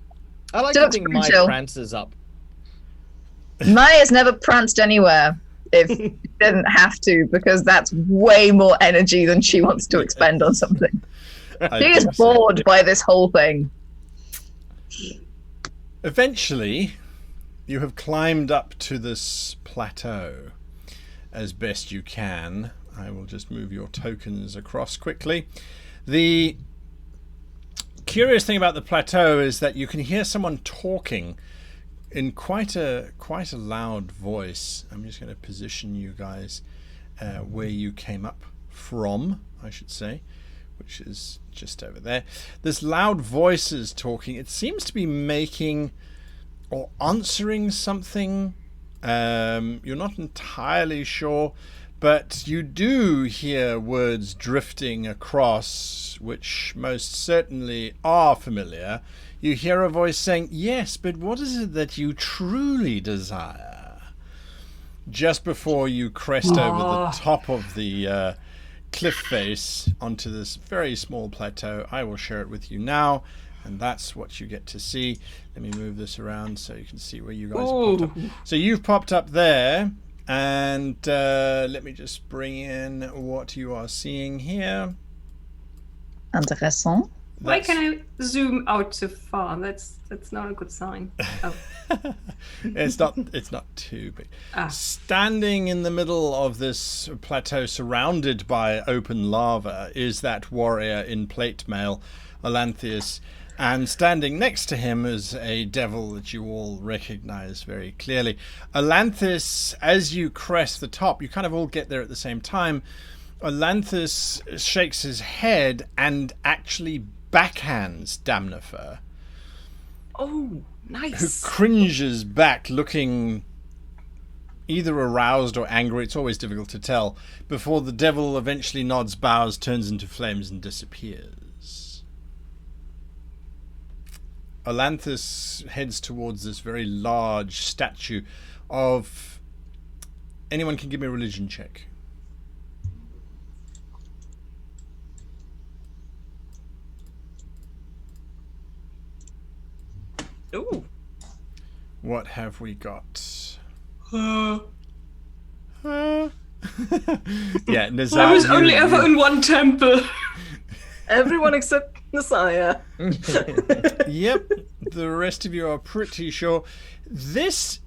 B: I like
E: She
B: to
E: looks
B: think
E: pretty
B: my
E: chill.
B: prances up.
E: Maya's never pranced anywhere if she didn't have to, because that's way more energy than she wants to expend on something.
A: I
E: She is
A: think so.
E: bored by this whole thing.
A: Eventually, you have climbed up to this plateau as best you can. I will just move your tokens across quickly. The curious thing about the plateau is that you can hear someone talking in quite a loud voice. I'm just going to position you guys where you came up from, I should say, which is just over there. This loud voice is talking. It seems to be making or answering something. You're not entirely sure, but you do hear words drifting across, which most certainly are familiar. You hear a voice saying, "Yes, but what is it that you truly desire?" Just before you crest over the top of the cliff face onto this very small plateau. I will share it with you now, and that's what you get to see. Let me move this around so you can see where you guys popped up. So you've popped up there, and let me just bring in what you are seeing here.
E: Intéressant.
C: Why can I zoom out so far? That's not a good sign. Oh.
A: It's not too big.
C: Ah.
A: Standing in the middle of this plateau surrounded by open lava is that warrior in plate mail, Olanthius, and standing next to him is a devil that you all recognize very clearly. Olanthius, as you crest the top, you kind of all get there at the same time. Olanthius shakes his head and actually backhands Damnifer,
D: Oh,
A: who
D: nice.
A: cringes back, looking either aroused or angry. It's always difficult to tell, before the devil eventually nods, bows, turns into flames, and disappears. Olanthus heads towards this very large statue of... Anyone can give me a religion check.
D: Ooh.
A: What have we got? Yeah, Nazar,
C: I was only ever in one temple.
D: Everyone except Messiah.
A: Yep, the rest of you are pretty sure. This,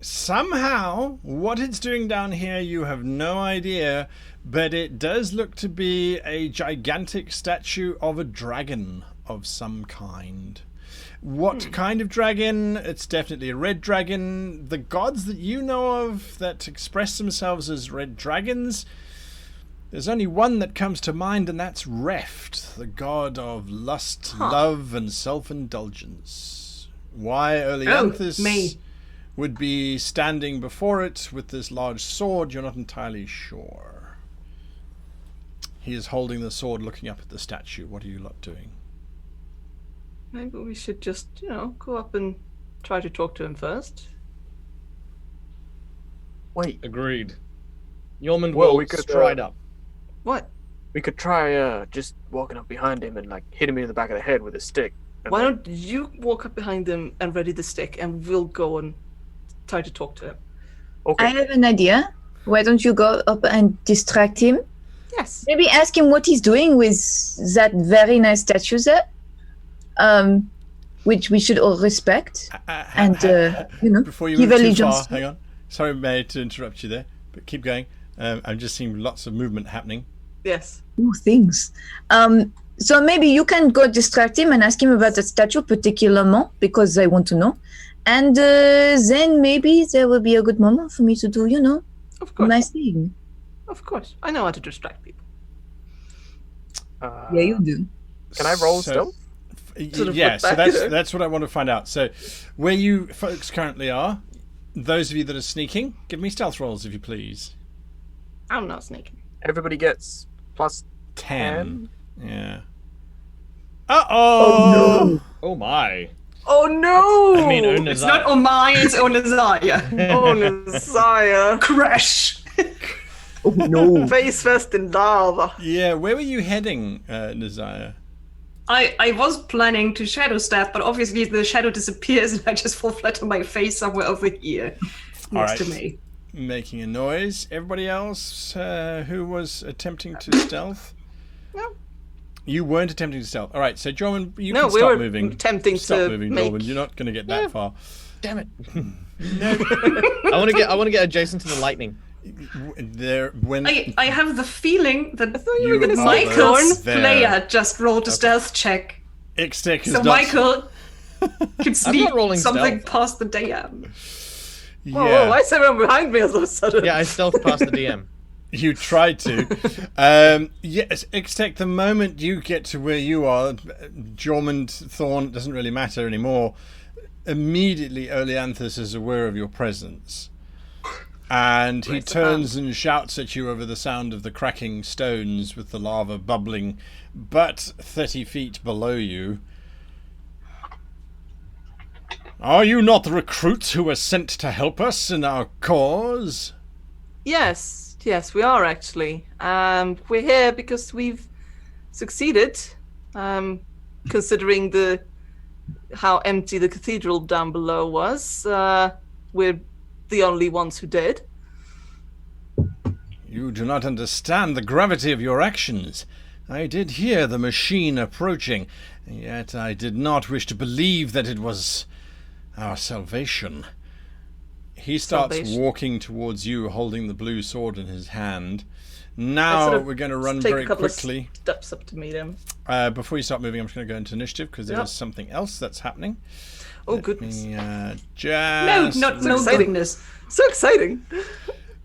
A: somehow, what it's doing down here, you have no idea, but it does look to be a gigantic statue of a dragon of some kind. What kind of dragon? It's definitely a red dragon. The gods that you know of that express themselves as red dragons, there's only one that comes to mind, and that's Reft, the god of lust, love, and self-indulgence. Why Oleanthus would be standing before it with this large sword, you're not entirely sure. He is holding the sword, looking up at the statue. What are you lot doing?
D: Maybe we should just, go up and try to talk to him first.
F: Wait.
B: Agreed. Yeoman
F: Well,
B: will
F: we could,
B: stride up.
D: What?
F: We could try just walking up behind him and hit him in the back of the head with a stick. And
D: Why don't you walk up behind him and ready the stick, and we'll go and try to talk to him.
F: Okay.
E: I have an idea. Why don't you go up and distract him?
D: Yes.
E: Maybe ask him what he's doing with that very nice statue there, which we should all respect. And,
A: Before you
E: give
A: move too
E: allegiance.
A: far, hang on. Sorry, May, to interrupt you there, but keep going. I'm just seeing lots of movement happening.
D: Yes.
E: Ooh, things. So maybe you can go distract him and ask him about the statue particularly, because I want to know. And then maybe there will be a good moment for me to do,
D: Of course.
E: nice thing.
D: Of course. I know how to distract people.
E: Yeah, you do.
F: Can I roll
A: So-
F: still?
D: Sort of
A: Yeah,
D: look
A: so
D: back at
A: that's
D: her.
A: that's what I want to find out. So, where you folks currently are, those of you that are sneaking, give me stealth rolls if you please.
D: I'm not sneaking.
F: Everybody gets plus
A: 10. Yeah. Uh-oh!
B: Oh my.
D: Oh no!
B: I mean, Onazaya.
C: It's not Omai, it's Onazaya.
D: Oh, Messiah.
C: Crash.
E: Oh no.
D: Face first in lava.
A: Yeah, where were you heading, Nazaya?
C: I was planning to shadow stab, but obviously the shadow disappears and I just fall flat on my face somewhere over here next to me.
A: Making a noise. Everybody else who was attempting to stealth?
D: No.
A: You weren't attempting to stealth. All right, so Jorman, you
D: No,
A: can
D: we
A: stop
D: were
A: moving.
D: attempting
A: Stop
D: to
A: moving,
D: make-
A: Jorman. You're not going to get that far.
B: Damn it.
A: No.
B: I want to get adjacent to the lightning.
A: There, when
C: I have the feeling that
D: thought you were gonna say
C: Michael's
A: there.
C: player just rolled a stealth check.
A: Ixtec is
C: So
A: not...
C: Michael could sneak
B: rolling
C: something
B: stealth.
C: past the DM.
A: Yeah.
D: Whoa, why is everyone behind me all of a sudden?
B: Yeah, I stealth past the DM.
A: You tried to. Yes, Ixtec, the moment you get to where you are, Jormund Thorn doesn't really matter anymore. Immediately, Oleanthus is aware of your presence. And he turns and shouts at you over the sound of the cracking stones with the lava bubbling, but 30 feet below you. Are you not the recruits who were sent to help us in our cause?
D: Yes, we are actually. We're here because we've succeeded, considering how empty the cathedral down below was. We're the only ones who did.
A: You do not understand the gravity of your actions. I did hear the machine approaching, yet I did not wish to believe that it was our salvation. He starts
D: Salvation.
A: walking towards you, holding the blue sword in his hand. Now
D: Sort of
A: we're going to run
D: take
A: very
D: a couple
A: quickly.
D: of steps up to meet him.
A: Before you start moving, I'm just going to go into initiative because there
D: Yep.
A: is something else that's happening.
D: Oh,
A: Let
D: goodness.
A: me,
C: No,
A: just
C: no
D: exciting.
C: goodness.
D: So exciting.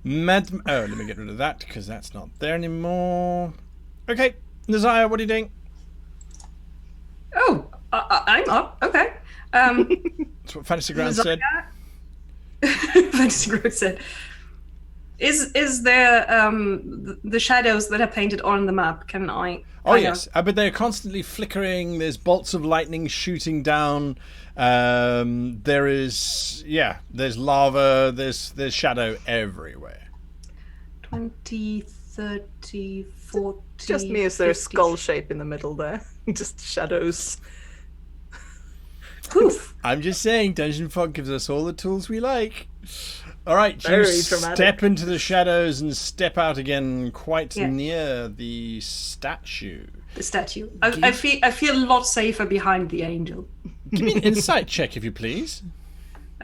A: let me get rid of that because that's not there anymore. Okay, Nazaya, what are you doing?
C: Oh, I'm up. Okay.
A: That's what Fantasy Ground said.
C: Fantasy Group said, Is there the shadows that are painted on the map? Can I?
A: Oh yes, but they're constantly flickering. There's bolts of lightning shooting down. There's lava. There's shadow everywhere.
C: 20, 30, 40.
D: Just me, is there a
C: 50.
D: skull shape in the middle there? Just shadows.
C: Poof.
A: I'm just saying, Dungeon Fog gives us all the tools we like. All right,
D: Very
A: you
D: dramatic.
A: step into the shadows and step out again quite
C: Yeah.
A: near the statue.
C: The statue. I feel a lot safer behind the angel.
A: Give me an insight check, if you please.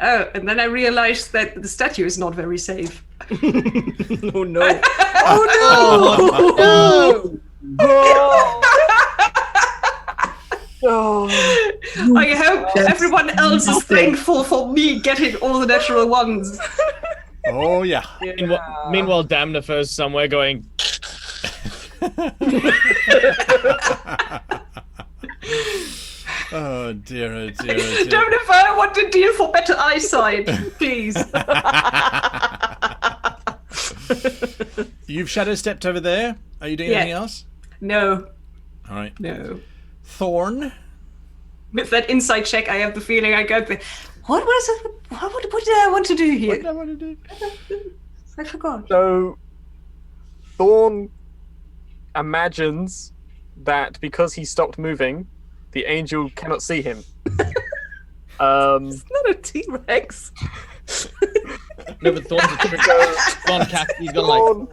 C: Oh, and then I realized that the statue is not very safe.
D: Oh no.
C: I hope everyone else is thankful for me getting all the natural ones.
A: Oh, yeah.
B: Meanwhile, Damnifer's somewhere going.
A: Oh, dear, oh, dear, oh, dear.
C: Damnifer, I want to deal for better eyesight, please.
A: You've shadow stepped over there. Are you doing
C: Yeah.
A: anything else?
C: No,
A: All right.
C: no.
A: Thorn.
C: With that insight check, I have the feeling I got the. What was it? What did I want to do
A: What
C: here?
A: did I want to do?
C: I forgot.
F: So, Thorn imagines that because he stopped moving, the angel cannot see him.
D: It's not a T-Rex.
B: No, but Thorn's a trick. He's gone like.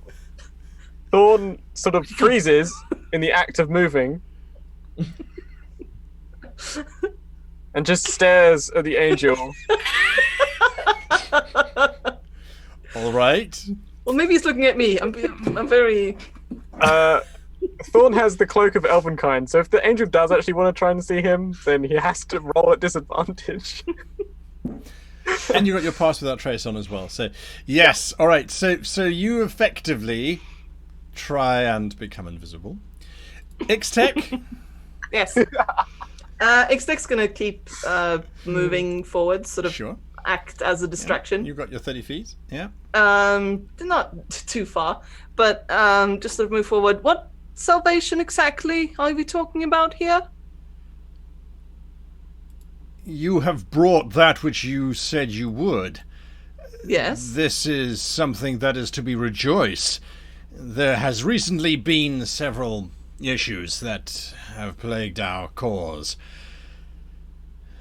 F: Thorn sort of freezes in the act of moving and just stares at the angel.
A: All right.
D: Well, maybe he's looking at me. I'm very.
F: Thorn has the cloak of Elvenkind, so if the angel does actually want to try and see him, then he has to roll at disadvantage.
A: And you got your pass without trace on as well. So, yes. All right. So you effectively try and become invisible. Ixtec.
D: Yes. Ixtec's gonna keep moving forward, sort of
A: Sure.
D: act as a distraction.
A: You've got your 30 feet. Yeah.
D: Not too far, but just sort of move forward. What salvation exactly are we talking about here?
A: You have brought that which you said you would.
D: Yes.
A: This is something that is to be rejoiced. There has recently been several issues that have plagued our cause.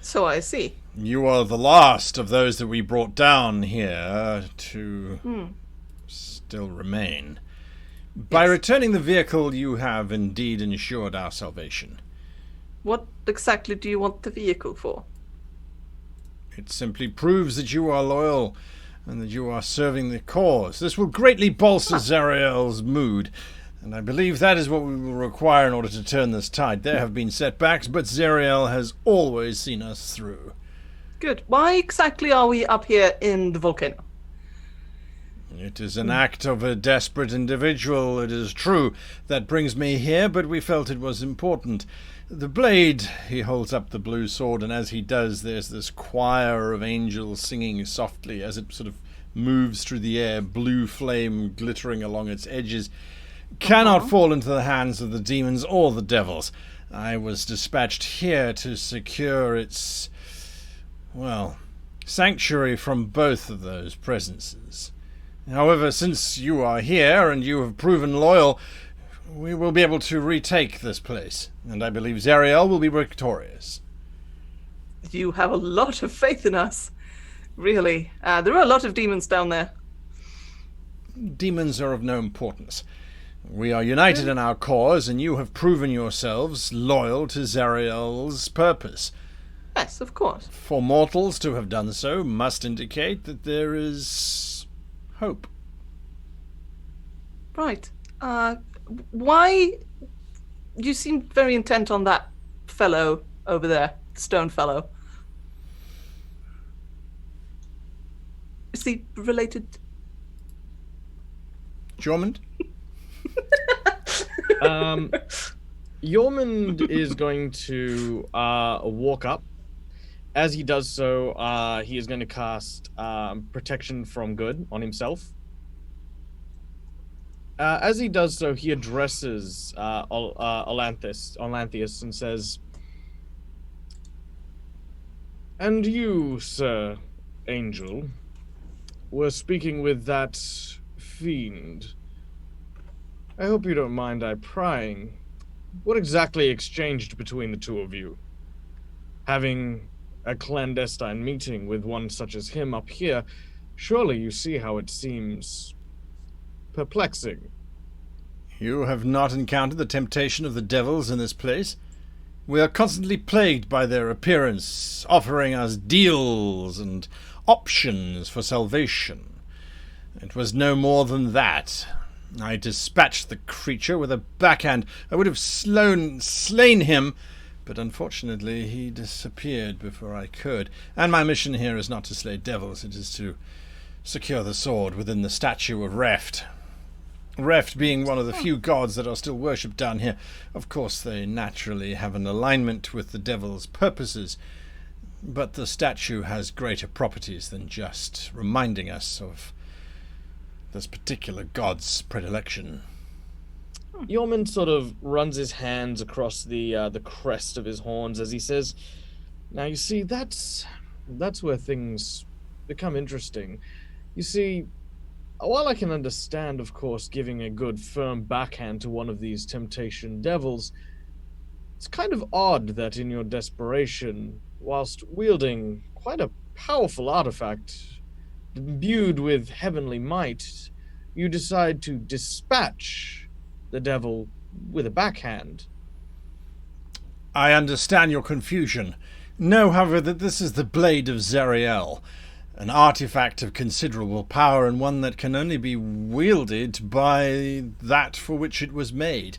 D: So I see.
A: You are the last of those that we brought down here to still remain. By returning the vehicle, you have indeed ensured our salvation.
D: What exactly do you want the vehicle for?
A: It simply proves that you are loyal and that you are serving the cause. This will greatly bolster Zariel's mood, and I believe that is what we will require in order to turn this tide. There have been setbacks, but Zariel has always seen us through.
D: Good. Why exactly are we up here in the volcano?
A: It is an act of a desperate individual, it is true, that brings me here, but we felt it was important. The blade, he holds up the blue sword, and as he does, there's this choir of angels singing softly as it sort of moves through the air, blue flame glittering along its edges. Cannot fall into the hands of the demons or the devils. I was dispatched here to secure its, well, sanctuary from both of those presences. However, since you are here and you have proven loyal, we will be able to retake this place, and I believe Zariel will be victorious.
D: You have a lot of faith in us. Really. There are a lot of demons down there.
A: Demons are of no importance. We are united in our cause, and you have proven yourselves loyal to Zariel's purpose.
D: Yes, of course.
A: For mortals to have done so must indicate that there is hope.
D: Right. Why? You seem very intent on that fellow over there, stone fellow. Is he related?
A: Jormund?
B: Jormund is going to walk up. As he does so, he is going to cast Protection from Good on himself. As he does so, he addresses Olanthius and says, "And you, Sir Angel, were speaking with that fiend. I hope you don't mind I prying. What exactly exchanged between the two of you? Having a clandestine meeting with one such as him up here, surely you see how it seems perplexing."
A: You have not encountered the temptation of the devils in this place. We are constantly plagued by their appearance, offering us deals and options for salvation. It was no more than that. I dispatched the creature with a backhand. I would have slain him, but unfortunately he disappeared before I could. And my mission here is not to slay devils, it is to secure the sword within the statue of Reft. Reft being one of the few gods that are still worshipped down here. Of course, they naturally have an alignment with the devil's purposes, but the statue has greater properties than just reminding us of this particular god's predilection.
B: Yeoman sort of runs his hands across the crest of his horns as he says, "Now you see, that's where things become interesting. You see, while I can understand, of course, giving a good firm backhand to one of these temptation devils, it's kind of odd that in your desperation, whilst wielding quite a powerful artifact imbued with heavenly might, you decide to dispatch the devil with a backhand."
A: I understand your confusion. Know, however, that this is the blade of Zariel, an artifact of considerable power and one that can only be wielded by that for which it was made.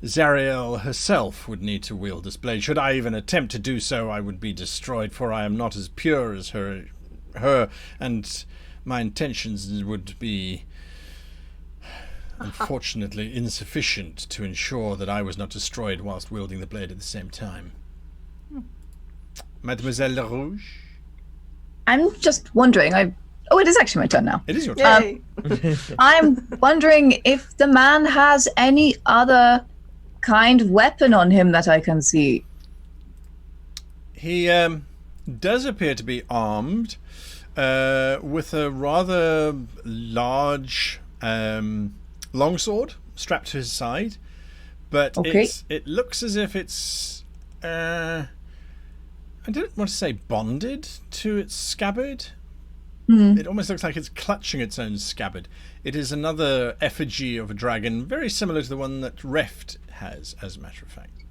A: Zariel herself would need to wield this blade. Should I even attempt to do so, I would be destroyed, for I am not as pure as her, and my intentions would be unfortunately insufficient to ensure that I was not destroyed whilst wielding the blade at the same time. Mademoiselle Le Rouge?
E: I'm just wondering. Oh, it is actually my turn now.
A: It is your turn.
D: Yay.
E: I'm wondering if the man has any other kind of weapon on him that I can see.
A: He does appear to be armed with a rather large longsword strapped to his side, but
E: Okay.
A: it looks as if it's I don't want to say bonded to its scabbard. It almost looks like it's clutching its own scabbard. It is another effigy of a dragon, very similar to the one that Reft has, as a matter of fact.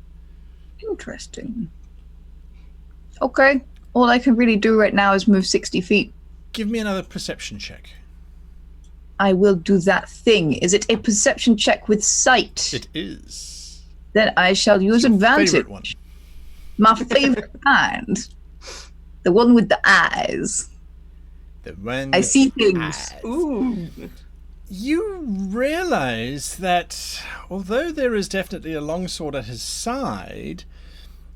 E: Interesting. Okay. All I can really do right now is move 60 feet.
A: Give me another perception check.
E: I will do that thing. Is it a perception check with sight?
A: It is.
E: Then I shall use advantage.
A: Favorite one.
E: My favorite kind. The one with the eyes.
A: The one
E: I see
A: with
E: things.
A: eyes.
D: Ooh.
A: You realize that although there is definitely a longsword at his side,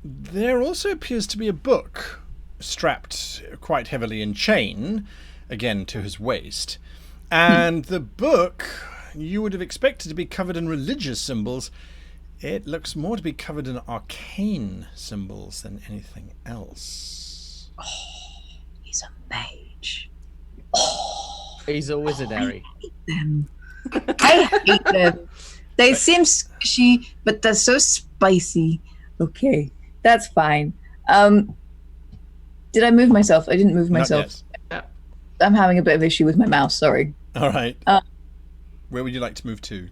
A: there also appears to be a book strapped quite heavily in chain, again to his waist. And the book you would have expected to be covered in religious symbols. It looks more to be covered in arcane symbols than anything else.
E: Oh, he's a mage.
B: He's a wizardary.
E: I hate them. They seem squishy, but they're so spicy. Okay, that's fine. Did I move myself? I didn't move myself.
A: Not yet.
E: I'm having a bit of issue with my mouse, sorry.
A: All right. Where would you like to move to?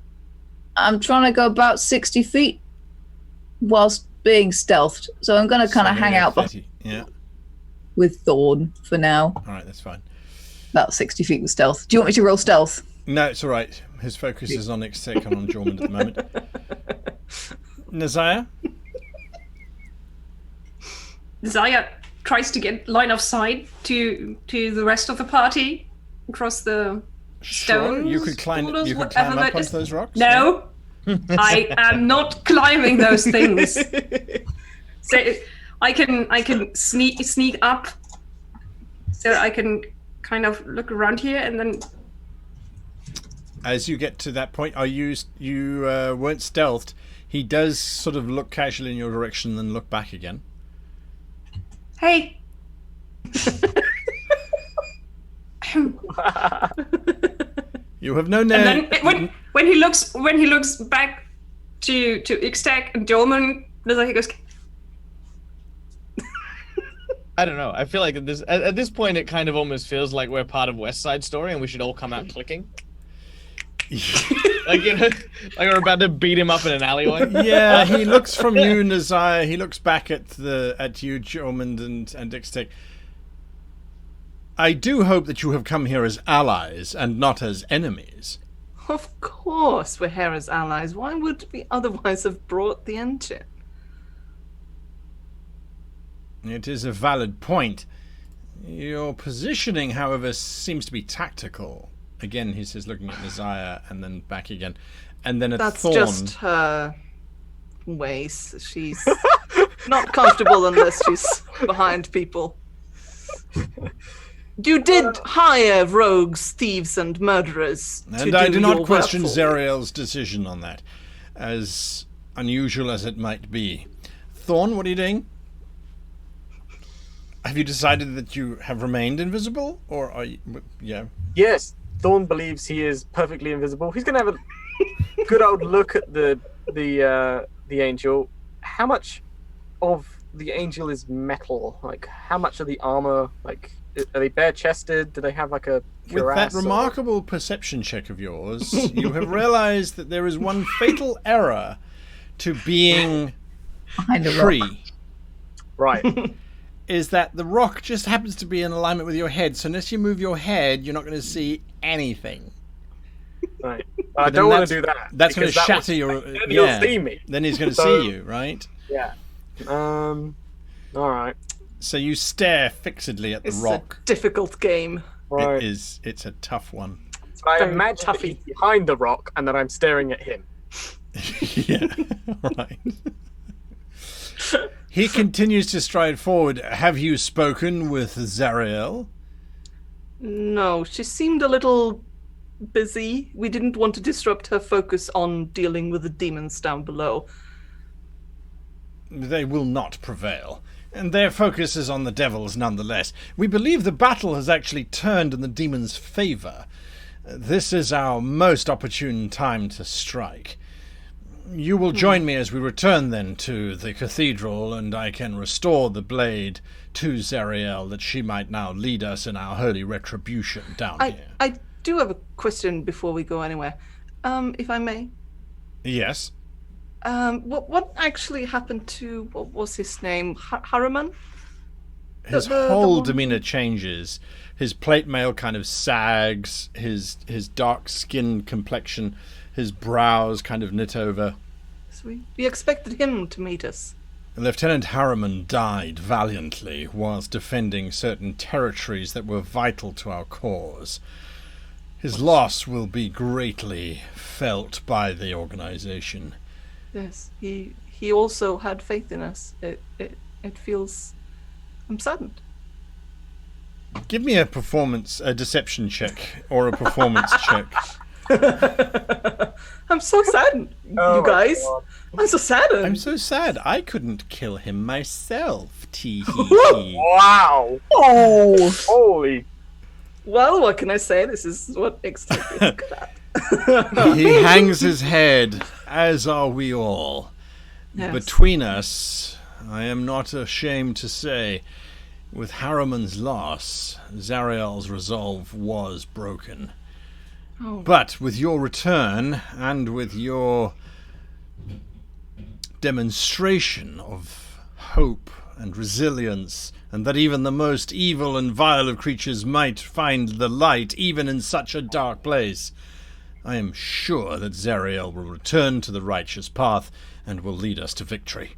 E: I'm trying to go about 60 feet whilst being stealthed. So I'm going to kind of hang out
A: 30. Yeah.
E: with Thorn for now.
A: All right, that's fine.
E: About 60 feet with stealth. Do you want me to roll stealth?
A: No, it's all right. His focus is on Ixtec on Jormund at the moment. Nazaya?
C: Zaya tries to get line of sight to the rest of the party across the
A: Sure,
C: stones.
A: you could climb.
C: boulders,
A: You could
C: whatever
A: climb up
C: that
A: onto
C: is.
A: those rocks.
C: No, I am not climbing those things. So I can sneak up, so I can kind of look around here and then
A: as you get to that point, you weren't stealthed. He does sort of look casually in your direction, then look back again.
C: Hey.
A: You have no
C: And
A: name.
C: then when he looks back to Ixtec and Dorman, he goes.
B: I don't know. I feel like at this point, it kind of almost feels like we're part of West Side Story, and we should all come out clicking. Like, you know, like we're about to beat him up in an alleyway.
A: Yeah, he looks from you, Nazaya. He looks back at you, Jormund and Ixtec. I do hope that you have come here as allies and not as enemies.
D: Of course we're here as allies. Why would we otherwise have brought the engine?
A: It is a valid point. Your positioning, however, seems to be tactical. Again, he says, looking at Nazaya, and then back again. And then at
D: That's
A: Thorn.
D: just her ways. She's not comfortable unless she's behind people. You did hire rogues, thieves, and murderers
A: And
D: to
A: I
D: do
A: do
D: your
A: not question
D: work for you.
A: Zariel's decision on that, as unusual as it might be. Thorn, what are you doing? Have you decided that you have remained invisible, or are you? Yeah.
F: Yes, Thorn believes he is perfectly invisible. He's gonna have a good old look at the angel. How much of the angel is metal? Like, how much of the armor? Like, are they bare-chested? Do they have like a
A: With
F: cuirass
A: that remarkable perception check of yours, you have realized that there is one fatal error to being
E: Behind a rock.
A: free.
F: Right.
A: Is that the rock just happens to be in alignment with your head, so unless you move your head, you're not going to see anything.
F: Right.
A: But
F: I
A: then
F: don't want to
A: that's-
F: do that.
A: That's going to
F: because that
A: shatter your.
F: then he'll see me.
A: Then he's going to
F: So-
A: see you, right?
F: Yeah. All right.
A: So you stare fixedly at the
D: It's
A: rock.
D: a difficult game.
F: Right.
A: It's a tough one.
F: So I
D: very
F: imagine that
D: toughy.
F: he's behind the rock and that I'm staring at him.
A: Yeah, right. He continues to stride forward. Have you spoken with Zariel?
D: No, she seemed a little busy. We didn't want to disrupt her focus on dealing with the demons down below.
A: They will not prevail. And their focus is on the devils nonetheless. We believe the battle has actually turned in the demons' favour. This is our most opportune time to strike. You will join me as we return then to the cathedral, and I can restore the blade to Zariel that she might now lead us in our holy retribution down here.
D: I do have a question before we go anywhere, if I may.
A: Yes.
D: What actually happened to, what was his name, Harriman?
A: His
D: the
A: whole
D: one-
A: demeanor changes. His plate mail kind of sags, his dark skin complexion, his brows kind of knit over.
D: So we expected him to meet us.
A: Lieutenant Harriman died valiantly whilst defending certain territories that were vital to our cause. His loss will be greatly felt by the organization.
D: Yes, he also had faith in us. It feels... I'm saddened.
A: Give me a deception check, or a performance check.
D: I'm so saddened,
F: Oh
D: you
F: my
D: guys.
F: God.
D: I'm so saddened.
A: I'm so sad. I couldn't kill him myself. Tee hee hee.
F: Wow.
E: Oh,
F: Holy.
D: Well, what can I say? This is what Extec is good at.
A: He hangs his head, as are we all.
D: Yes.
A: Between us, I am not ashamed to say, with Harriman's loss, Zariel's resolve was broken.
D: Oh.
A: But with your return, and with your demonstration of hope and resilience, and that even the most evil and vile of creatures might find the light even in such a dark place, I am sure that Zariel will return to the righteous path and will lead us to victory.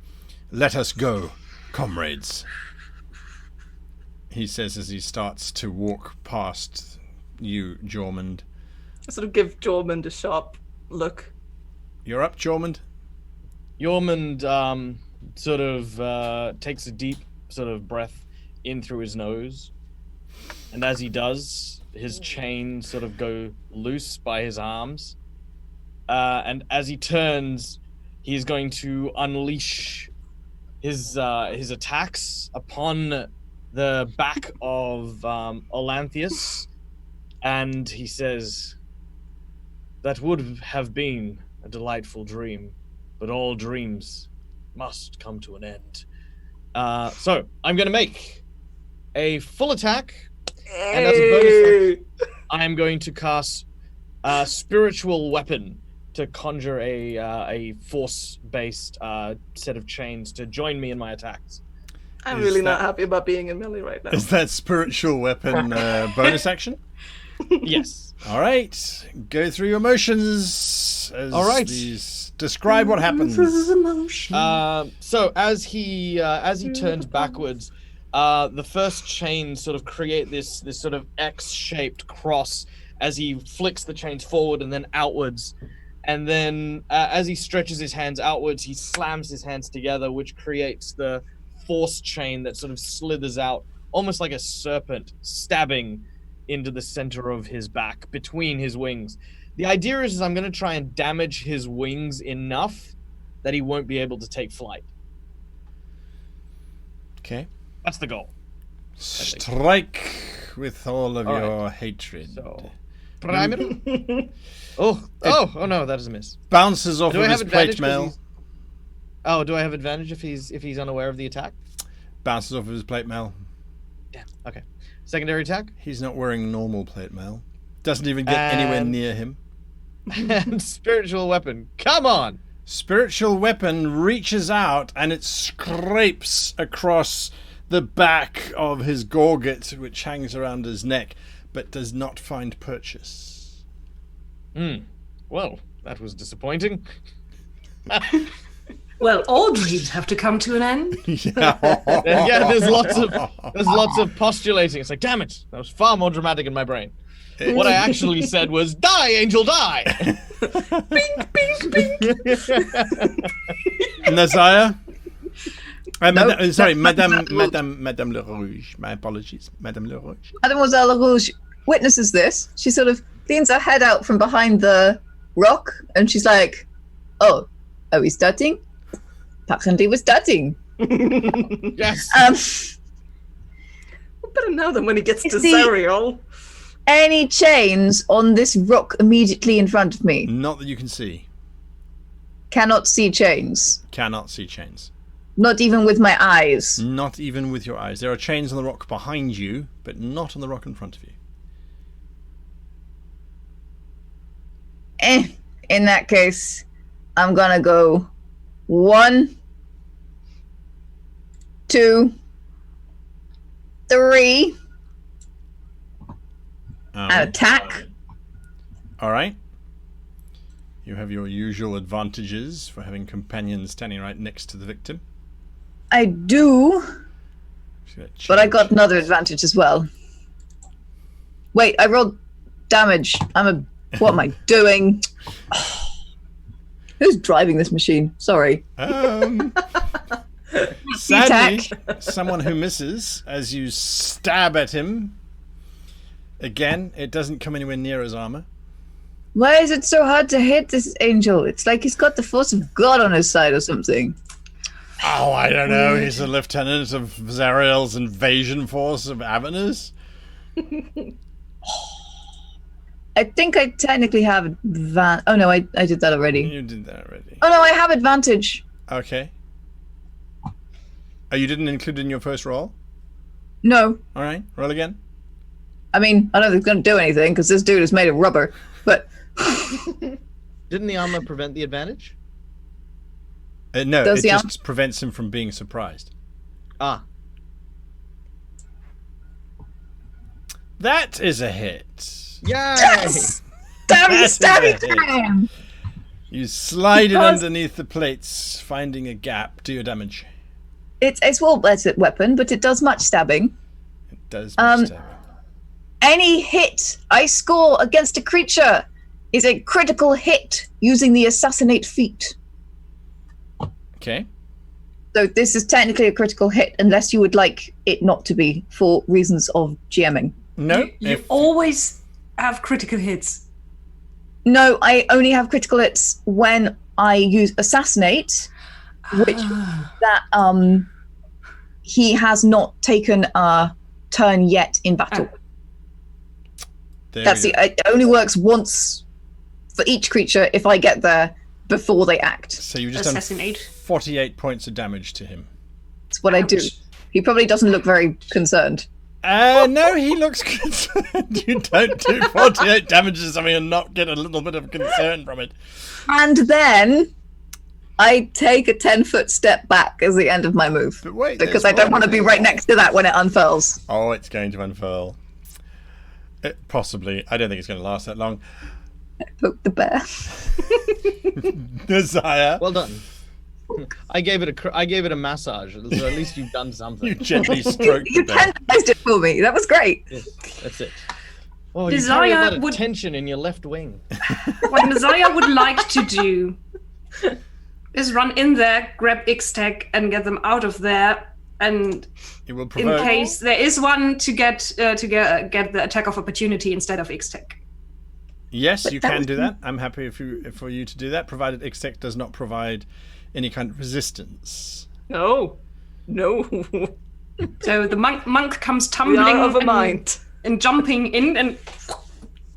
A: Let us go, comrades, he says as he starts to walk past you, Jormund.
D: I sort of give Jormund a sharp look.
A: You're up, Jormund?
B: Yormund sort of takes a deep sort of breath in through his nose, and as he does, his chain sort of go loose by his arms. And as he turns, he's going to unleash his attacks upon the back of Olanthius. And he says, "That would have been a delightful dream, but all dreams must come to an end." So I'm going to make a full attack, and as a bonus action, I am going to cast Spiritual Weapon to conjure a force-based set of chains to join me in my attacks.
D: I'm really not happy about being in melee right now.
A: Is that spiritual weapon bonus action?
B: Yes.
A: All right. Go through your motions.
B: All right.
A: Describe what happens.
B: So as he turns backwards, the first chains sort of create this sort of X-shaped cross as he flicks the chains forward and then outwards. And then as he stretches his hands outwards, he slams his hands together, which creates the force chain that sort of slithers out, almost like a serpent, stabbing into the center of his back, between his wings. The idea is I'm going to try and damage his wings enough that he won't be able to take flight.
A: Okay.
B: That's the goal.
A: Strike with all of your hatred.
B: So, primer. oh no, that is a miss.
A: Bounces off
B: Do I
A: of
B: have
A: his
B: advantage
A: plate mail.
B: Oh, do I have advantage if he's unaware of the attack?
A: Bounces off of his plate mail.
B: Damn. Okay. Secondary attack.
A: He's not wearing normal plate mail. Doesn't even get anywhere near him.
B: And spiritual weapon. Come on.
A: Spiritual weapon reaches out and it scrapes across the back of his gorget, which hangs around his neck, but does not find purchase.
B: Well, that was disappointing.
C: Well, all dreams have to come to an end.
B: Yeah, there's lots of postulating. It's like, damn it, that was far more dramatic in my brain. What I actually said was, "Die, angel, die!"
C: Bing, bing, bing.
A: Nazaya?
E: No,
A: Sorry,
E: that-
A: Madame Le Rouge. My apologies, Madame Le Rouge.
E: Mademoiselle LaRouge witnesses this. She sort of leans her head out from behind the rock and she's like, "Oh, are we starting? Apparently we're starting."
B: Yes.
D: Better now than when he gets to
E: See-
D: Zariel.
E: Any chains on this rock immediately in front of me?
A: Not that you can see.
E: Cannot see chains.
A: Cannot see chains.
E: Not even with my eyes.
A: Not even with your eyes. There are chains on the rock behind you, but not on the rock in front of you.
E: In that case, I'm gonna go 1, 2, 3, and attack.
A: All right. You have your usual advantages for having companions standing right next to the victim.
E: I do, but I got another advantage as well. Wait, I rolled damage. What am I doing? Who's driving this machine? Sorry.
A: Sadly, someone who misses as you stab at him. Again, it doesn't come anywhere near his armor.
E: Why is it so hard to hit this angel? It's like he's got the force of God on his side or something.
A: Oh, I don't know. He's a lieutenant of Zariel's invasion force of Avernus.
E: I think I technically have oh no, I did that already.
A: You did that already.
E: Oh no, I have advantage.
A: Okay. Oh, you didn't include it in your first roll?
E: No.
A: All right, roll again.
E: I mean, I don't think it's going to do anything because this dude is made of rubber, but...
B: Didn't the armor prevent the advantage?
A: No,
E: Does
A: it
E: the
A: just prevents him from being surprised.
B: Ah.
A: That is a hit.
B: Yay!
E: Yes! Stabby time!
A: You slide it
E: Because-
A: underneath the plates, finding a gap. Do your damage.
E: It's a small weapon, but it does much stabbing.
A: It does much damage.
E: Any hit I score against a creature is a critical hit using the assassinate feat.
A: Okay.
E: So this is technically a critical hit unless you would like it not to be for reasons of GMing.
A: No.
C: You always have critical hits.
E: No, I only have critical hits when I use assassinate, which that he has not taken a turn yet in battle. It only works once for each creature if I get there before they act.
A: So you've just done 48 points of damage to him.
E: That's what I do. He probably doesn't look very concerned.
A: No, he looks concerned. You don't do 48 damage to something and not get a little bit of concern from it.
E: And then I take a 10-foot step back as the end of my move.
A: But wait,
E: because I don't want to be right next to that when it unfurls.
A: Oh, it's going to unfurl. Possibly. I don't think it's going to last that long.
E: Poke the bear.
A: Desire.
B: Well done. I gave it a massage, so at least you've done something.
A: You gently stroked
E: You
A: the bear.
E: tenderized it for me. That was great.
B: Yeah, that's it. Oh, you carry a lot of tension in your left wing.
C: What Messiah would like to do is run in there, grab Ixtec, and get them out of there. And
A: It will
C: in
A: provoke.
C: case there is one to get the attack of opportunity instead of Ixtec.
A: Yes, you can do that. I'm happy for you to do that, provided Ixtec does not provide any kind of resistance.
D: No.
C: So the monk comes
D: We
C: tumbling
D: are of a mind.
C: and jumping in and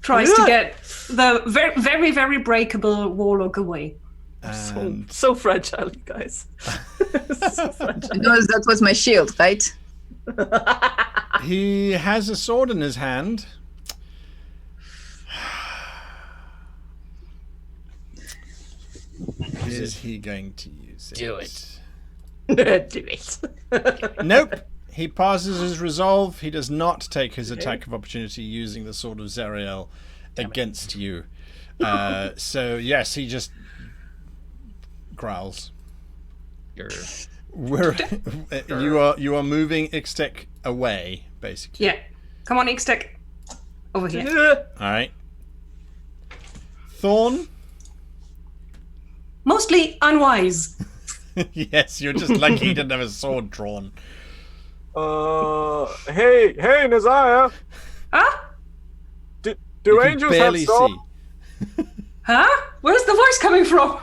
C: tries to get the very, very, very breakable warlock away.
D: So fragile, you guys. So fragile.
E: Because that was my shield, right?
A: He has a sword in his hand. Is he going to use it?
B: Do it.
D: Do it.
A: Nope. He passes his resolve. He does not take his attack of opportunity using the sword of Zariel against you. So yes, he just growls. You are moving Ixtec away, basically.
C: Yeah. Come on, Ixtec. Over here.
A: All right. Thorn.
C: Mostly unwise.
A: Yes, you're just lucky he didn't have a sword drawn.
F: Hey, Nazaya.
C: Huh?
F: Do
A: You can
F: angels have
A: barely
F: souls?
A: see.
C: Huh? Where's the voice coming from?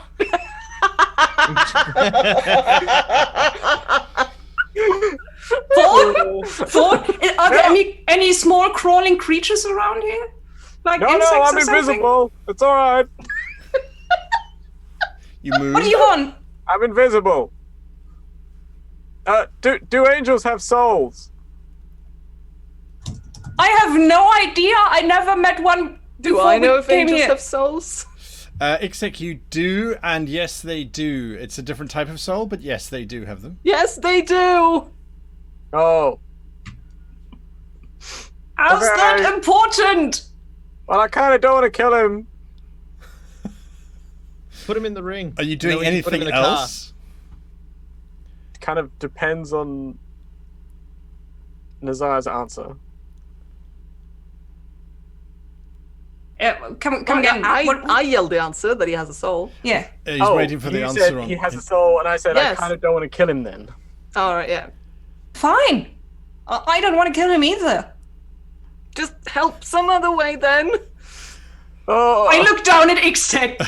C: Thorn? Are there any small crawling creatures around here? Like
F: No,
C: insects
F: I'm
C: or something?
F: invisible. It's all right.
A: You move.
C: What do you want?
F: I'm invisible. Do angels have souls?
C: I have no idea. I never met one
D: Do
C: before
D: I know
C: we
D: if
C: came
D: angels
C: here.
D: have souls?
A: Ixtec, you do, and yes, they do. It's a different type of soul, but yes, they do have them.
D: Yes, they do.
F: Oh.
C: How's that important?
F: Well, I kind of don't want to kill him.
B: Put him in the ring.
A: Are you doing
B: when you put him
A: anything
B: in a car.
A: else?
F: Kind of depends on Nazaya's answer.
C: Come
D: Oh,
C: again.
D: yeah,
C: What-
D: I yelled the answer that he has a soul.
C: yeah.
A: He's waiting for the
F: you
A: answer
F: said
A: on.
F: he has a soul, and I said
D: Yes.
F: I kind of don't want to kill him then.
D: All right, yeah.
C: Fine. I don't want to kill him either.
D: Just help some other way then.
F: Oh,
C: I look down at Ixtec.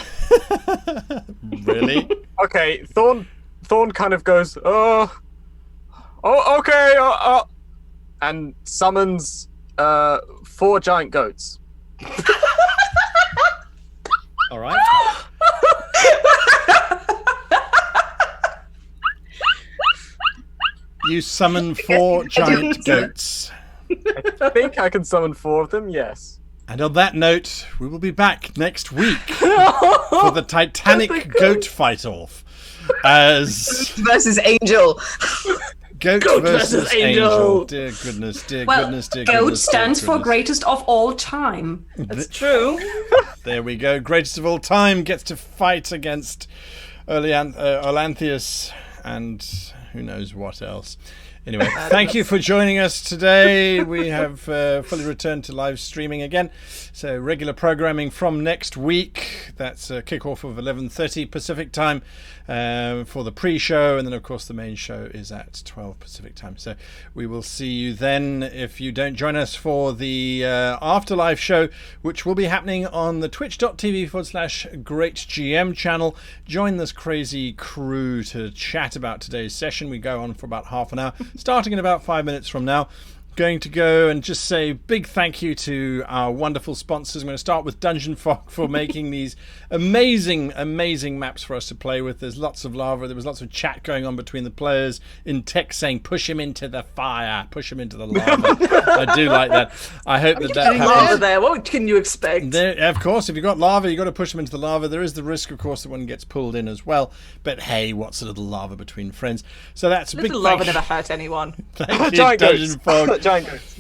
A: Really?
F: okay. Thorn kind of goes, okay, and summons 4 giant goats.
B: All right.
A: You summon 4 giant goats.
F: I think I can summon 4 of them. Yes.
A: And on that note, we will be back next week for the Titanic goat fight-off. As
E: Versus angel.
A: goat versus angel. Dear goodness, dear
C: Well,
A: goodness, dear
C: GOAT
A: goodness. dear
C: stands for
A: goodness.
C: greatest of all time.
D: That's true.
A: There we go. Greatest of all time gets to fight against Olanthius and who knows what else. Anyway, thank you for joining us today. We have fully returned to live streaming again. So regular programming from next week. That's a kickoff of 11:30 Pacific time for the pre-show. And then, of course, the main show is at 12 Pacific time. So we will see you then if you don't join us for the Afterlife show, which will be happening on the twitch.tv/GreatGM channel. Join this crazy crew to chat about today's session. We go on for about half an hour. Starting in about 5 minutes from now, going to go and just say big thank you to our wonderful sponsors. I'm going to start with Dungeon Fog for making these amazing maps for us to play with. There's lots of lava. There was lots of chat going on between the players in text saying, push him into the fire, push him into the lava. I do like that. I hope that happens.
D: Lava there. What can you expect?
A: Of course, if you've got lava, you've got to push them into the lava. There is the risk, of course, that one gets pulled in as well. But hey, what's a little lava between friends? So that's a big
D: Little lava never hurt anyone.
A: Thank you, Dungeon Fog.
F: Giant goats.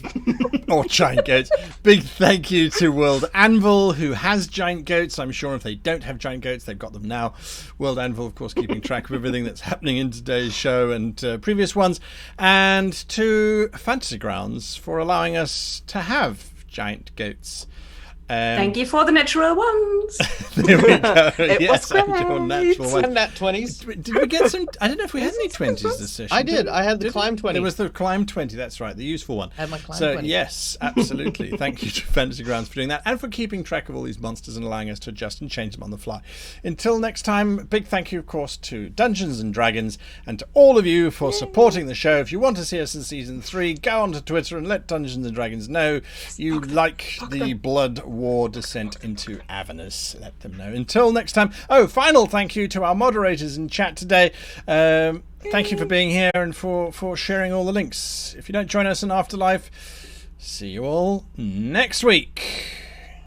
A: Or giant goats. Big thank you to World Anvil, who has giant goats. I'm sure if they don't have giant goats, they've got them now. World Anvil, of course, keeping track of everything that's happening in today's show and previous ones. And to Fantasy Grounds for allowing us to have giant goats.
C: Thank you for the natural ones.
A: There we go.
D: It was great.
A: Natural one.
B: And that 20s.
A: Did we get some? I don't know if we had any 20s this session.
B: I did. I had the climb 20.
A: There was the climb 20. That's right, the useful one.
B: I had my climb
A: so
B: 20.
A: yes, absolutely. Thank you to Fantasy Grounds for doing that and for keeping track of all these monsters and allowing us to adjust and change them on the fly. Until next time, big thank you, of course, to Dungeons and Dragons and to all of you for supporting the show. If you want to see us in season 3, go onto Twitter and let Dungeons and Dragons know you like the blood war descent into Avernus. Let them know. Until next time. Oh, final thank you to our moderators in chat today. Thank you for being here and for sharing all the links. If you don't join us in Afterlife, see you all next week.